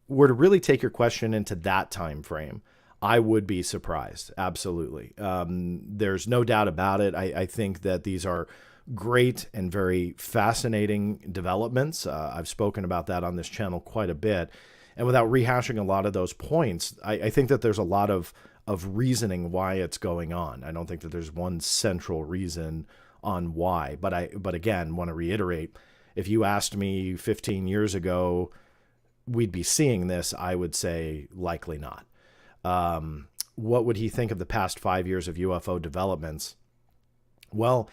were to really take your question into that time frame, I would be surprised. Absolutely. There's no doubt about it. I think that these are great and very fascinating developments. I've spoken about that on this channel quite a bit. And without rehashing a lot of those points, I think that there's a lot of reasoning why it's going on. I don't think that there's one central reason on why. But again, want to reiterate, if you asked me 15 years ago, we'd be seeing this, I would say likely not. what would he think of the past 5 years of UFO developments? Well,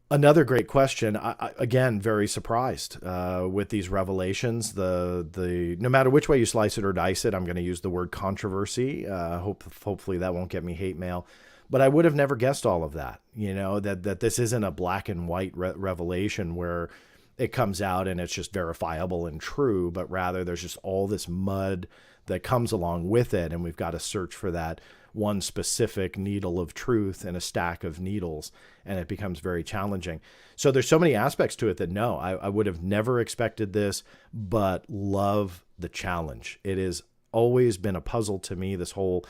another great question. Again, very surprised with these revelations. The no matter which way you slice it or dice it, I'm going to use the word controversy. Hopefully that won't get me hate mail. But I would have never guessed all of that. That this isn't a black and white revelation where it comes out and it's just verifiable and true, but rather there's just all this mud that comes along with it, and we've got to search for that one specific needle of truth in a stack of needles, and it becomes very challenging. So there's so many aspects to it that no, I would have never expected this, but love the challenge. It has always been a puzzle to me. This whole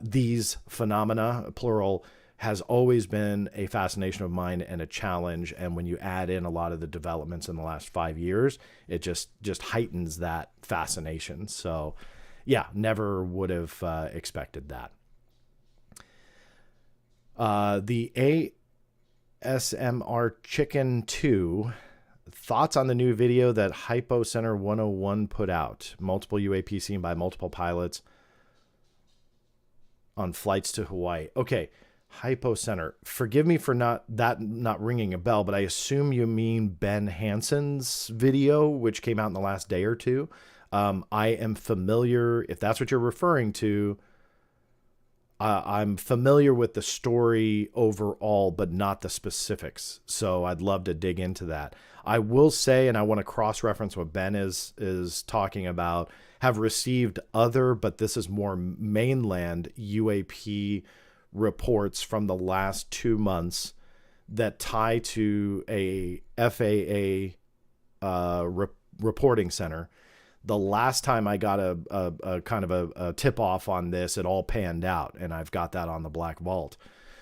these phenomena, plural, has always been a fascination of mine and a challenge. And when you add in a lot of the developments in the last 5 years, it just heightens that fascination. So yeah, never would have expected that. The ASMR Chicken 2, thoughts on the new video that Hypo Center 101 put out. Multiple UAP seen by multiple pilots on flights to Hawaii. Okay, Hypo Center. Forgive me for not ringing a bell, but I assume you mean Ben Hansen's video, which came out in the last day or two. I am familiar, if that's what you're referring to. I'm familiar with the story overall, but not the specifics. So I'd love to dig into that. I will say, and I want to cross-reference what Ben is talking about, have received other, but this is more mainland UAP reports from the last 2 months that tie to a FAA reporting center. The last time I got a kind of a tip off on this, it all panned out, and I've got that on the Black Vault.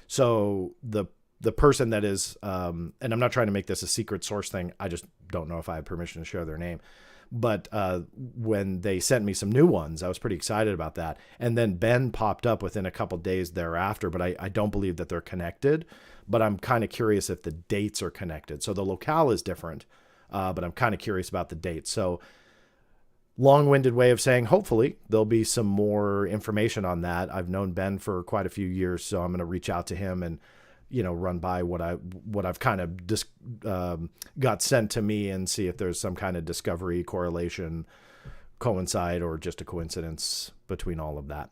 So the person that is, and I'm not trying to make this a secret source thing. I just don't know if I had permission to share their name. But when they sent me some new ones, I was pretty excited about that. And then Ben popped up within a couple days thereafter, but I don't believe that they're connected. But I'm kind of curious if the dates are connected. So the locale is different, but I'm kind of curious about the dates. So long-winded way of saying, hopefully there'll be some more information on that. I've known Ben for quite a few years, so I'm going to reach out to him and, run by what I've kind of got sent to me and see if there's some kind of discovery, correlation, coincide, or just a coincidence between all of that.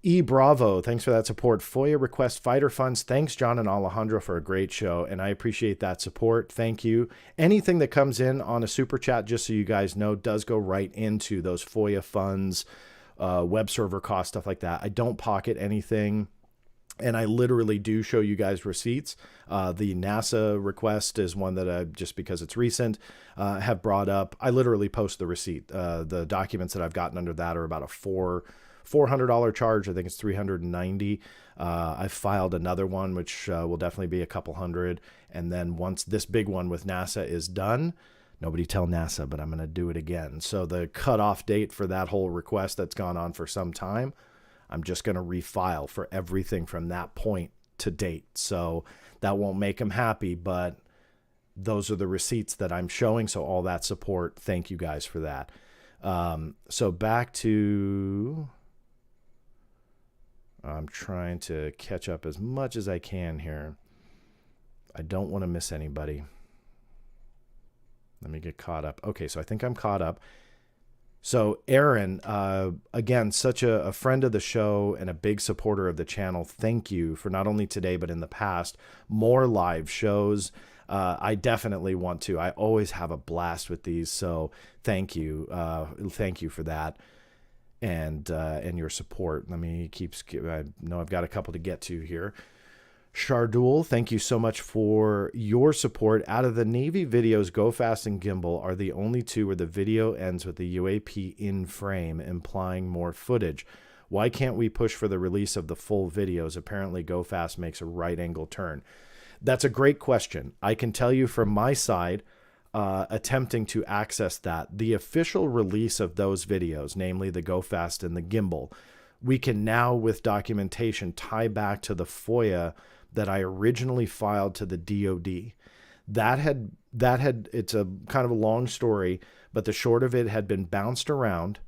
E Bravo, thanks for that support. FOIA request fighter funds. Thanks, John and Alejandro, for a great show, and I appreciate that support. Thank you. Anything that comes in on a super chat, just so you guys know, does go right into those FOIA funds, web server cost, stuff like that. I don't pocket anything, and I literally do show you guys receipts. The NASA request is one that I, just because it's recent, have brought up. I literally post the receipt. The documents that I've gotten under that are about a $400 charge. I think it's $390. I've filed another one, which will definitely be a couple hundred. And then once this big one with NASA is done, nobody tell NASA, but I'm going to do it again. So the cutoff date for that whole request that's gone on for some time, I'm just going to refile for everything from that point to date. So that won't make them happy, but those are the receipts that I'm showing. So all that support, thank you guys for that. So back to... I'm trying to catch up as much as I can here. I don't want to miss anybody. Let me get caught up. Okay, so I think I'm caught up. So Aaron, again, such a friend of the show and a big supporter of the channel. Thank you for not only today, but in the past, more live shows. I definitely want to. I always have a blast with these. So thank you. Thank you for that. And your support. Let me I know I've got a couple to get to here. Shardul, thank you so much for your support. Out of the Navy videos, Go Fast and Gimbal are the only two where the video ends with the UAP in frame, implying more footage. Why can't we push for the release of the full videos? Apparently Go Fast makes a right angle turn. That's a great question. I can tell you from my side, attempting to access that, the official release of those videos, namely the Go Fast and the Gimbal, we can now with documentation tie back to the FOIA that I originally filed to the DoD. That had it's a kind of a long story, but the short of it had been bounced around,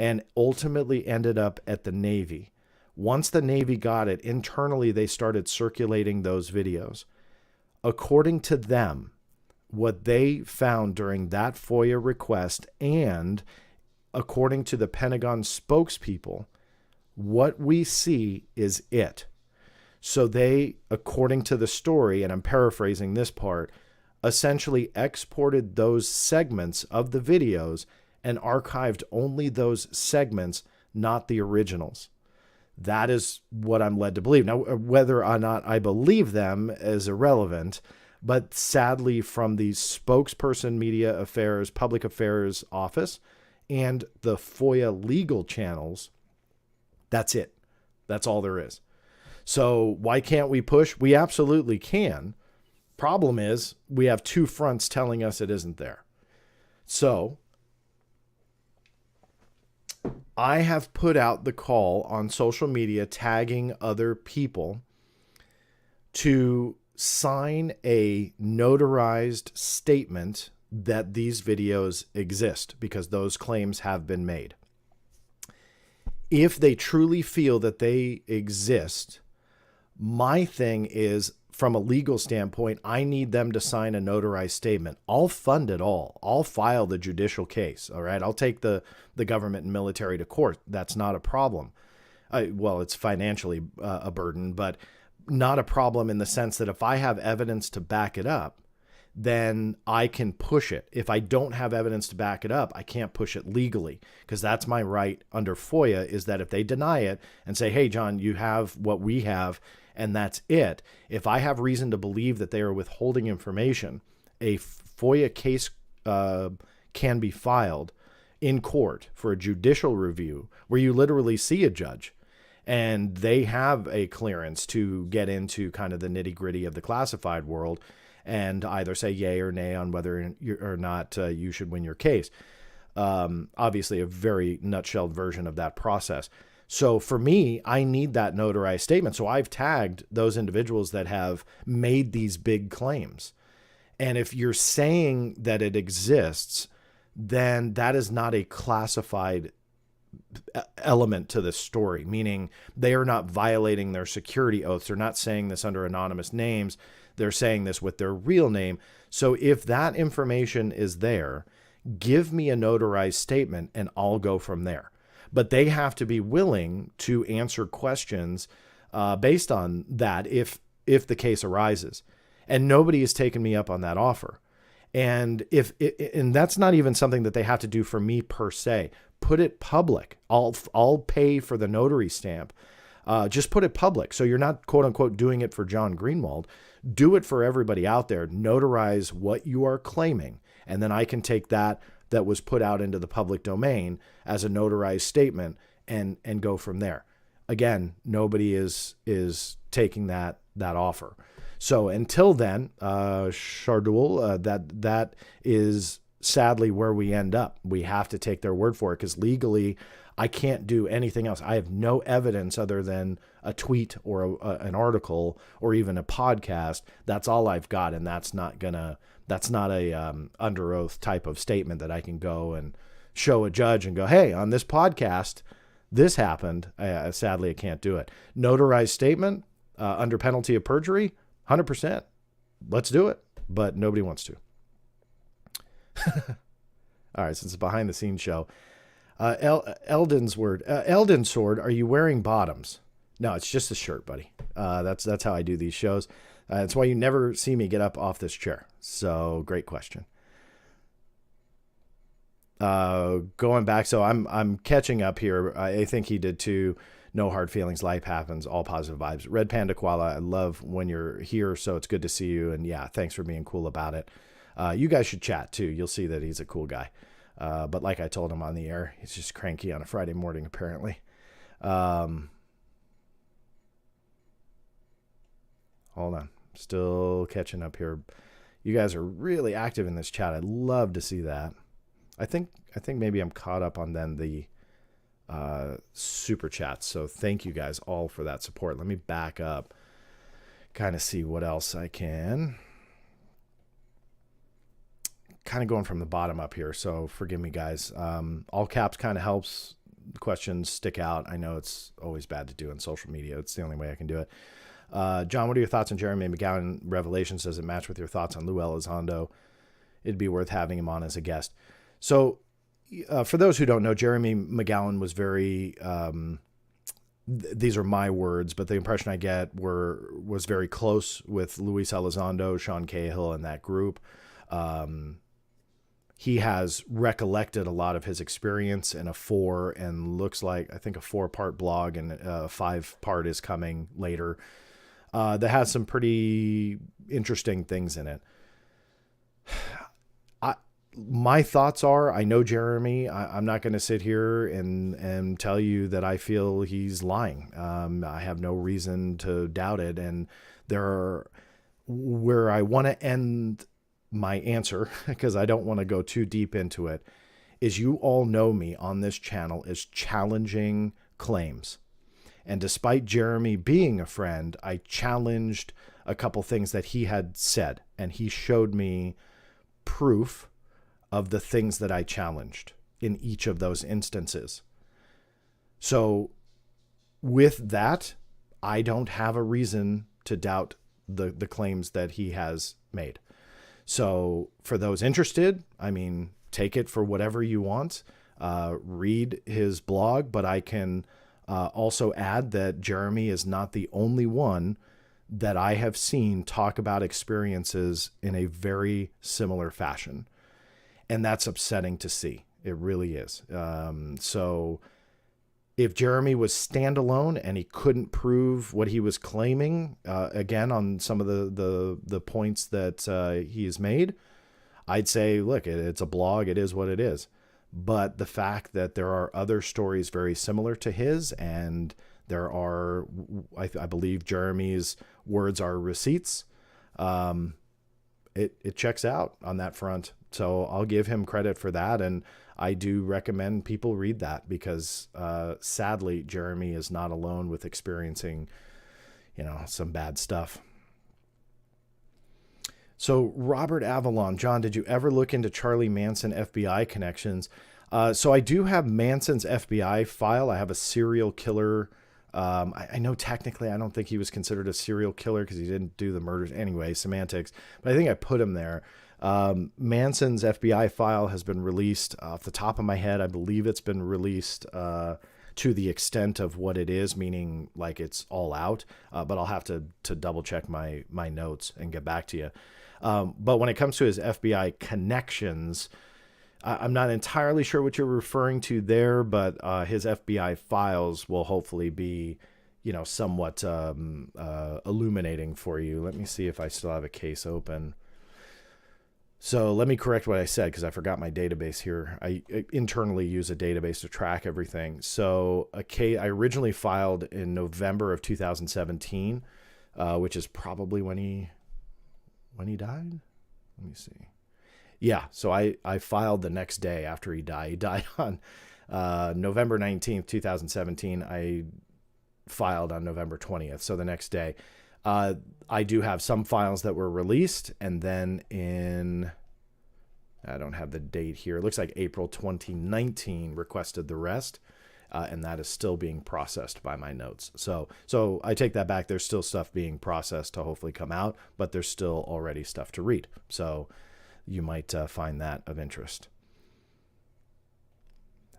and ultimately ended up at the Navy. Once the Navy got it, internally they started circulating those videos. According to them, what they found during that FOIA request, and according to the Pentagon spokespeople, what we see is it. So they, according to the story, and I'm paraphrasing this part, essentially exported those segments of the videos and archived only those segments, not the originals. That is what I'm led to believe. Now, whether or not I believe them is irrelevant, but sadly, from the spokesperson, media affairs, public affairs office, and the FOIA legal channels, that's it. That's all there is. So why can't we push? We absolutely can. Problem is, we have two fronts telling us it isn't there. So I have put out the call on social media, tagging other people to sign a notarized statement that these videos exist, because those claims have been made. If they truly feel that they exist, my thing is, from a legal standpoint, I need them to sign a notarized statement. I'll fund it all. I'll file the judicial case. All right. I'll take the government and military to court. That's not a problem. Well, it's financially a burden, but not a problem in the sense that if I have evidence to back it up, then I can push it. If I don't have evidence to back it up, I can't push it legally, because that's my right under FOIA, is that if they deny it and say, hey, John, you have what we have, and that's it. If I have reason to believe that they are withholding information, a FOIA case can be filed in court for a judicial review, where you literally see a judge and they have a clearance to get into kind of the nitty gritty of the classified world and either say yay or nay on whether or not you should win your case. Obviously, a very nutshelled version of that process. So for me, I need that notarized statement. So I've tagged those individuals that have made these big claims. And if you're saying that it exists, then that is not a classified element to this story, meaning they are not violating their security oaths. They're not saying this under anonymous names. They're saying this with their real name. So if that information is there, give me a notarized statement and I'll go from there. But they have to be willing to answer questions based on that if the case arises. And nobody has taken me up on that offer. And and that's not even something that they have to do for me per se. Put it public. I'll pay for the notary stamp. Just put it public. So you're not, quote unquote, doing it for John Greenwald. Do it for everybody out there. Notarize what you are claiming. And then I can take that was put out into the public domain as a notarized statement and go from there. Again, nobody is taking that offer. So until then, Shardul, that is sadly where we end up. We have to take their word for it, because legally I can't do anything else. I have no evidence other than a tweet or an article or even a podcast. That's all I've got. And that's not a under oath type of statement that I can go and show a judge and go, hey, on this podcast, this happened. Sadly, I can't do it. Notarized statement under penalty of perjury, 100%. Let's do it. But nobody wants to. All right, since it's a behind the scenes show. Eldon Sword, are you wearing bottoms? No, it's just a shirt, buddy. That's how I do these shows. That's why you never see me get up off this chair. So great question. Going back, so I'm catching up here. I think he did too. No hard feelings. Life happens. All positive vibes. Red Panda Koala, I love when you're here. So it's good to see you. And yeah, thanks for being cool about it. You guys should chat too. You'll see that he's a cool guy. But like I told him on the air, he's just cranky on a Friday morning, apparently. Hold on. Still catching up here. You guys are really active in this chat. I'd love to see that. I think maybe I'm caught up on then the super chats. So thank you guys all for that support. Let me back up, kind of see what else I can. Kind of going from the bottom up here, so forgive me, guys. All caps kind of helps questions stick out. I know it's always bad to do on social media. It's the only way I can do it. John, what are your thoughts on Jeremy McGowan Revelations? Does it match with your thoughts on Lou Elizondo? It'd be worth having him on as a guest. So for those who don't know, Jeremy McGowan was very, these are my words, but the impression I get was very close with Luis Elizondo, Sean Cahill, and that group. He has recollected a lot of his experience in a 4-part blog, and a 5-part is coming later. That has some pretty interesting things in it. My thoughts are, I know Jeremy. I'm not going to sit here and tell you that I feel he's lying. I have no reason to doubt it. And where I want to end my answer, because I don't want to go too deep into it, is you all know me on this channel as challenging claims. And despite Jeremy being a friend, I challenged a couple things that he had said, and he showed me proof of the things that I challenged in each of those instances. So with that, I don't have a reason to doubt the claims that he has made. So for those interested, I mean, take it for whatever you want. Read his blog, but I can also add that Jeremy is not the only one that I have seen talk about experiences in a very similar fashion. And that's upsetting to see. It really is. So if Jeremy was standalone and he couldn't prove what he was claiming, again, on some of the points that he has made, I'd say, look, it's a blog. It is what it is. But the fact that there are other stories very similar to his, and there are, I believe Jeremy's words are receipts, it checks out on that front. So I'll give him credit for that. And I do recommend people read that, because sadly, Jeremy is not alone with experiencing, some bad stuff. So Robert Avalon, John, did you ever look into Charlie Manson FBI connections? So I do have Manson's FBI file. I have a serial killer. I know technically I don't think he was considered a serial killer because he didn't do the murders. Anyway, semantics. But I think I put him there. Manson's FBI file has been released. Off the top of my head, I believe it's been released to the extent of what it is, meaning like it's all out. But I'll have to double check my notes and get back to you. But when it comes to his FBI connections, I'm not entirely sure what you're referring to there, but his FBI files will hopefully be, somewhat illuminating for you. Let me see if I still have a case open. So let me correct what I said, because I forgot my database here. I internally use a database to track everything. So I originally filed in November of 2017, which is probably when he died. Let me see. Yeah, so I filed the next day after he died. He died on November 19th, 2017. I filed on November 20th, so the next day. I do have some files that were released, and then I don't have the date here. It looks like April 2019 requested the rest, and that is still being processed by my notes. So I take that back. There's still stuff being processed to hopefully come out, but there's still already stuff to read. So you might find that of interest.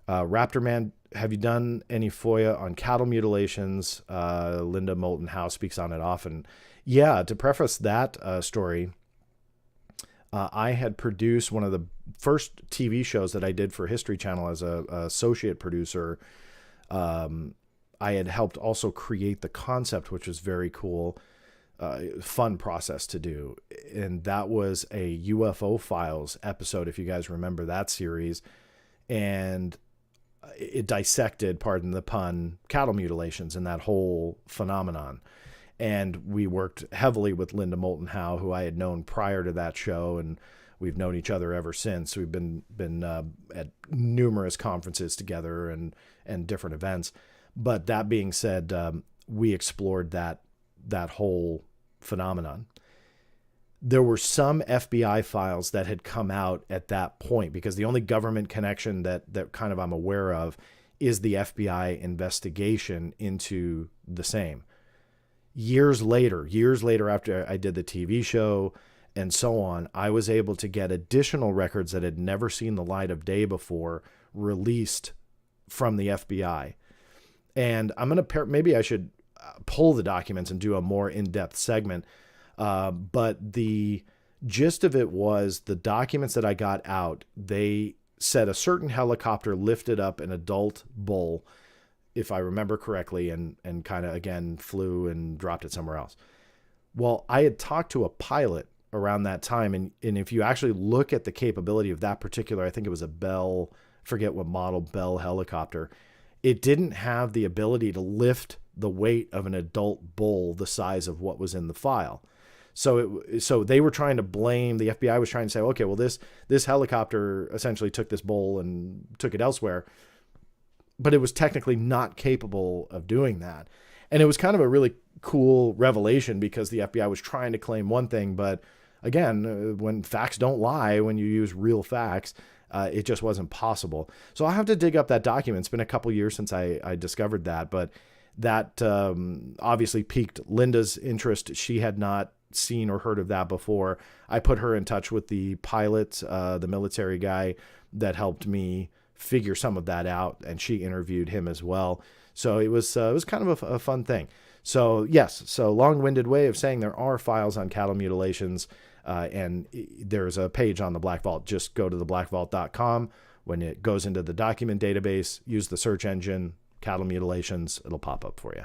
Raptor Man, have you done any FOIA on cattle mutilations? Linda Moulton Howe speaks on it often. Yeah, to preface that story, I had produced one of the first TV shows that I did for History Channel as a associate producer. I had helped also create the concept, which was very cool. Fun process to do. And that was a UFO Files episode, if you guys remember that series. And it dissected, pardon the pun, cattle mutilations and that whole phenomenon. And we worked heavily with Linda Moulton Howe, who I had known prior to that show, and we've known each other ever since. We've been at numerous conferences together and different events. But that being said, we explored that whole phenomenon. There were some FBI files that had come out at that point, because the only government connection that kind of I'm aware of is the FBI investigation into the same. Years later after I did the TV show and so on, I was able to get additional records that had never seen the light of day before released from the FBI. And I'm going to maybe I should pull the documents and do a more in-depth segment. But the gist of it was the documents that I got out, they said a certain helicopter lifted up an adult bull, if I remember correctly, and kind of, again, flew and dropped it somewhere else. Well, I had talked to a pilot around that time, and if you actually look at the capability of that particular, I think it was a Bell, forget what model, Bell helicopter, it didn't have the ability to lift the weight of an adult bull the size of what was in the file. So they were trying to blame, the FBI was trying to say, okay, well, this helicopter essentially took this bull and took it elsewhere, but it was technically not capable of doing that. And it was kind of a really cool revelation because the FBI was trying to claim one thing, but again, when facts don't lie, when you use real facts, it just wasn't possible. So I'll have to dig up that document. It's been a couple years since I discovered that, but that obviously piqued Linda's interest. She had not seen or heard of that before. I put her in touch with the pilot, the military guy that helped me figure some of that out, and she interviewed him as well. So it was kind of a fun thing. So yes, so long-winded way of saying there are files on cattle mutilations, and there's a page on the Black Vault. Just go to theblackvault.com. When it goes into the document database, use the search engine, cattle mutilations, it'll pop up for you.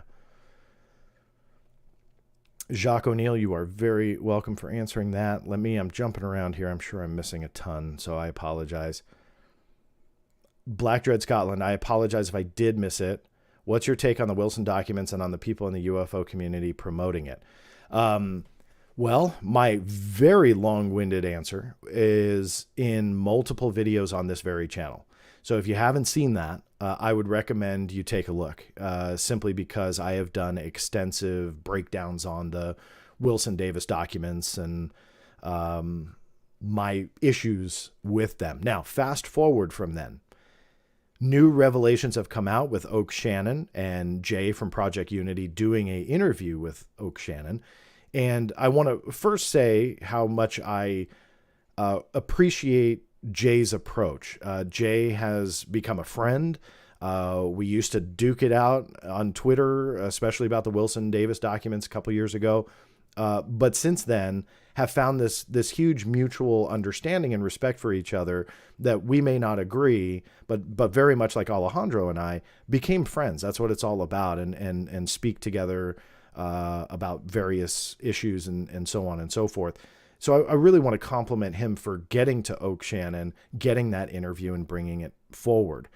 Jacques O'Neill, you are very welcome for answering that. I'm jumping around here. I'm sure I'm missing a ton, so I apologize. Black Dread Scotland, I apologize if I did miss it. What's your take on the Wilson documents and on the people in the UFO community promoting it? Well, my very long-winded answer is in multiple videos on this very channel. So if you haven't seen that, I would recommend you take a look, simply because I have done extensive breakdowns on the Wilson Davis documents and my issues with them. Now, fast forward from then. New revelations have come out with Oak Shannon and Jay from Project Unity doing an interview with Oak Shannon. And I want to first say how much I appreciate Jay's approach. Jay has become a friend. We used to duke it out on Twitter, especially about the Wilson Davis documents a couple years ago. But since then have found this huge mutual understanding and respect for each other that we may not agree, but very much like Alejandro and I became friends. That's what it's all about, and speak together about various issues and so on and so forth. So I really want to compliment him for getting to Oak Shannon, getting that interview and bringing it forward.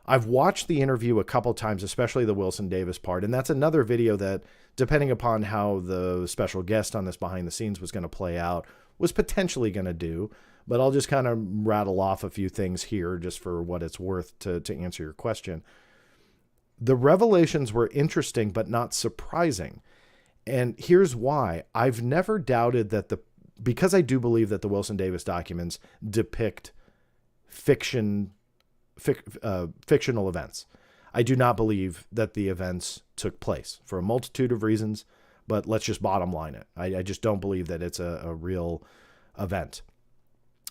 I've watched the interview a couple times, especially the Wilson Davis part, and that's another video that, depending upon how the special guest on this behind the scenes was going to play out, was potentially going to do. But I'll just kind of rattle off a few things here just for what it's worth to answer your question. The revelations were interesting, but not surprising. And here's why. I've never doubted that because I do believe that the Wilson Davis documents depict fictional events. I do not believe that the events took place for a multitude of reasons, but let's just bottom line it. I just don't believe that it's a real event.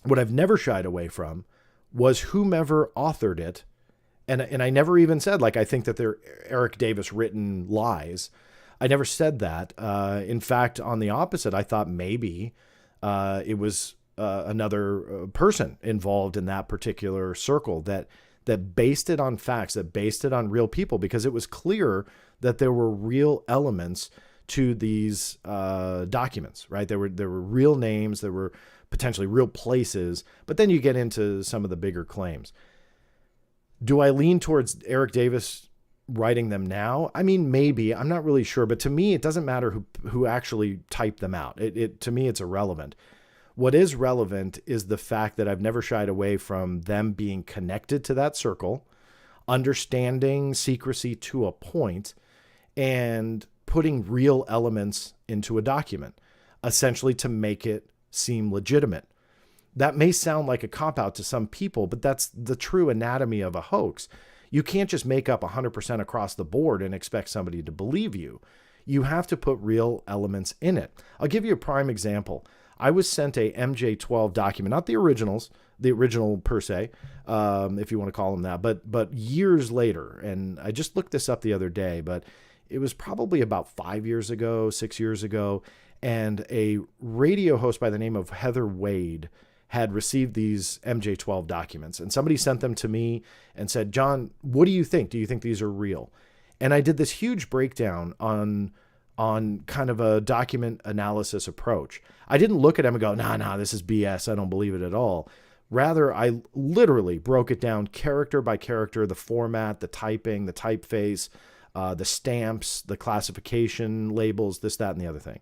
What I've never shied away from was whomever authored it. And I never even said, like, I think that they're Eric Davis written lies. I never said that. In fact, on the opposite, I thought maybe it was another person involved in that particular circle that based it on facts, that based it on real people, because it was clear that there were real elements to these documents, right? There were real names, there were potentially real places, but then you get into some of the bigger claims. Do I lean towards Eric Davis writing them now? I mean, maybe. I'm not really sure, but to me, it doesn't matter who actually typed them out. To me, it's irrelevant. What is relevant is the fact that I've never shied away from them being connected to that circle, understanding secrecy to a point, and putting real elements into a document, essentially to make it seem legitimate. That may sound like a cop-out to some people, but that's the true anatomy of a hoax. You can't just make up 100% across the board and expect somebody to believe you. You have to put real elements in it. I'll give you a prime example. I was sent a MJ12 document, not the originals, the original per se, if you want to call them that, but years later. And I just looked this up the other day, but it was probably about 5 years ago, 6 years ago. And a radio host by the name of Heather Wade had received these MJ12 documents. And somebody sent them to me and said, John, what do you think? Do you think these are real? And I did this huge breakdown on kind of a document analysis approach. I didn't look at them and go, nah, this is BS. I don't believe it at all. Rather, I literally broke it down character by character, the format, the typing, the typeface, the stamps, the classification labels, this, that, and the other thing.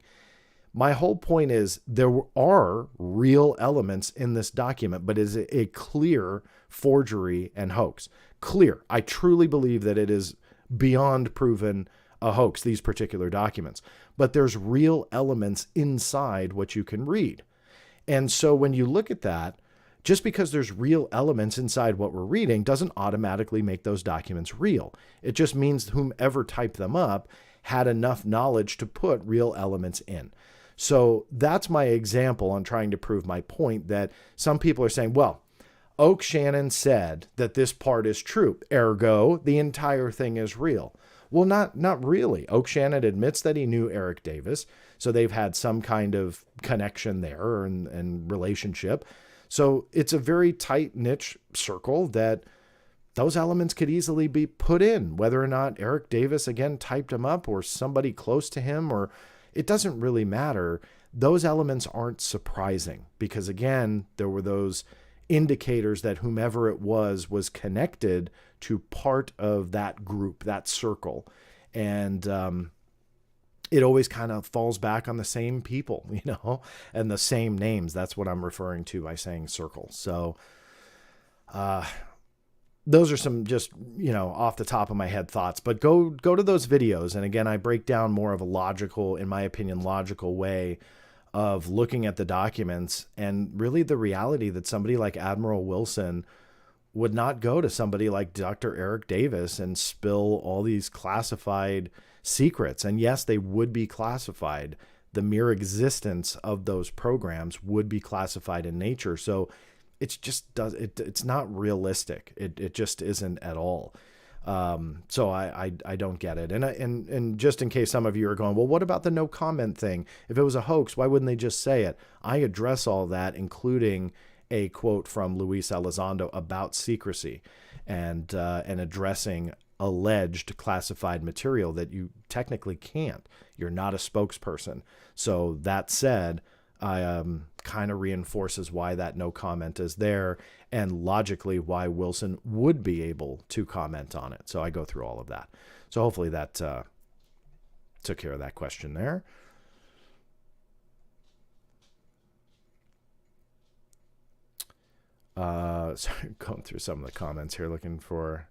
My whole point is there are real elements in this document, but is a clear forgery and hoax. Clear. I truly believe that it is beyond proven a hoax, these particular documents. But there's real elements inside what you can read. And so when you look at that, just because there's real elements inside what we're reading doesn't automatically make those documents real. It just means whomever typed them up had enough knowledge to put real elements in. So that's my example on trying to prove my point that some people are saying, well, Oak Shannon said that this part is true, ergo the entire thing is real. Well, not really. Oak Shannon admits that he knew Eric Davis, so they've had some kind of connection there and relationship. So it's a very tight niche circle that those elements could easily be put in, whether or not Eric Davis, again, typed them up or somebody close to him, or it doesn't really matter. Those elements aren't surprising because, again, there were those indicators that whomever it was connected to part of that group, that circle. And it always kind of falls back on the same people, and the same names. That's what I'm referring to by saying circle. So those are some just, off the top of my head thoughts, but go to those videos. And again, I break down more of a logical, in my opinion, logical way of looking at the documents and really the reality that somebody like Admiral Wilson would not go to somebody like Dr. Eric Davis and spill all these classified secrets. And yes, they would be classified. The mere existence of those programs would be classified in nature. So it's not realistic. It just isn't at all. So I don't get it. And just in case some of you are going, well, what about the no comment thing? If it was a hoax, why wouldn't they just say it? I address all that, including a quote from Luis Elizondo about secrecy and addressing alleged classified material that you technically can't. You're not a spokesperson. So that said, kind of reinforces why that no comment is there and logically why Wilson would be able to comment on it. So I go through all of that. So hopefully that took care of that question there. Sorry, going through some of the comments here, looking for...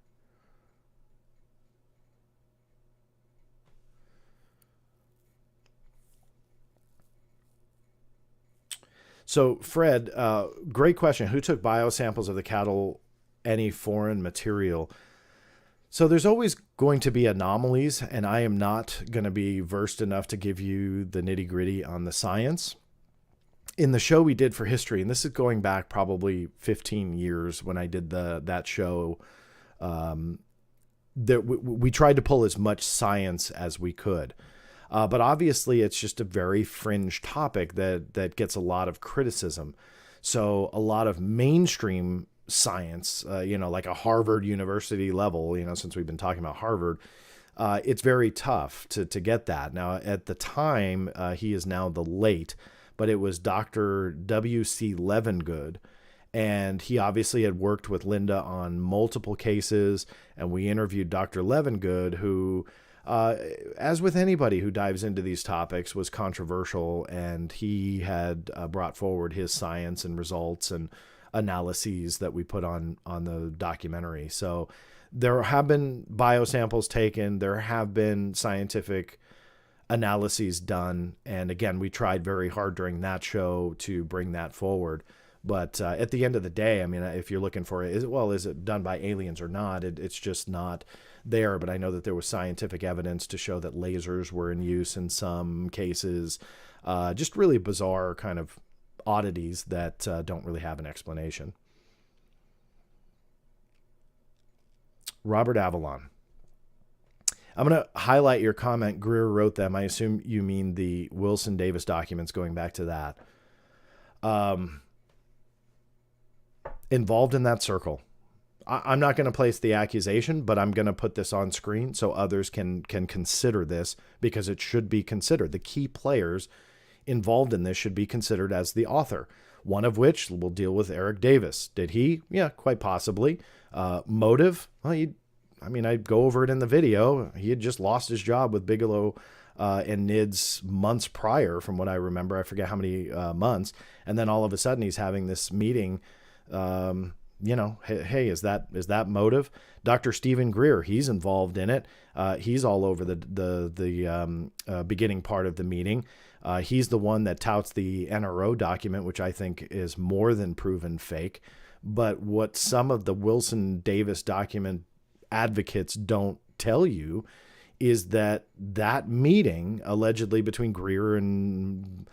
So Fred, great question. Who took biosamples of the cattle, any foreign material? So there's always going to be anomalies, and I am not going to be versed enough to give you the nitty gritty on the science. In the show we did for history, and this is going back probably 15 years when I did that show, that we tried to pull as much science as we could. But obviously, it's just a very fringe topic that gets a lot of criticism. So a lot of mainstream science, like a Harvard University level, since we've been talking about Harvard, it's very tough to get that. Now, at the time, he is now the late, but it was Dr. W.C. Levengood. And he obviously had worked with Linda on multiple cases. And we interviewed Dr. Levengood, who... as with anybody who dives into these topics, was controversial, and he had brought forward his science and results and analyses that we put on the documentary. So there have been biosamples taken. There have been scientific analyses done. And again, we tried very hard during that show to bring that forward. But at the end of the day, I mean, if you're looking for it, is it done by aliens or not? It's just not there. But I know that there was scientific evidence to show that lasers were in use in some cases. Just really bizarre kind of oddities that don't really have an explanation. Robert Avalon. I'm going to highlight your comment. Greer wrote them. I assume you mean the Wilson Davis documents, going back to that. Involved in that circle. I'm not going to place the accusation, but I'm going to put this on screen so others can consider this, because it should be considered. The key players involved in this should be considered as the author, one of which will deal with Eric Davis. Did he? Yeah, quite possibly. Motive? Well, I'd go over it in the video. He had just lost his job with Bigelow and NIDS months prior, from what I remember. I forget how many months. And then all of a sudden he's having this meeting. Hey, is that motive? Dr. Stephen Greer, he's involved in it. He's all over the beginning part of the meeting. He's the one that touts the NRO document, which I think is more than proven fake. But what some of the Wilson Davis document advocates don't tell you is that meeting allegedly between Greer and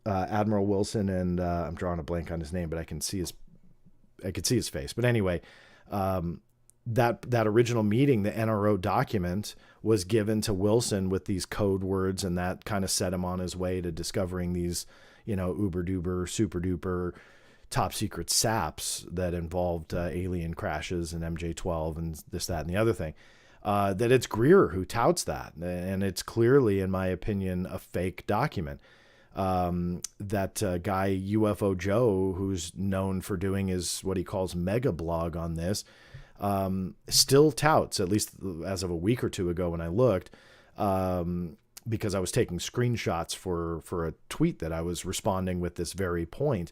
Admiral Wilson and I'm drawing a blank on his name, but I could see his face. But anyway, that original meeting, the NRO document, was given to Wilson with these code words, and that kind of set him on his way to discovering these, uber duper, super duper, top secret saps that involved alien crashes and MJ-12 and this, that, and the other thing. That it's Greer who touts that, and it's clearly, in my opinion, a fake document. That guy UFO Joe, who's known for doing his what he calls mega blog on this, still touts, at least as of a week or two ago when I looked, because I was taking screenshots for a tweet that I was responding with this very point,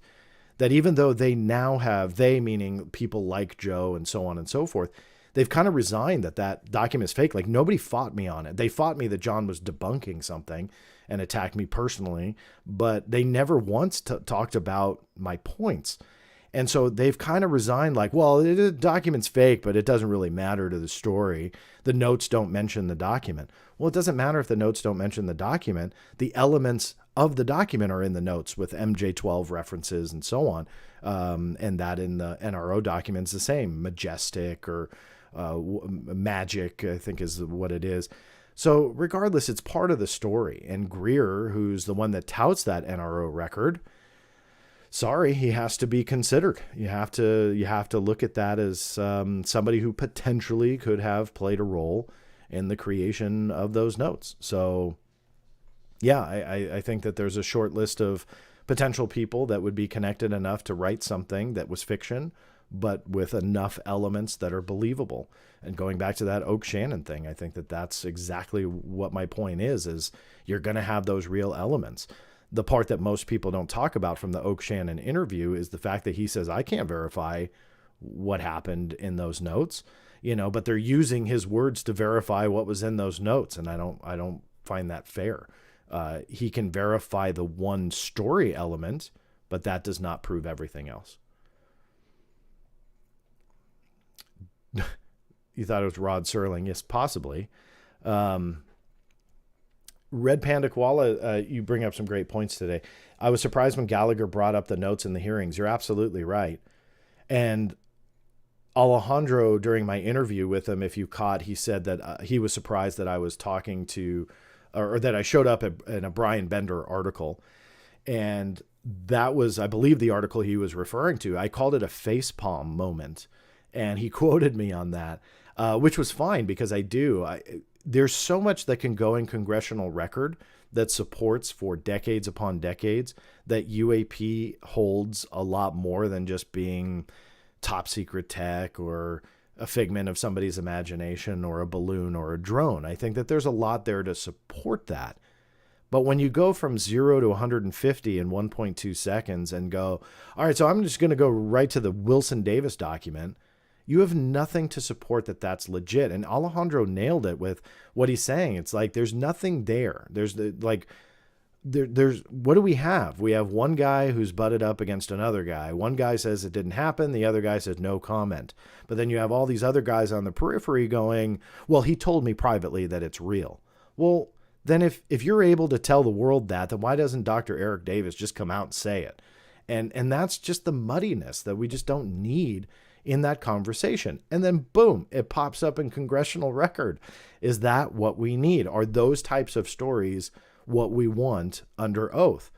that even though they now have, they meaning people like Joe and so on and so forth, they've kind of resigned that document is fake. Like, nobody fought me on it. They fought me that John was debunking something and attacked me personally, but they never once talked about my points. And so they've kind of resigned, like, well, the document's fake, but it doesn't really matter to the story. The notes don't mention the document. Well, it doesn't matter if the notes don't mention the document. The elements of the document are in the notes with MJ-12 references and so on. And that in the NRO documents the same. Majestic or Magic, I think is what it is. So regardless, it's part of the story. And Greer, who's the one that touts that NRO record, sorry, he has to be considered. You have to look at that as somebody who potentially could have played a role in the creation of those notes. So yeah, I think that there's a short list of potential people that would be connected enough to write something that was fiction, but with enough elements that are believable. And going back to that Oak Shannon thing, I think that that's exactly what my point is you're going to have those real elements. The part that most people don't talk about from the Oak Shannon interview is the fact that he says, I can't verify what happened in those notes, but they're using his words to verify what was in those notes. And I don't find that fair. He can verify the one story element, but that does not prove everything else. You thought it was Rod Serling? Yes, possibly. Red Panda Koala, you bring up some great points today. I was surprised when Gallagher brought up the notes in the hearings. You're absolutely right. And Alejandro, during my interview with him, if you caught, he said that he was surprised that I was talking to, or that I showed up in a Brian Bender article. And that was, I believe, the article he was referring to. I called it a facepalm moment. And he quoted me on that, which was fine because there's so much that can go in congressional record that supports for decades upon decades that UAP holds a lot more than just being top secret tech or a figment of somebody's imagination or a balloon or a drone. I think that there's a lot there to support that. But when you go from 0 to 150 in 1.2 seconds and go, all right, so I'm just going to go right to the Wilson Davis document, you have nothing to support that that's legit. And Alejandro nailed it with what he's saying. It's like, there's nothing there. there's what do we have? We have one guy who's butted up against another guy. One guy says it didn't happen. The other guy says no comment. But then you have all these other guys on the periphery going, well, he told me privately that it's real. Well, then if you're able to tell the world that, then why doesn't Dr. Eric Davis just come out and say it? And that's just the muddiness that we just don't need in that conversation. And then boom, it pops up in congressional record. Is that what we need? Are those types of stories what we want under oath?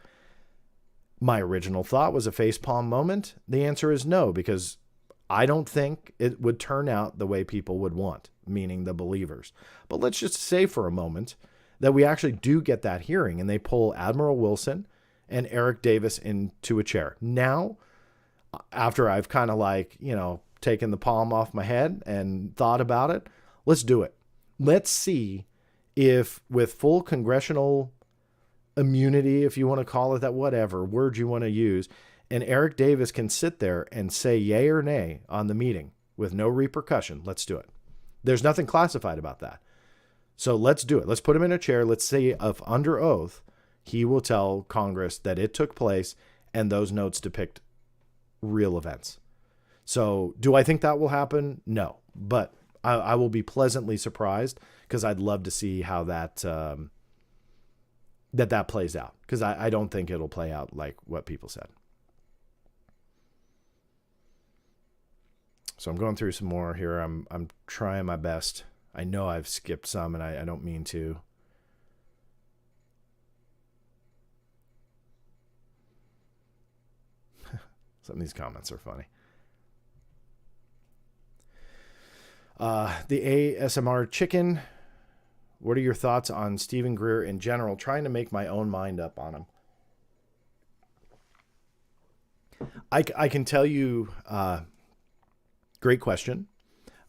My original thought was a facepalm moment. The answer is no, because I don't think it would turn out the way people would want, meaning the believers. But let's just say for a moment that we actually do get that hearing and they pull Admiral Wilson and Eric Davis into a chair. Now, after I've kind of taken the palm off my head and thought about it, let's do it. Let's see if with full congressional immunity, if you want to call it that, whatever word you want to use, and Eric Davis can sit there and say yay or nay on the meeting with no repercussion. Let's do it. There's nothing classified about that. So let's do it. Let's put him in a chair. Let's see if under oath he will tell Congress that it took place and those notes depict real events. So do I think that will happen? No, but I will be pleasantly surprised because I'd love to see how that that plays out, because I don't think it'll play out like what people said. So I'm going through some more here. I'm trying my best. I know I've skipped some, and I don't mean to. Some of these comments are funny. The ASMR Chicken. What are your thoughts on Stephen Greer in general? Trying to make my own mind up on him. I can tell you, great question.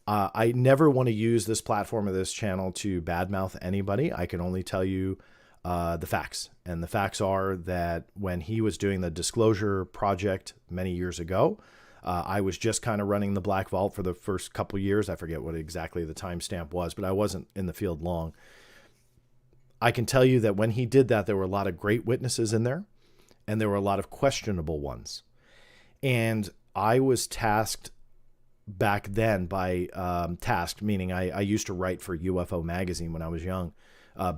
I never want to use this platform or this channel to badmouth anybody. I can only tell you the facts. And the facts are that when he was doing the Disclosure Project many years ago, I was just kind of running the Black Vault for the first couple of years. I forget what exactly the timestamp was, but I wasn't in the field long. I can tell you that when he did that, there were a lot of great witnesses in there, and there were a lot of questionable ones. And I was tasked back then by, tasked, meaning I used to write for UFO Magazine when I was young,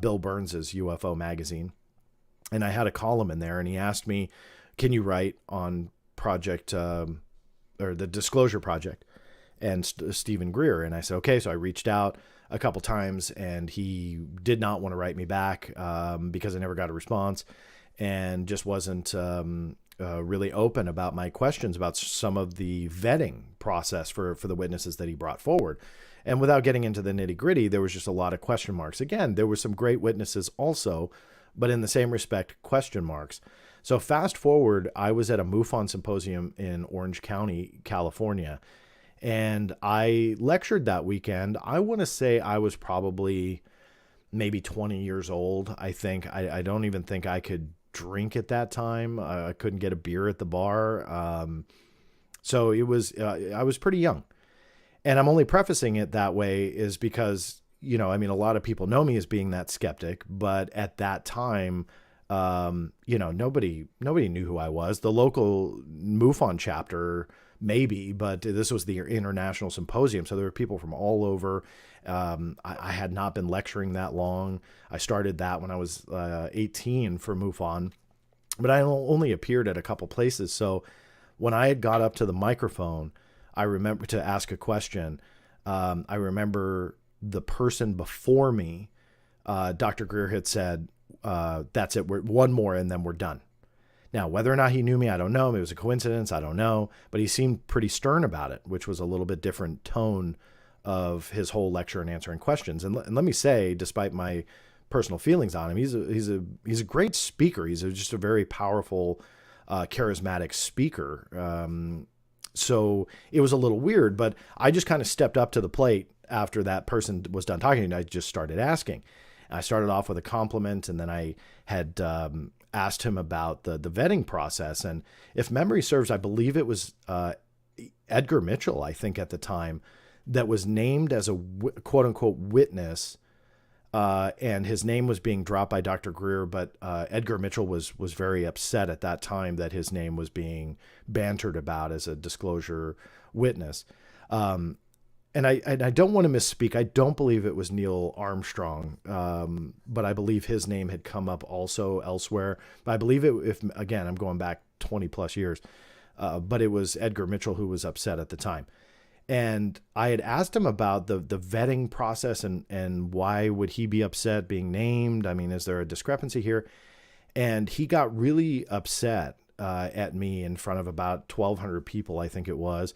Bill Burns's UFO Magazine. And I had a column in there, and he asked me, can you write on project, or the Disclosure Project and Stephen Greer? And I said, okay. So I reached out a couple times, and he did not want to write me back because I never got a response, and just wasn't really open about my questions about some of the vetting process for the witnesses that he brought forward. And without getting into the nitty gritty, there was just a lot of question marks. Again, there were some great witnesses also, but in the same respect, question marks. So fast forward, I was at a MUFON symposium in Orange County, California, and I lectured that weekend. I want to say I was probably maybe 20 years old. I think I don't even think I could drink at that time. I couldn't get a beer at the bar. So it was, I was pretty young. And I'm only prefacing it that way is because, a lot of people know me as being that skeptic, but at that time, nobody knew who I was. The local MUFON chapter, maybe, but this was the international symposium. So there were people from all over. I had not been lecturing that long. I started that when I was 18 for MUFON, but I only appeared at a couple places. So when I had got up to the microphone, I remember to ask a question. I remember the person before me, Dr. Greer had said, that's it. We're one more and then we're done. Now, whether or not he knew me, I don't know. It was a coincidence. I don't know. But he seemed pretty stern about it, which was a little bit different tone of his whole lecture and answering questions. And let me say, despite my personal feelings on him, he's a great speaker. He's just a very powerful, charismatic speaker. So it was a little weird, but I just kind of stepped up to the plate after that person was done talking, and I just started asking. I started off with a compliment, and then I had asked him about the vetting process. And if memory serves, I believe it was Edgar Mitchell, I think at the time, that was named as a quote unquote witness and his name was being dropped by Dr. Greer, but Edgar Mitchell was very upset at that time that his name was being bantered about as a disclosure witness. And I don't want to misspeak. I don't believe it was Neil Armstrong, but I believe his name had come up also elsewhere. But I believe it, if again, I'm going back 20 plus years, but it was Edgar Mitchell who was upset at the time. And I had asked him about the vetting process and why would he be upset being named? I mean, is there a discrepancy here? And he got really upset at me in front of about 1,200 people, I think it was.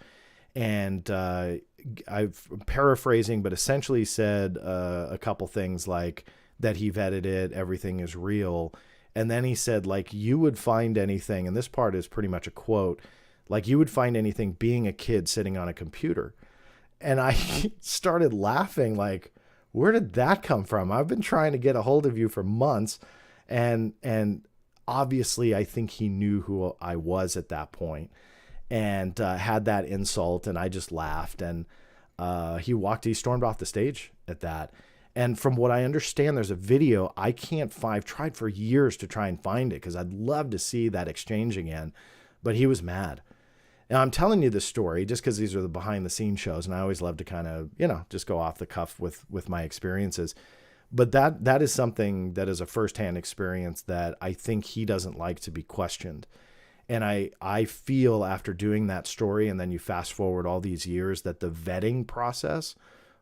And I'm paraphrasing, but essentially said a couple things like that he vetted it, everything is real. And then he said, like, you would find anything, and this part is pretty much a quote, like you would find anything being a kid sitting on a computer. And I started laughing like, where did that come from? I've been trying to get a hold of you for months. And obviously I think he knew who I was at that point and had that insult. And I just laughed. And he stormed off the stage at that. And from what I understand, there's a video I've tried for years to try and find it because I'd love to see that exchange again. But he was mad. Now, I'm telling you this story just because these are the behind the scenes shows, and I always love to kind of, just go off the cuff with my experiences. But that is something that is a firsthand experience that I think he doesn't like to be questioned. And I feel after doing that story, and then you fast forward all these years, that the vetting process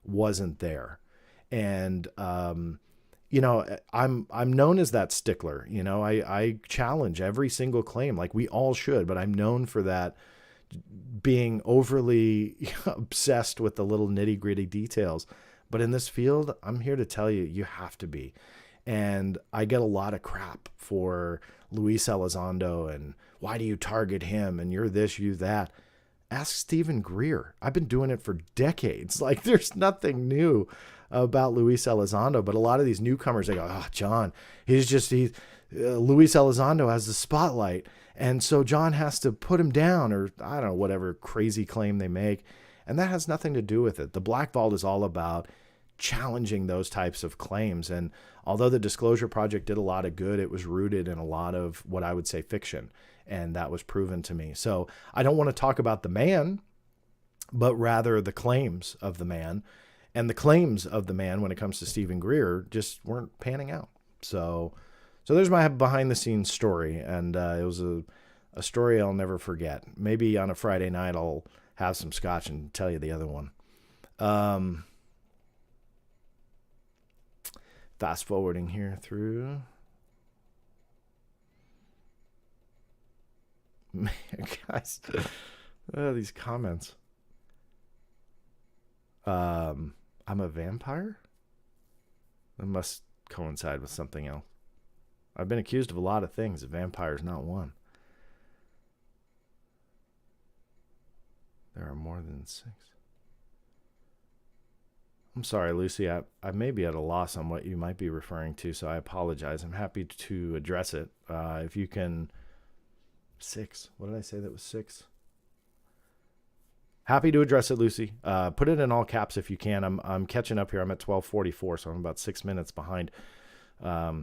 wasn't there. And, I'm known as that stickler. I challenge every single claim, like we all should, but I'm known for that, being overly obsessed with the little nitty gritty details. But in this field, I'm here to tell you, you have to be. And I get a lot of crap for Luis Elizondo and why do you target him? And you're this, you that. Ask Stephen Greer. I've been doing it for decades. Like there's nothing new about Luis Elizondo, but a lot of these newcomers, they go, oh, John, Luis Elizondo has the spotlight. And so John has to put him down, or I don't know, whatever crazy claim they make. And that has nothing to do with it. The Black Vault is all about challenging those types of claims. And although the Disclosure Project did a lot of good, it was rooted in a lot of what I would say fiction. And that was proven to me. So I don't want to talk about the man, but rather the claims of the man. And the claims of the man when it comes to Stephen Greer just weren't panning out. So there's my behind the scenes story. And it was a story I'll never forget. Maybe on a Friday night, I'll have some scotch and tell you the other one. Fast forwarding here through. Man, guys, these comments. I'm a vampire? That must coincide with something else. I've been accused of a lot of things. A vampire is not one. There are more than 6. I'm sorry, Lucy. I may be at a loss on what you might be referring to, so I apologize. I'm happy to address it. If you can... 6. What did I say that was 6? Happy to address it, Lucy. Put it in all caps if you can. I'm catching up here. I'm at 12:44, so I'm about 6 minutes behind. I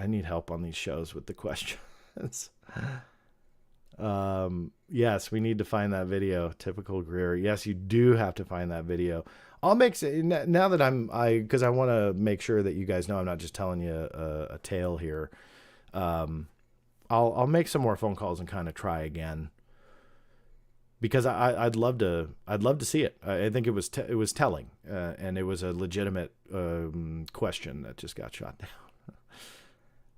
need help on these shows with the questions. Yes, we need to find that video. Typical Greer. Yes, you do have to find that video. I'll make now that because I want to make sure that you guys know I'm not just telling you a tale here. I'll make some more phone calls and kind of try again because I'd love to see it. I think it was telling, and it was a legitimate question that just got shot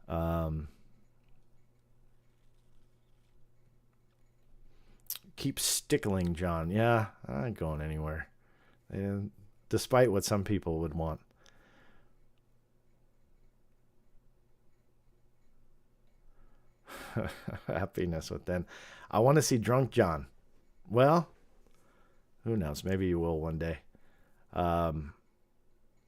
down. Keep stickling, John. Yeah, I ain't going anywhere. And despite what some people would want. Happiness with them. I want to see drunk John. Well, who knows? Maybe you will one day.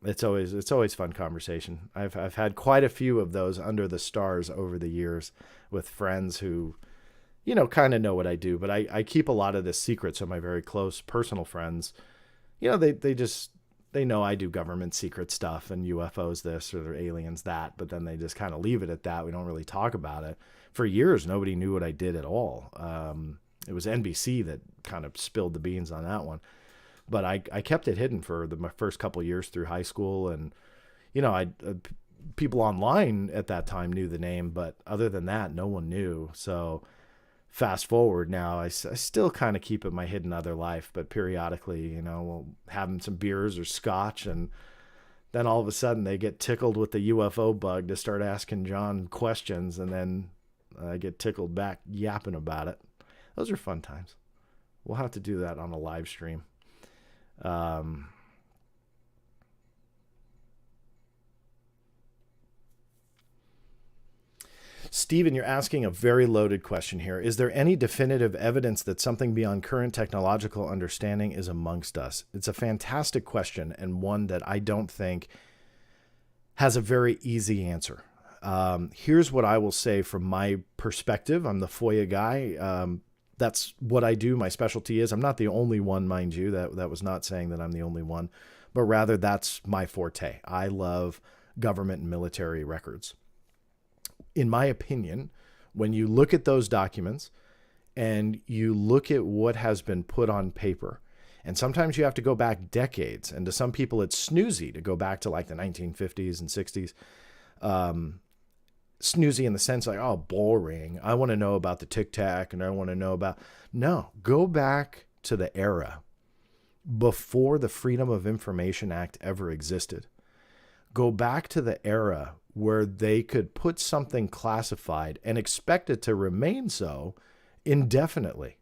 It's always fun conversation. I've had quite a few of those under the stars over the years with friends who, kind of know what I do, but I keep a lot of this secret. So my very close personal friends, they just they know I do government secret stuff and UFOs this or aliens that, but then they just kind of leave it at that. We don't really talk about it. For years, nobody knew what I did at all. It was NBC that kind of spilled the beans on that one. But I kept it hidden for my first couple of years through high school. And, people online at that time knew the name, but other than that, no one knew. So fast forward now, I still kind of keep it my hidden other life, but periodically, we'll have some beers or scotch, and then all of a sudden they get tickled with the UFO bug to start asking John questions, and then I get tickled back yapping about it. Those are fun times. We'll have to do that on a live stream. Stephen, you're asking a very loaded question here. Is there any definitive evidence that something beyond current technological understanding is amongst us? It's a fantastic question, and one that I don't think has a very easy answer. Here's what I will say from my perspective. I'm the FOIA guy. That's what I do. My specialty is. I'm not the only one, mind you. That was not saying that I'm the only one, but rather that's my forte. I love government and military records. In my opinion, when you look at those documents and you look at what has been put on paper, and sometimes you have to go back decades, and to some people it's snoozy to go back to like the 1950s and 60s. Snoozy in the sense like, oh, boring. I want to know about the Tic Tac, and I want to know about... No, go back to the era before the Freedom of Information Act ever existed. Go back to the era where they could put something classified and expect it to remain so indefinitely.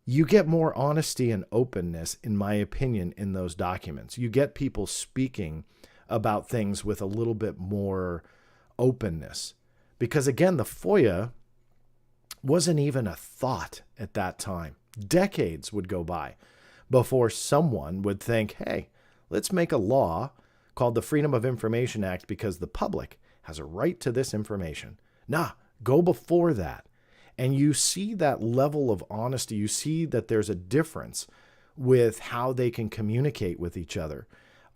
You get more honesty and openness, in my opinion, in those documents. You get people speaking about things with a little bit more openness. Because again, the FOIA wasn't even a thought at that time. Decades would go by before someone would think, hey, let's make a law called the Freedom of Information Act because the public has a right to this information. Nah, go before that. And you see that level of honesty. You see that there's a difference with how they can communicate with each other,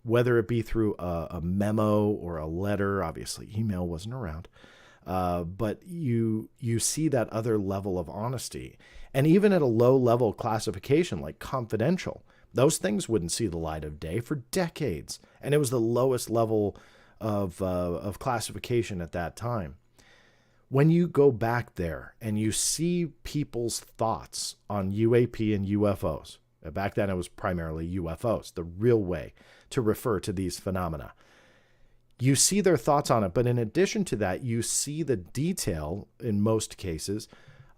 whether it be through a memo or a letter. Obviously, email wasn't around. But you see that other level of honesty. And even at a low level classification like confidential, those things wouldn't see the light of day for decades. And it was the lowest level of classification at that time. When you go back there and you see people's thoughts on UAP and UFOs, back then it was primarily UFOs, the real way to refer to these phenomena. You see their thoughts on it, but in addition to that, you see the detail, in most cases,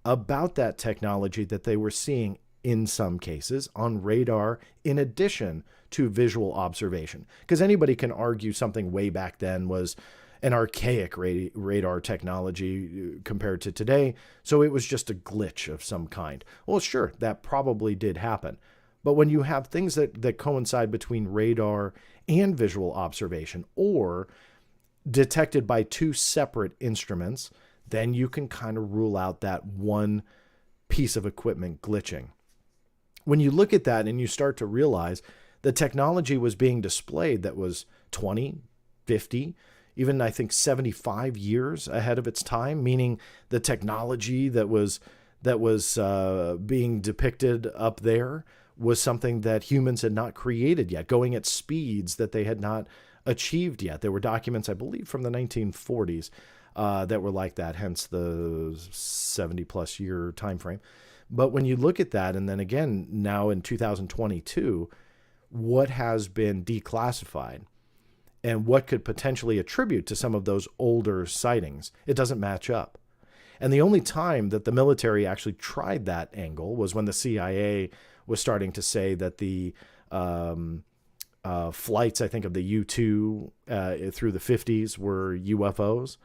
about that technology that they were seeing in some cases on radar, in addition to visual observation. Because anybody can argue something way back then was an archaic radar technology compared to today, so it was just a glitch of some kind. Well, sure, that probably did happen. But when you have things that coincide between radar and visual observation, or detected by two separate instruments, then you can kind of rule out that one piece of equipment glitching. When you look at that and you start to realize the technology was being displayed that was 20, 50, even I think 75 years ahead of its time, meaning the technology that was being depicted up there was something that humans had not created yet, going at speeds that they had not achieved yet. There were documents, I believe, from the 1940s that were like that, hence the 70 plus year time frame. But when you look at that, and then again, now in 2022, what has been declassified and what could potentially attribute to some of those older sightings, it doesn't match up. And the only time that the military actually tried that angle was when the CIA was starting to say that the flights, I think, of the U-2 through the 50s were UFOs.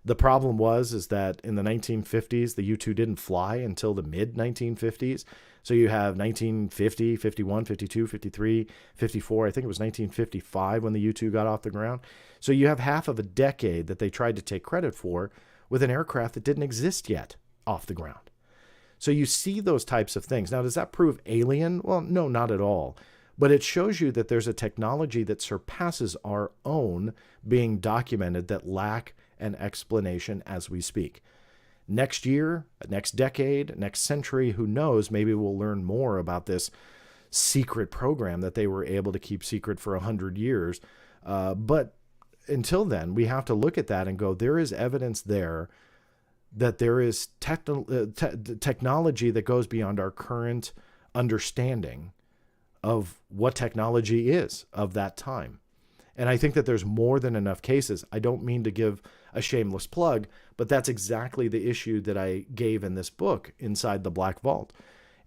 The problem is that in the 1950s, the U-2 didn't fly until the mid-1950s. So you have 1950, 51, 52, 53, 54. I think it was 1955 when the U-2 got off the ground. So you have half of a decade that they tried to take credit for with an aircraft that didn't exist yet off the ground. So you see those types of things. Now, does that prove alien? Well, no, not at all. But it shows you that there's a technology that surpasses our own being documented that lack an explanation as we speak. Next year, next decade, next century, who knows, maybe we'll learn more about this secret program that they were able to keep secret for 100 years. But until then, we have to look at that and go, there is evidence there that there is technology that goes beyond our current understanding of what technology is of that time. And I think that there's more than enough cases. I don't mean to give a shameless plug, but that's exactly the issue that I gave in this book, Inside the Black Vault.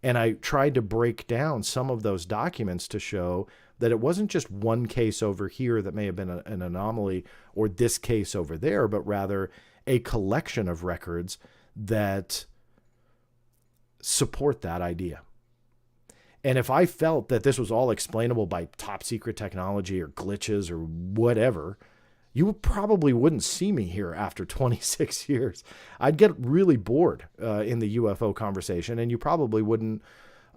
And I tried to break down some of those documents to show that it wasn't just one case over here that may have been an anomaly or this case over there, but rather a collection of records that support that idea. And if I felt that this was all explainable by top secret technology or glitches or whatever, you probably wouldn't see me here after 26 years. I'd get really bored in the UFO conversation, and you probably wouldn't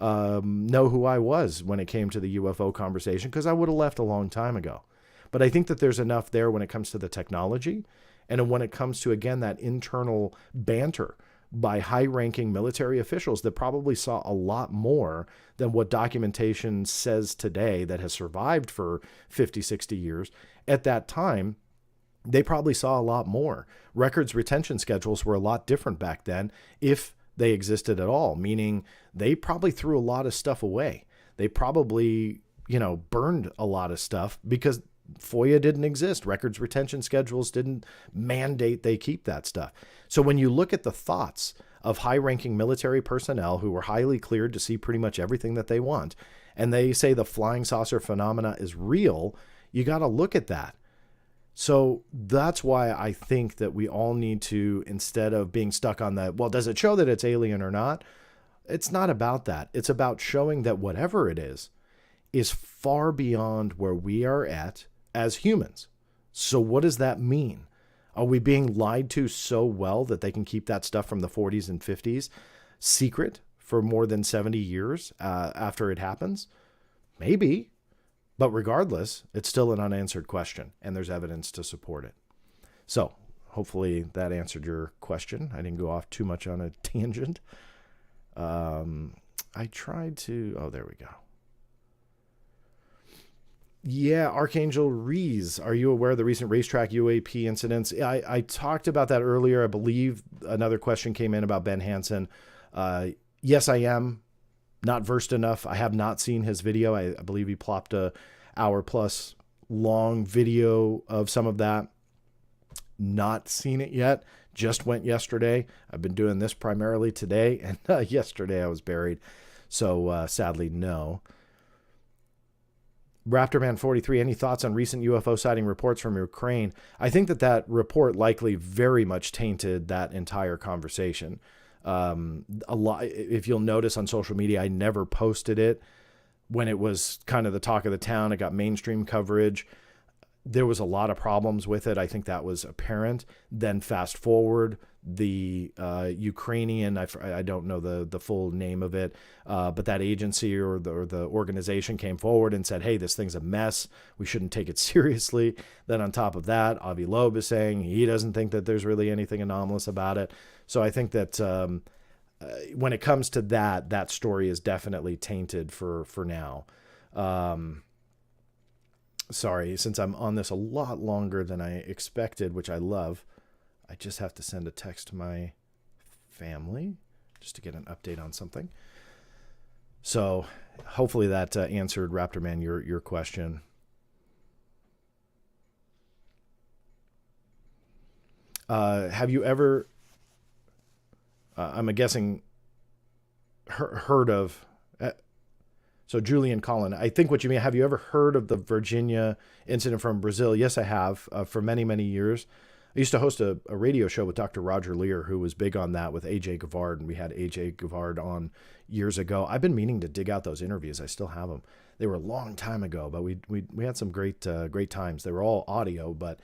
know who I was when it came to the UFO conversation, because I would have left a long time ago. But I think that there's enough there when it comes to the technology, and when it comes to, again, that internal banter by high-ranking military officials that probably saw a lot more than what documentation says today that has survived for 50, 60 years. At that time, they probably saw a lot more. Records retention schedules were a lot different back then, if they existed at all, meaning they probably threw a lot of stuff away. They probably, burned a lot of stuff because FOIA didn't exist. Records retention schedules didn't mandate they keep that stuff. So when you look at the thoughts of high-ranking military personnel who were highly cleared to see pretty much everything that they want, and they say the flying saucer phenomena is real, you got to look at that. So that's why I think that we all need to, instead of being stuck on the, well, does it show that it's alien or not? It's not about that. It's about showing that whatever it is far beyond where we are at as humans. So what does that mean? Are we being lied to so well that they can keep that stuff from the 40s and 50s secret for more than 70 years after it happens? Maybe. But regardless, it's still an unanswered question, and there's evidence to support it. So hopefully that answered your question. I didn't go off too much on a tangent. I tried to... Oh, there we go. Yeah, Archangel Rees, are you aware of the recent racetrack UAP incidents? I talked about that earlier. I believe another question came in about Ben Hansen. Yes, I am. Not versed enough. I have not seen his video. I believe he plopped a hour-plus long video of some of that. Not seen it yet. Just went yesterday. I've been doing this primarily today, and yesterday I was buried. So sadly, no. Raptorman43, any thoughts on recent UFO sighting reports from Ukraine? I think that report likely very much tainted that entire conversation. A lot, if you'll notice on social media, I never posted it when it was kind of the talk of the town. It got mainstream coverage. There was a lot of problems with it. I think that was apparent. Then fast forward, the Ukrainian, I don't know the full name of it, but that agency or the organization came forward and said, hey, this thing's a mess. We shouldn't take it seriously. Then on top of that, Avi Loeb is saying he doesn't think that there's really anything anomalous about it. So I think that when it comes to that story is definitely tainted for now. Sorry, since I'm on this a lot longer than I expected, which I love, I just have to send a text to my family just to get an update on something. So hopefully that answered, Raptorman, your question. Have you ever, I'm guessing, heard of... So Julian Collin, I think what you mean, have you ever heard of the Virginia incident from Brazil? Yes, I have, for many, many years. I used to host a radio show with Dr. Roger Lear, who was big on that with AJ Gavard, and we had AJ Gavard on years ago. I've been meaning to dig out those interviews. I still have them. They were a long time ago, but we had some great times. They were all audio, but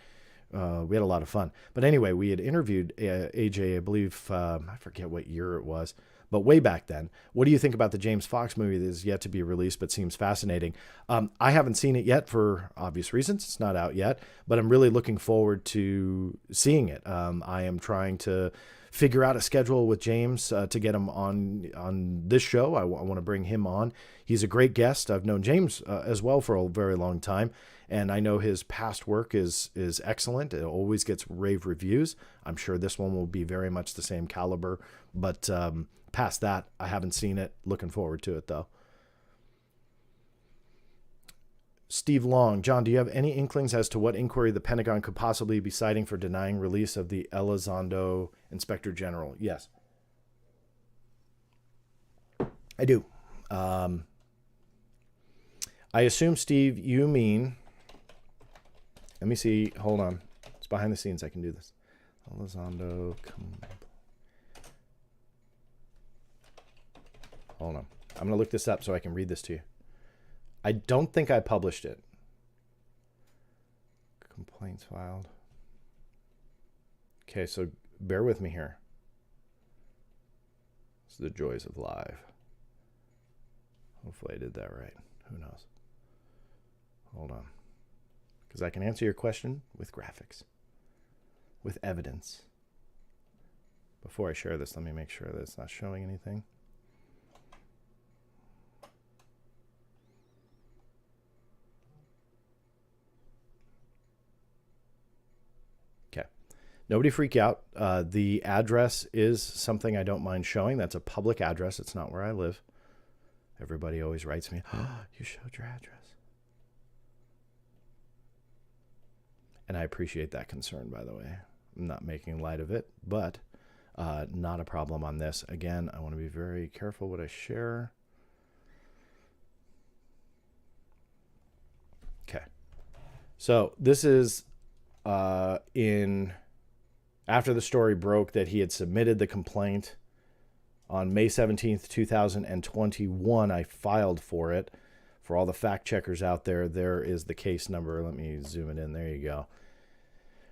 We had a lot of fun. But anyway, we had interviewed AJ, I believe, I forget what year it was, but way back then. What do you think about the James Fox movie that is yet to be released but seems fascinating? I haven't seen it yet for obvious reasons. It's not out yet, but I'm really looking forward to seeing it. I am trying to figure out a schedule with James to get him on this show. I want to bring him on. He's a great guest. I've known James as well for a very long time, and I know his past work is excellent. It always gets rave reviews. I'm sure this one will be very much the same caliber, but past that, I haven't seen it. Looking forward to it, though. Steve Long, John, do you have any inklings as to what inquiry the Pentagon could possibly be citing for denying release of the Elizondo Inspector General? Yes. I do. I assume, Steve, you mean... Let me see. Hold on. It's behind the scenes. I can do this. Elizondo... Hold on. I'm going to look this up so I can read this to you. I don't think I published it. Complaints filed. Okay, so bear with me here. This is the joys of live. Hopefully I did that right. Who knows? Hold on. Because I can answer your question with graphics, with evidence. Before I share this, let me make sure that it's not showing anything. Nobody freak out. The address is something I don't mind showing. That's a public address. It's not where I live. Everybody always writes me, oh, you showed your address. And I appreciate that concern, by the way. I'm not making light of it, but not a problem on this. Again, I want to be very careful what I share. Okay. So this is after the story broke that he had submitted the complaint on May 17th, 2021, I filed for it. For all the fact checkers out there, there is the case number. Let me zoom it in. There you go.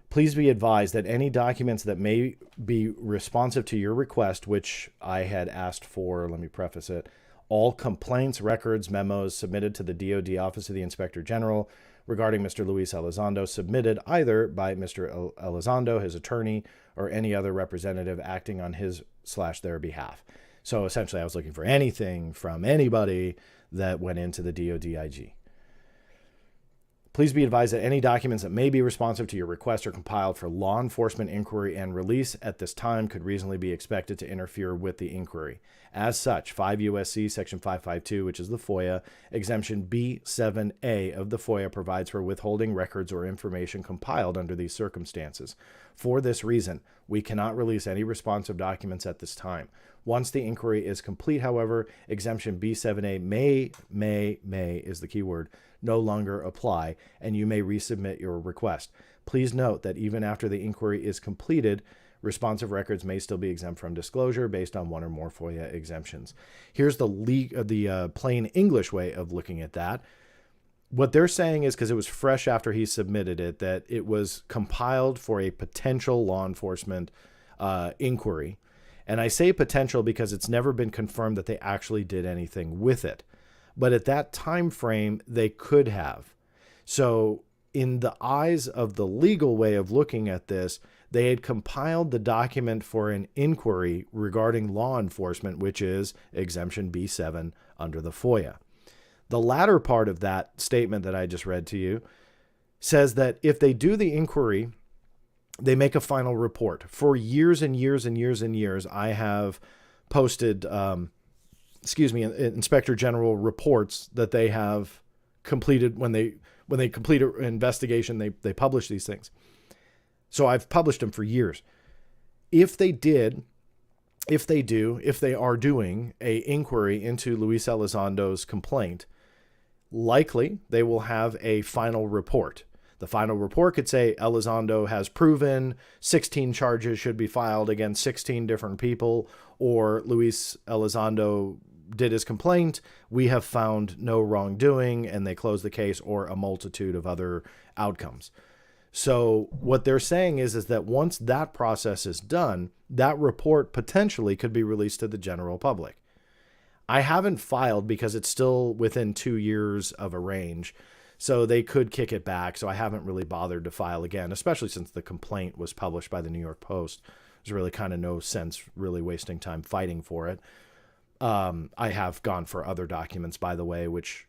Please be advised that any documents that may be responsive to your request, which I had asked for, let me preface it, all complaints, records, memos submitted to the DoD Office of the Inspector General regarding Mr. Luis Elizondo submitted either by Mr. Elizondo, his attorney, or any other representative acting on his/their behalf. So essentially, I was looking for anything from anybody that went into the DoD IG. Please be advised that any documents that may be responsive to your request are compiled for law enforcement inquiry and release at this time could reasonably be expected to interfere with the inquiry. As such, 5 U.S.C. Section 552, which is the FOIA, Exemption B7A of the FOIA provides for withholding records or information compiled under these circumstances. For this reason, we cannot release any responsive documents at this time. Once the inquiry is complete, however, Exemption B7A may is the key word, no longer apply, and you may resubmit your request. Please note that even after the inquiry is completed, responsive records may still be exempt from disclosure based on one or more FOIA exemptions. Here's the plain English way of looking at that. What they're saying is, because it was fresh after he submitted it, that it was compiled for a potential law enforcement inquiry. And I say potential because it's never been confirmed that they actually did anything with it. But at that time frame, they could have. So in the eyes of the legal way of looking at this, they had compiled the document for an inquiry regarding law enforcement, which is Exemption B7 under the FOIA. The latter part of that statement that I just read to you says that if they do the inquiry, they make a final report. For years and years and years and years, I have posted Inspector General reports that they have completed. When they complete an investigation, they publish these things. So I've published them for years. If they are doing a inquiry into Luis Elizondo's complaint, likely they will have a final report. The final report could say Elizondo has proven 16 charges should be filed against 16 different people, or Luis Elizondo did his complaint, we have found no wrongdoing, and they close the case, or a multitude of other outcomes. So what they're saying is that once that process is done, that report potentially could be released to the general public. I haven't filed because it's still within 2 years of a range. So they could kick it back. So I haven't really bothered to file again, especially since the complaint was published by the New York Post. There's really kind of no sense really wasting time fighting for it. I have gone for other documents, by the way, which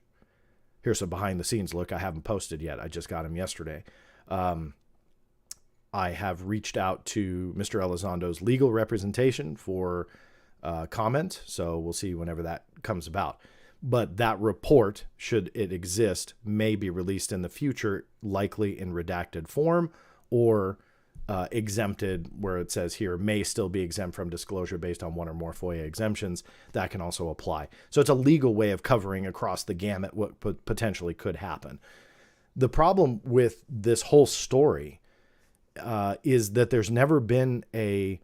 here's a behind the scenes look. I haven't posted yet. I just got them yesterday. I have reached out to Mr. Elizondo's legal representation for comment. So we'll see whenever that comes about. But that report, should it exist, may be released in the future, likely in redacted form or exempted, where it says here may still be exempt from disclosure based on one or more FOIA exemptions. That can also apply. So it's a legal way of covering across the gamut what potentially could happen. The problem with this whole story is that there's never been a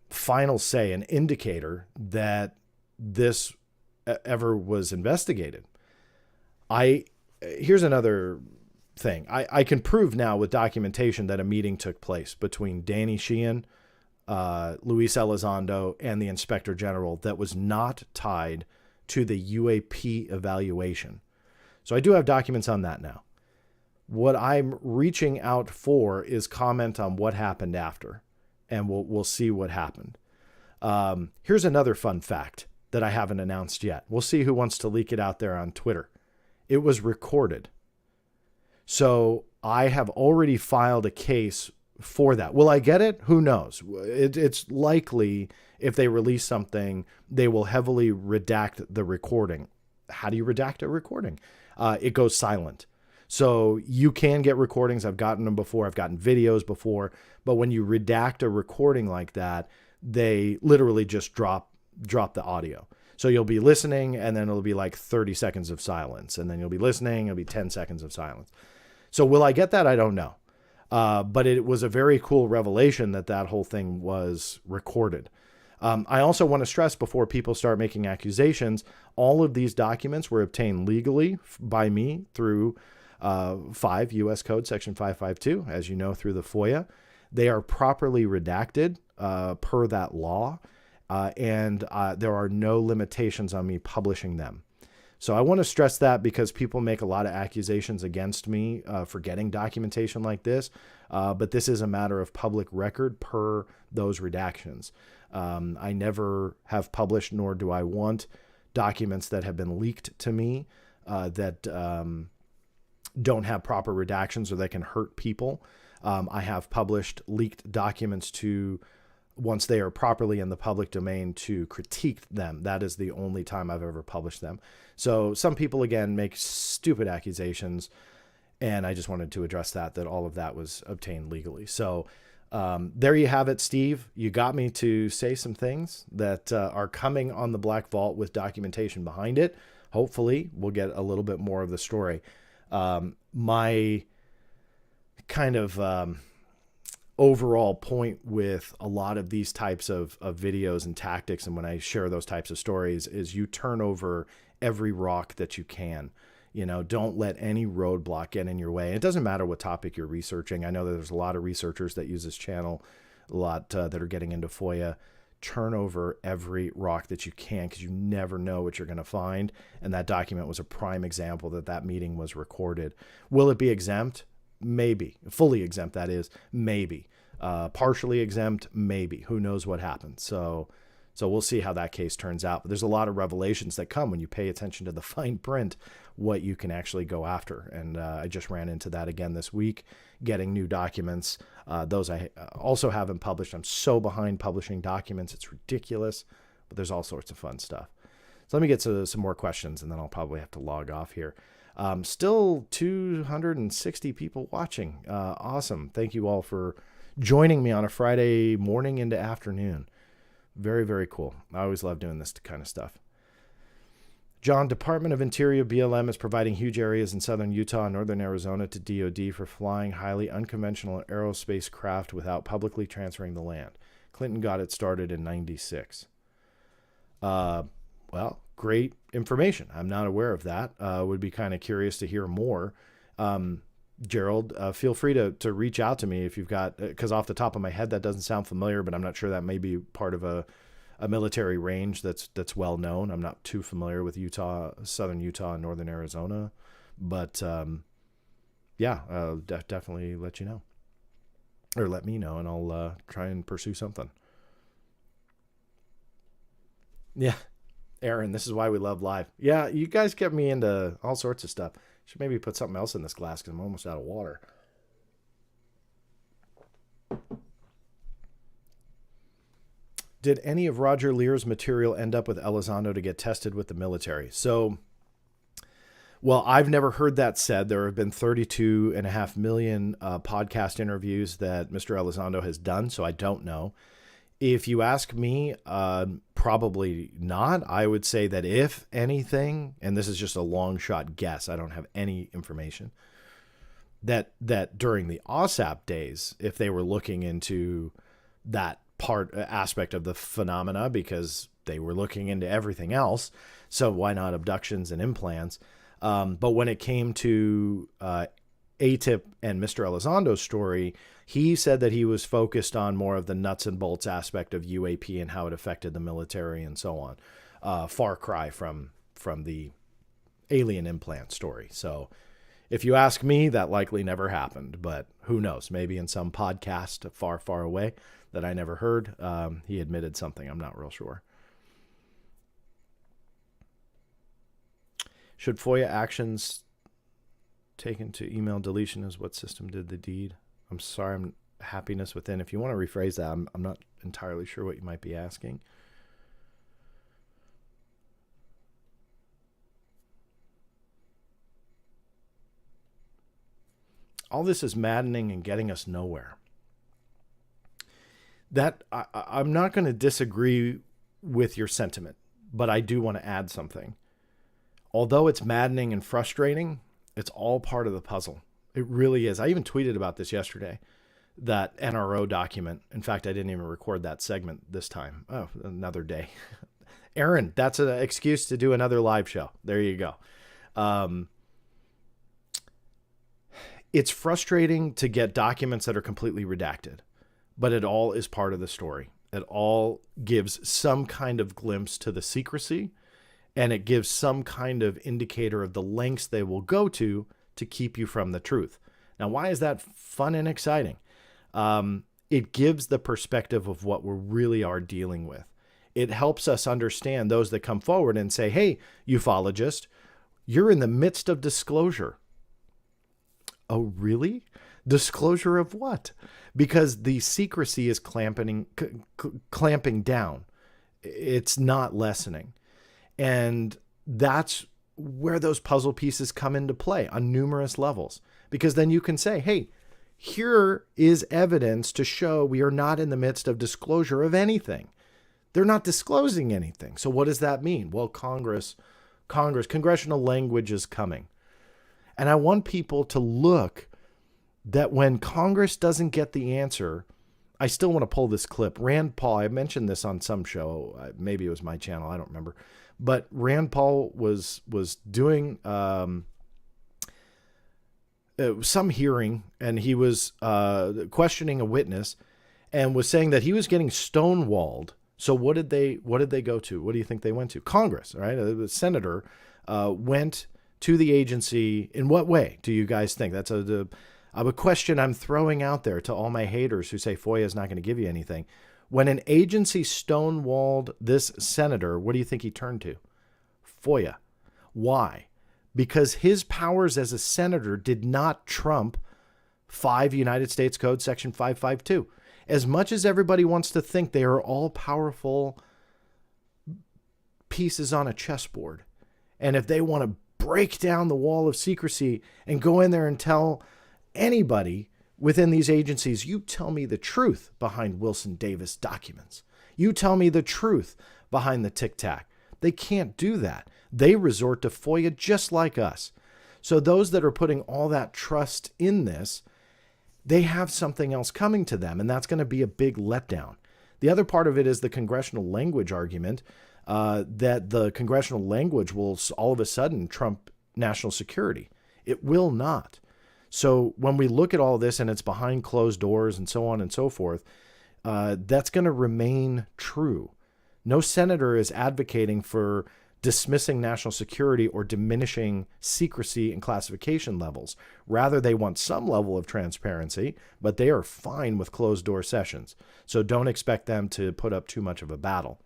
final say, an indicator that this ever was investigated. Here's another thing. I can prove now with documentation that a meeting took place between Danny Sheehan, Luis Elizondo, and the Inspector General that was not tied to the UAP evaluation. So I do have documents on that now. What I'm reaching out for is comment on what happened after, and we'll see what happened. Here's another fun fact that I haven't announced yet. We'll see who wants to leak it out there on Twitter. It was recorded. So I have already filed a case for that. Will I get it? Who knows? It's likely if they release something, they will heavily redact the recording. How do you redact a recording? It goes silent. So you can get recordings. I've gotten them before. I've gotten videos before. But when you redact a recording like that, they literally just drop the audio. So you'll be listening and then it'll be like 30 seconds of silence. And then you'll be listening. It'll be 10 seconds of silence. So will I get that? I don't know. But it was a very cool revelation that whole thing was recorded. I also want to stress before people start making accusations, all of these documents were obtained legally by me through 5 U.S. Code Section 552, as you know, through the FOIA. They are properly redacted per that law, and there are no limitations on me publishing them. So I want to stress that because people make a lot of accusations against me for getting documentation like this, but this is a matter of public record per those redactions. I never have published, nor do I want, documents that have been leaked to me that don't have proper redactions or that can hurt people. I have published leaked documents to, once they are properly in the public domain, to critique them. That is the only time I've ever published them. So some people, again, make stupid accusations, and I just wanted to address that all of that was obtained legally. So there you have it, Steve. You got me to say some things that are coming on the Black Vault with documentation behind it. Hopefully, we'll get a little bit more of the story. My kind of overall point with a lot of these types of videos and tactics, and when I share those types of stories, is you turn over every rock that you can. You know, don't let any roadblock get in your way. It doesn't matter what topic you're researching. I know that there's a lot of researchers that use this channel, a lot that are getting into FOIA. Turn over every rock that you can, because you never know what you're going to find. And that document was a prime example that meeting was recorded. Will it be exempt? Maybe. Fully exempt, that is. Maybe. Partially exempt? Maybe. Who knows what happens? So we'll see how that case turns out. But there's a lot of revelations that come when you pay attention to the fine print, what you can actually go after. And I just ran into that again this week, getting new documents. Those I also haven't published. I'm so behind publishing documents. It's ridiculous, but there's all sorts of fun stuff. So let me get to some more questions, and then I'll probably have to log off here. Still 260 people watching. Awesome. Thank you all for joining me on a Friday morning into afternoon. Very, very cool. I always love doing this kind of stuff. John, Department of Interior BLM is providing huge areas in southern Utah and northern Arizona to DOD for flying highly unconventional aerospace craft without publicly transferring the land. Clinton got it started in 96. Well, great information. I'm not aware of that. Would be kind of curious to hear more. Gerald, feel free to reach out to me if you've got, because off the top of my head, that doesn't sound familiar, but I'm not sure that may be part of a military range that's well known. I'm not too familiar with Utah, southern Utah, and northern Arizona, but yeah, I'll definitely let you know, or let me know, and I'll try and pursue something. Yeah, Aaron, this is why we love live. Yeah, you guys get me into all sorts of stuff. Should maybe put something else in this glass because I'm almost out of water. Did any of Roger Lear's material end up with Elizondo to get tested with the military? So, well, I've never heard that said. There have been 32.5 million podcast interviews that Mr. Elizondo has done, so I don't know. If you ask me, probably not. I would say that if anything, and this is just a long shot guess, I don't have any information, that during the OSAP days, if they were looking into that aspect of the phenomena, because they were looking into everything else, so why not abductions and implants? But when it came to ATIP and Mr. Elizondo's story, he said that he was focused on more of the nuts and bolts aspect of UAP and how it affected the military and so on. Far cry from the alien implant story. So if you ask me, that likely never happened, but who knows? Maybe in some podcast far, far away that I never heard, he admitted something. I'm not real sure. Should FOIA actions taken to email deletion as what system did the deed? I'm sorry, I'm happiness within. If you want to rephrase that, I'm not entirely sure what you might be asking. All this is maddening and getting us nowhere. That I'm not going to disagree with your sentiment, but I do want to add something. Although it's maddening and frustrating, it's all part of the puzzle. It really is. I even tweeted about this yesterday, that NRO document. In fact, I didn't even record that segment this time. Oh, another day. Aaron, that's an excuse to do another live show. There you go. It's frustrating to get documents that are completely redacted, but it all is part of the story. It all gives some kind of glimpse to the secrecy, and it gives some kind of indicator of the lengths they will go to keep you from the truth. Now, why is that fun and exciting? It gives the perspective of what we really are dealing with. It helps us understand those that come forward and say, hey, ufologist, you're in the midst of disclosure. Oh, really? Disclosure of what? Because the secrecy is clamping down. It's not lessening. And that's where those puzzle pieces come into play on numerous levels. Because then you can say, hey, here is evidence to show we are not in the midst of disclosure of anything. They're not disclosing anything. So what does that mean? Well, congressional language is coming. And I want people to look that when Congress doesn't get the answer, I still want to pull this clip. Rand Paul, I mentioned this on some show, maybe it was my channel, I don't remember. But Rand Paul was doing some hearing, and he was questioning a witness and was saying that he was getting stonewalled. So what did they go to? What do you think they went to? Congress, right? The senator went to the agency. In what way do you guys think? That's a question I'm throwing out there to all my haters who say FOIA is not going to give you anything. When an agency stonewalled this senator, what do you think he turned to? FOIA. Why? Because his powers as a senator did not trump 5 United States Code Section 552. As much as everybody wants to think they are all powerful pieces on a chessboard, and if they want to break down the wall of secrecy and go in there and tell anybody within these agencies, you tell me the truth behind Wilson Davis documents. You tell me the truth behind the Tic Tac. They can't do that. They resort to FOIA just like us. So those that are putting all that trust in this, they have something else coming to them, and that's going to be a big letdown. The other part of it is the congressional language argument, that the congressional language will all of a sudden trump national security. It will not. So when we look at all this and it's behind closed doors and so on and so forth, that's going to remain true. No senator is advocating for dismissing national security or diminishing secrecy and classification levels. Rather, they want some level of transparency, but they are fine with closed door sessions. So don't expect them to put up too much of a battle.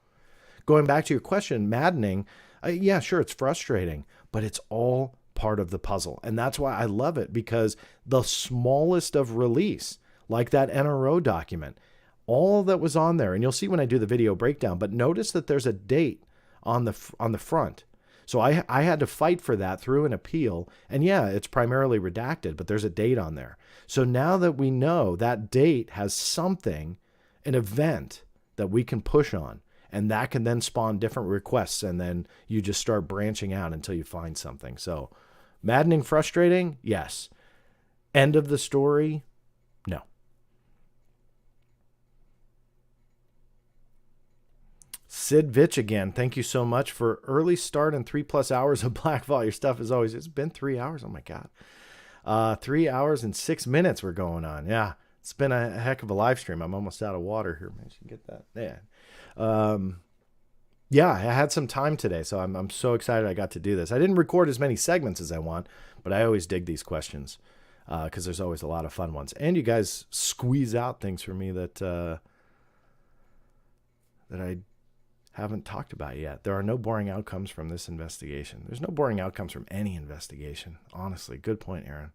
Going back to your question, maddening, yeah, sure, it's frustrating, but it's all part of the puzzle. And that's why I love it, because the smallest of release, like that NRO document, all that was on there, and you'll see when I do the video breakdown, but notice that there's a date on the front. So I had to fight for that through an appeal. And yeah, it's primarily redacted, but there's a date on there. So now that we know that date has something, an event that we can push on, and that can then spawn different requests. And then you just start branching out until you find something. So maddening, frustrating. Yes. End of the story. No. Sid Vitch again, thank you so much for early start and 3+ hours of Blackfall. Your stuff is always, it's been 3 hours. Oh my God. 3 hours and 6 minutes we're going on. Yeah. It's been a heck of a live stream. I'm almost out of water here. Maybe I should get that. Yeah. Yeah, I had some time today, so I'm so excited I got to do this. I didn't record as many segments as I want, but I always dig these questions because there's always a lot of fun ones. And you guys squeeze out things for me that I haven't talked about yet. There are no boring outcomes from this investigation. There's no boring outcomes from any investigation. Honestly, good point, Aaron.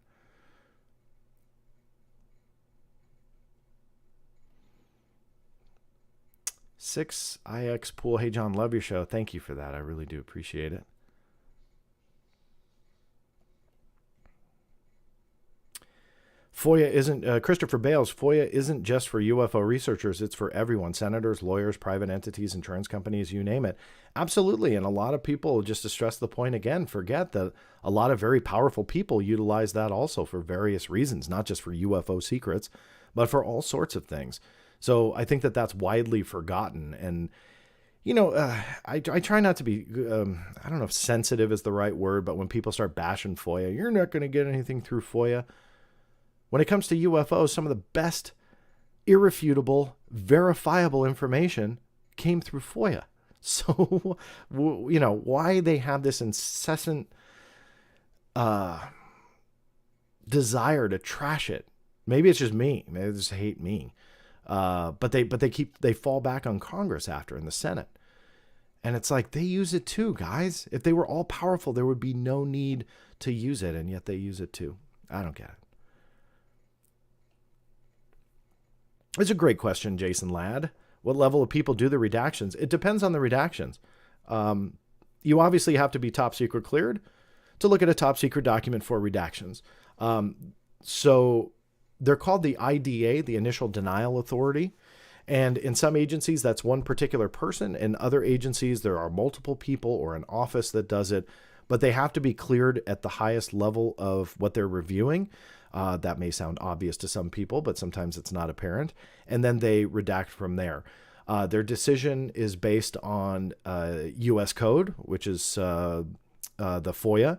Six IX Pool. Hey, John, love your show. Thank you for that. I really do appreciate it. FOIA isn't, Christopher Bales, FOIA isn't just for UFO researchers. It's for everyone. Senators, lawyers, private entities, insurance companies, you name it. Absolutely. And a lot of people, just to stress the point again, forget that a lot of very powerful people utilize that also for various reasons, not just for UFO secrets, but for all sorts of things. So I think that that's widely forgotten. And, you know, I try not to be, I don't know if sensitive is the right word, but when people start bashing FOIA, you're not going to get anything through FOIA. When it comes to UFOs, some of the best, irrefutable, verifiable information came through FOIA. So, you know, why they have this incessant desire to trash it. Maybe it's just me. Maybe they just hate me. But they fall back on Congress after in the Senate. And it's like, they use it too, guys. If they were all powerful, there would be no need to use it. And yet they use it too. I don't get it. It's a great question, Jason Ladd. What level of people do the redactions? It depends on the redactions. You obviously have to be top secret cleared to look at a top secret document for redactions. So they're called the IDA, the Initial Denial Authority. And in some agencies, that's one particular person. In other agencies, there are multiple people or an office that does it. But they have to be cleared at the highest level of what they're reviewing. That may sound obvious to some people, but sometimes it's not apparent. And then they redact from there. Their decision is based on U.S. code, which is the FOIA,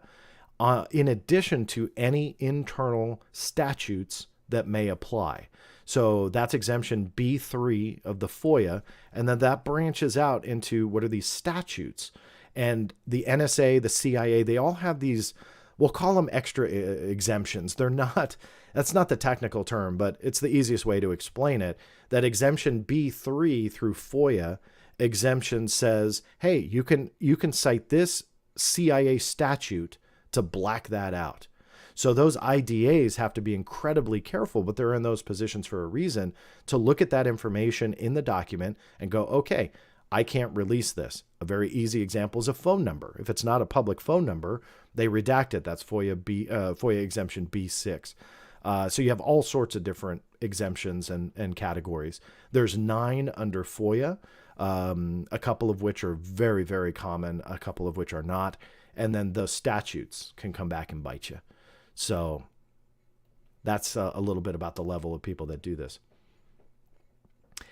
in addition to any internal statutes that may apply. So that's exemption B3 of the FOIA. And then that branches out into what are these statutes. And the NSA, the CIA, they all have these, we'll call them extra exemptions. They're not, that's not the technical term, but it's the easiest way to explain it. That exemption B3 through FOIA exemption says, hey, you can cite this CIA statute to black that out. So those IDAs have to be incredibly careful, but they're in those positions for a reason, to look at that information in the document and go, okay, I can't release this. A very easy example is a phone number. If it's not a public phone number, they redact it. That's FOIA exemption B6. So you have all sorts of different exemptions and categories. There's 9 under FOIA, a couple of which are very, very common, a couple of which are not. And then the statutes can come back and bite you. So that's a little bit about the level of people that do this.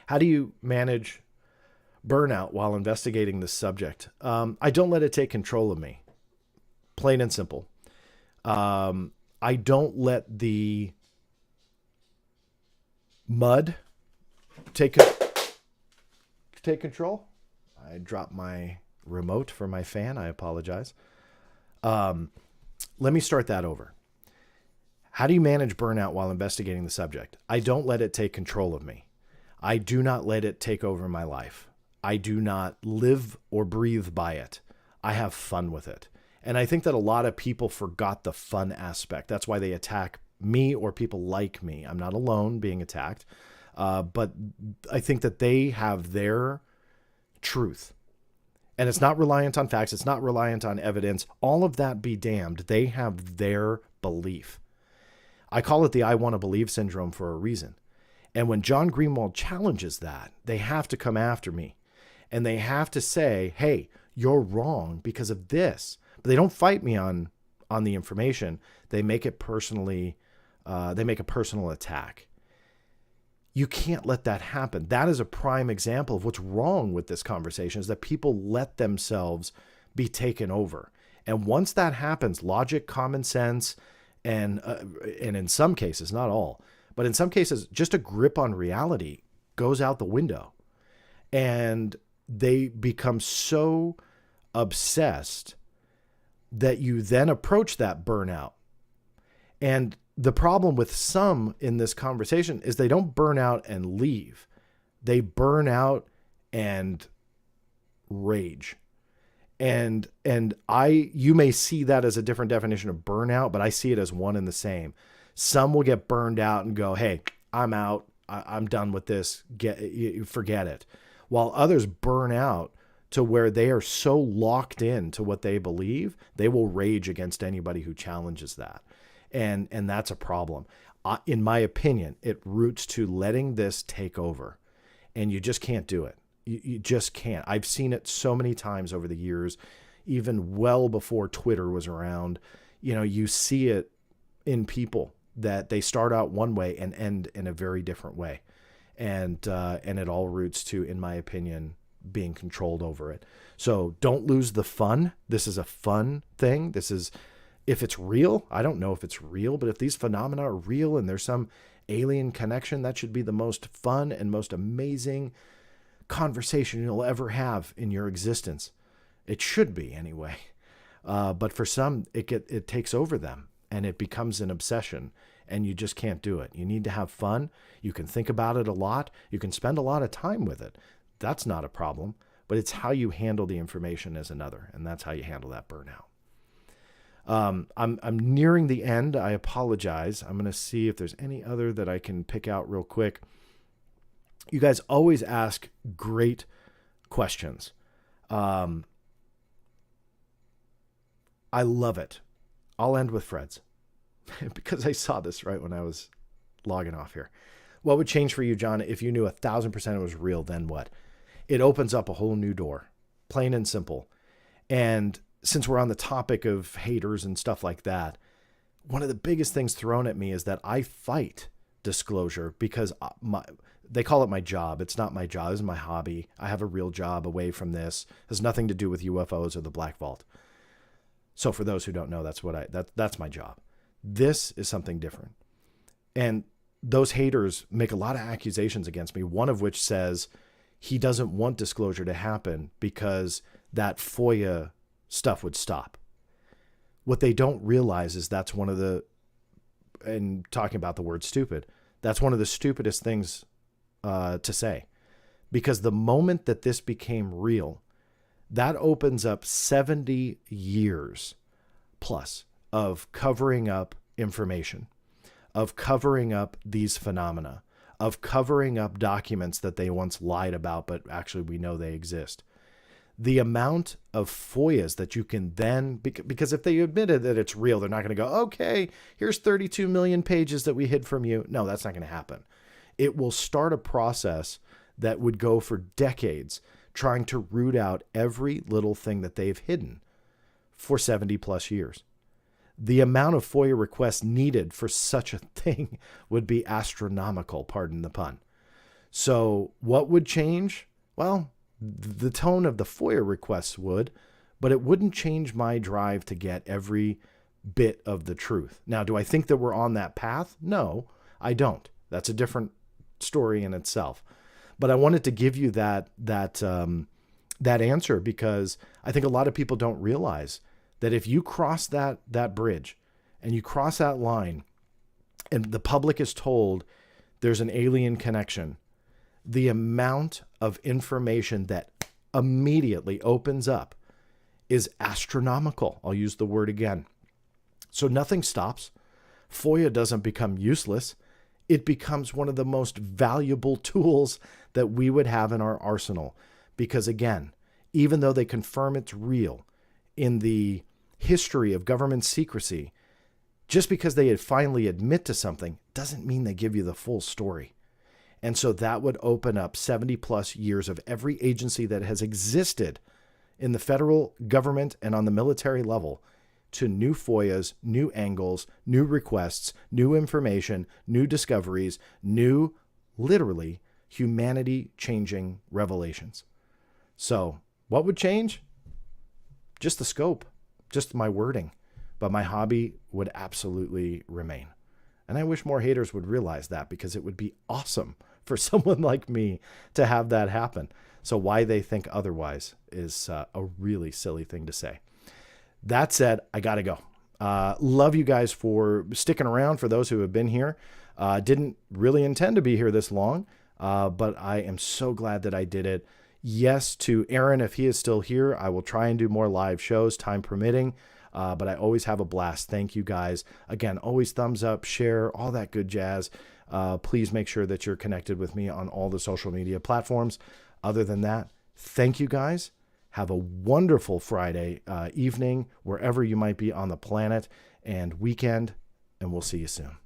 How do you manage burnout while investigating this subject? I don't let it take control of me. Plain and simple. I don't let the mud take control. I dropped my remote for my fan. I apologize. Let me start that over. How do you manage burnout while investigating the subject? I don't let it take control of me. I do not let it take over my life. I do not live or breathe by it. I have fun with it. And I think that a lot of people forgot the fun aspect. That's why they attack me or people like me. I'm not alone being attacked. But I think that they have their truth. And it's not reliant on facts. It's not reliant on evidence. All of that be damned. They have their belief. I call it the I want to believe syndrome for a reason. And when John Greenwald challenges that, they have to come after me. And they have to say, hey, you're wrong because of this. But they don't fight me on the information. They make it personally. They make a personal attack. You can't let that happen. That is a prime example of what's wrong with this conversation, is that people let themselves be taken over. And once that happens, logic, common sense, and in some cases, not all, but in some cases, just a grip on reality goes out the window. And they become so obsessed that you then approach that burnout. And the problem with some in this conversation is they don't burn out and leave. They burn out and rage. And you may see that as a different definition of burnout, but I see it as one and the same. Some will get burned out and go, hey, I'm out. I'm done with this. Forget it. While others burn out to where they are so locked in to what they believe, they will rage against anybody who challenges that. And that's a problem. In my opinion, it roots to letting this take over. And you just can't do it. You just can't. I've seen it so many times over the years, even well before Twitter was around. You see it in people that they start out one way and end in a very different way. And it all roots to, in my opinion, being controlled over it. So don't lose the fun. This is a fun thing. If it's real, I don't know if it's real, but if these phenomena are real and there's some alien connection, that should be the most fun and most amazing conversation you'll ever have in your existence. It should be anyway. But for some, it takes over them and it becomes an obsession, and you just can't do it. You need to have fun. You can think about it a lot. You can spend a lot of time with it. That's not a problem, but it's how you handle the information as another. And that's how you handle that burnout. I'm nearing the end. I apologize. I'm going to see if there's any other that I can pick out real quick. You guys always ask great questions. I love it. I'll end with Fred's because I saw this right when I was logging off here. What would change for you, John, if you knew 1,000% it was real? Then what? It opens up a whole new door, plain and simple. And since we're on the topic of haters and stuff like that, one of the biggest things thrown at me is that I fight disclosure because they call it my job. It's not my job. This is my hobby. I have a real job away from this. It has nothing to do with UFOs or the Black Vault. So for those who don't know, that's my job. This is something different. And those haters make a lot of accusations against me, one of which says he doesn't want disclosure to happen because that FOIA stuff would stop. What they don't realize is that's one of the, and talking about the word stupid, that's one of the stupidest things to say. Because the moment that this became real, that opens up 70 years plus of covering up information, of covering up these phenomena, of covering up documents that they once lied about, but actually we know they exist. The amount of FOIAs that you can then, because if they admitted that it's real, they're not going to go, okay, here's 32 million pages that we hid from you. No, that's not going to happen. It will start a process that would go for decades trying to root out every little thing that they've hidden for 70 plus years. The amount of FOIA requests needed for such a thing would be astronomical, pardon the pun. So what would change? Well, the tone of the FOIA requests would, but it wouldn't change my drive to get every bit of the truth. Now, do I think that we're on that path? No, I don't. That's a different story in itself. But I wanted to give you that answer, because I think a lot of people don't realize that if you cross that bridge and you cross that line and the public is told there's an alien connection, the amount of information that immediately opens up is astronomical. I'll use the word again. So nothing stops. FOIA doesn't become useless. It becomes one of the most valuable tools that we would have in our arsenal. Because again, even though they confirm it's real in the history of government secrecy, just because they finally admit to something doesn't mean they give you the full story. And so that would open up 70 plus years of every agency that has existed in the federal government and on the military level to new FOIAs, new angles, new requests, new information, new discoveries, new, literally, humanity-changing revelations. So what would change? Just the scope, just my wording. But my hobby would absolutely remain. And I wish more haters would realize that, because it would be awesome for someone like me to have that happen. So why they think otherwise is a really silly thing to say. That said, I got to go. Love you guys for sticking around, for those who have been here. Didn't really intend to be here this long, but I am so glad that I did it. Yes, to Aaron, if he is still here, I will try and do more live shows, time permitting. But I always have a blast. Thank you guys. Again, always thumbs up, share, all that good jazz. Please make sure that you're connected with me on all the social media platforms. Other than that, thank you guys. Have a wonderful Friday evening, wherever you might be on the planet, and weekend, and we'll see you soon.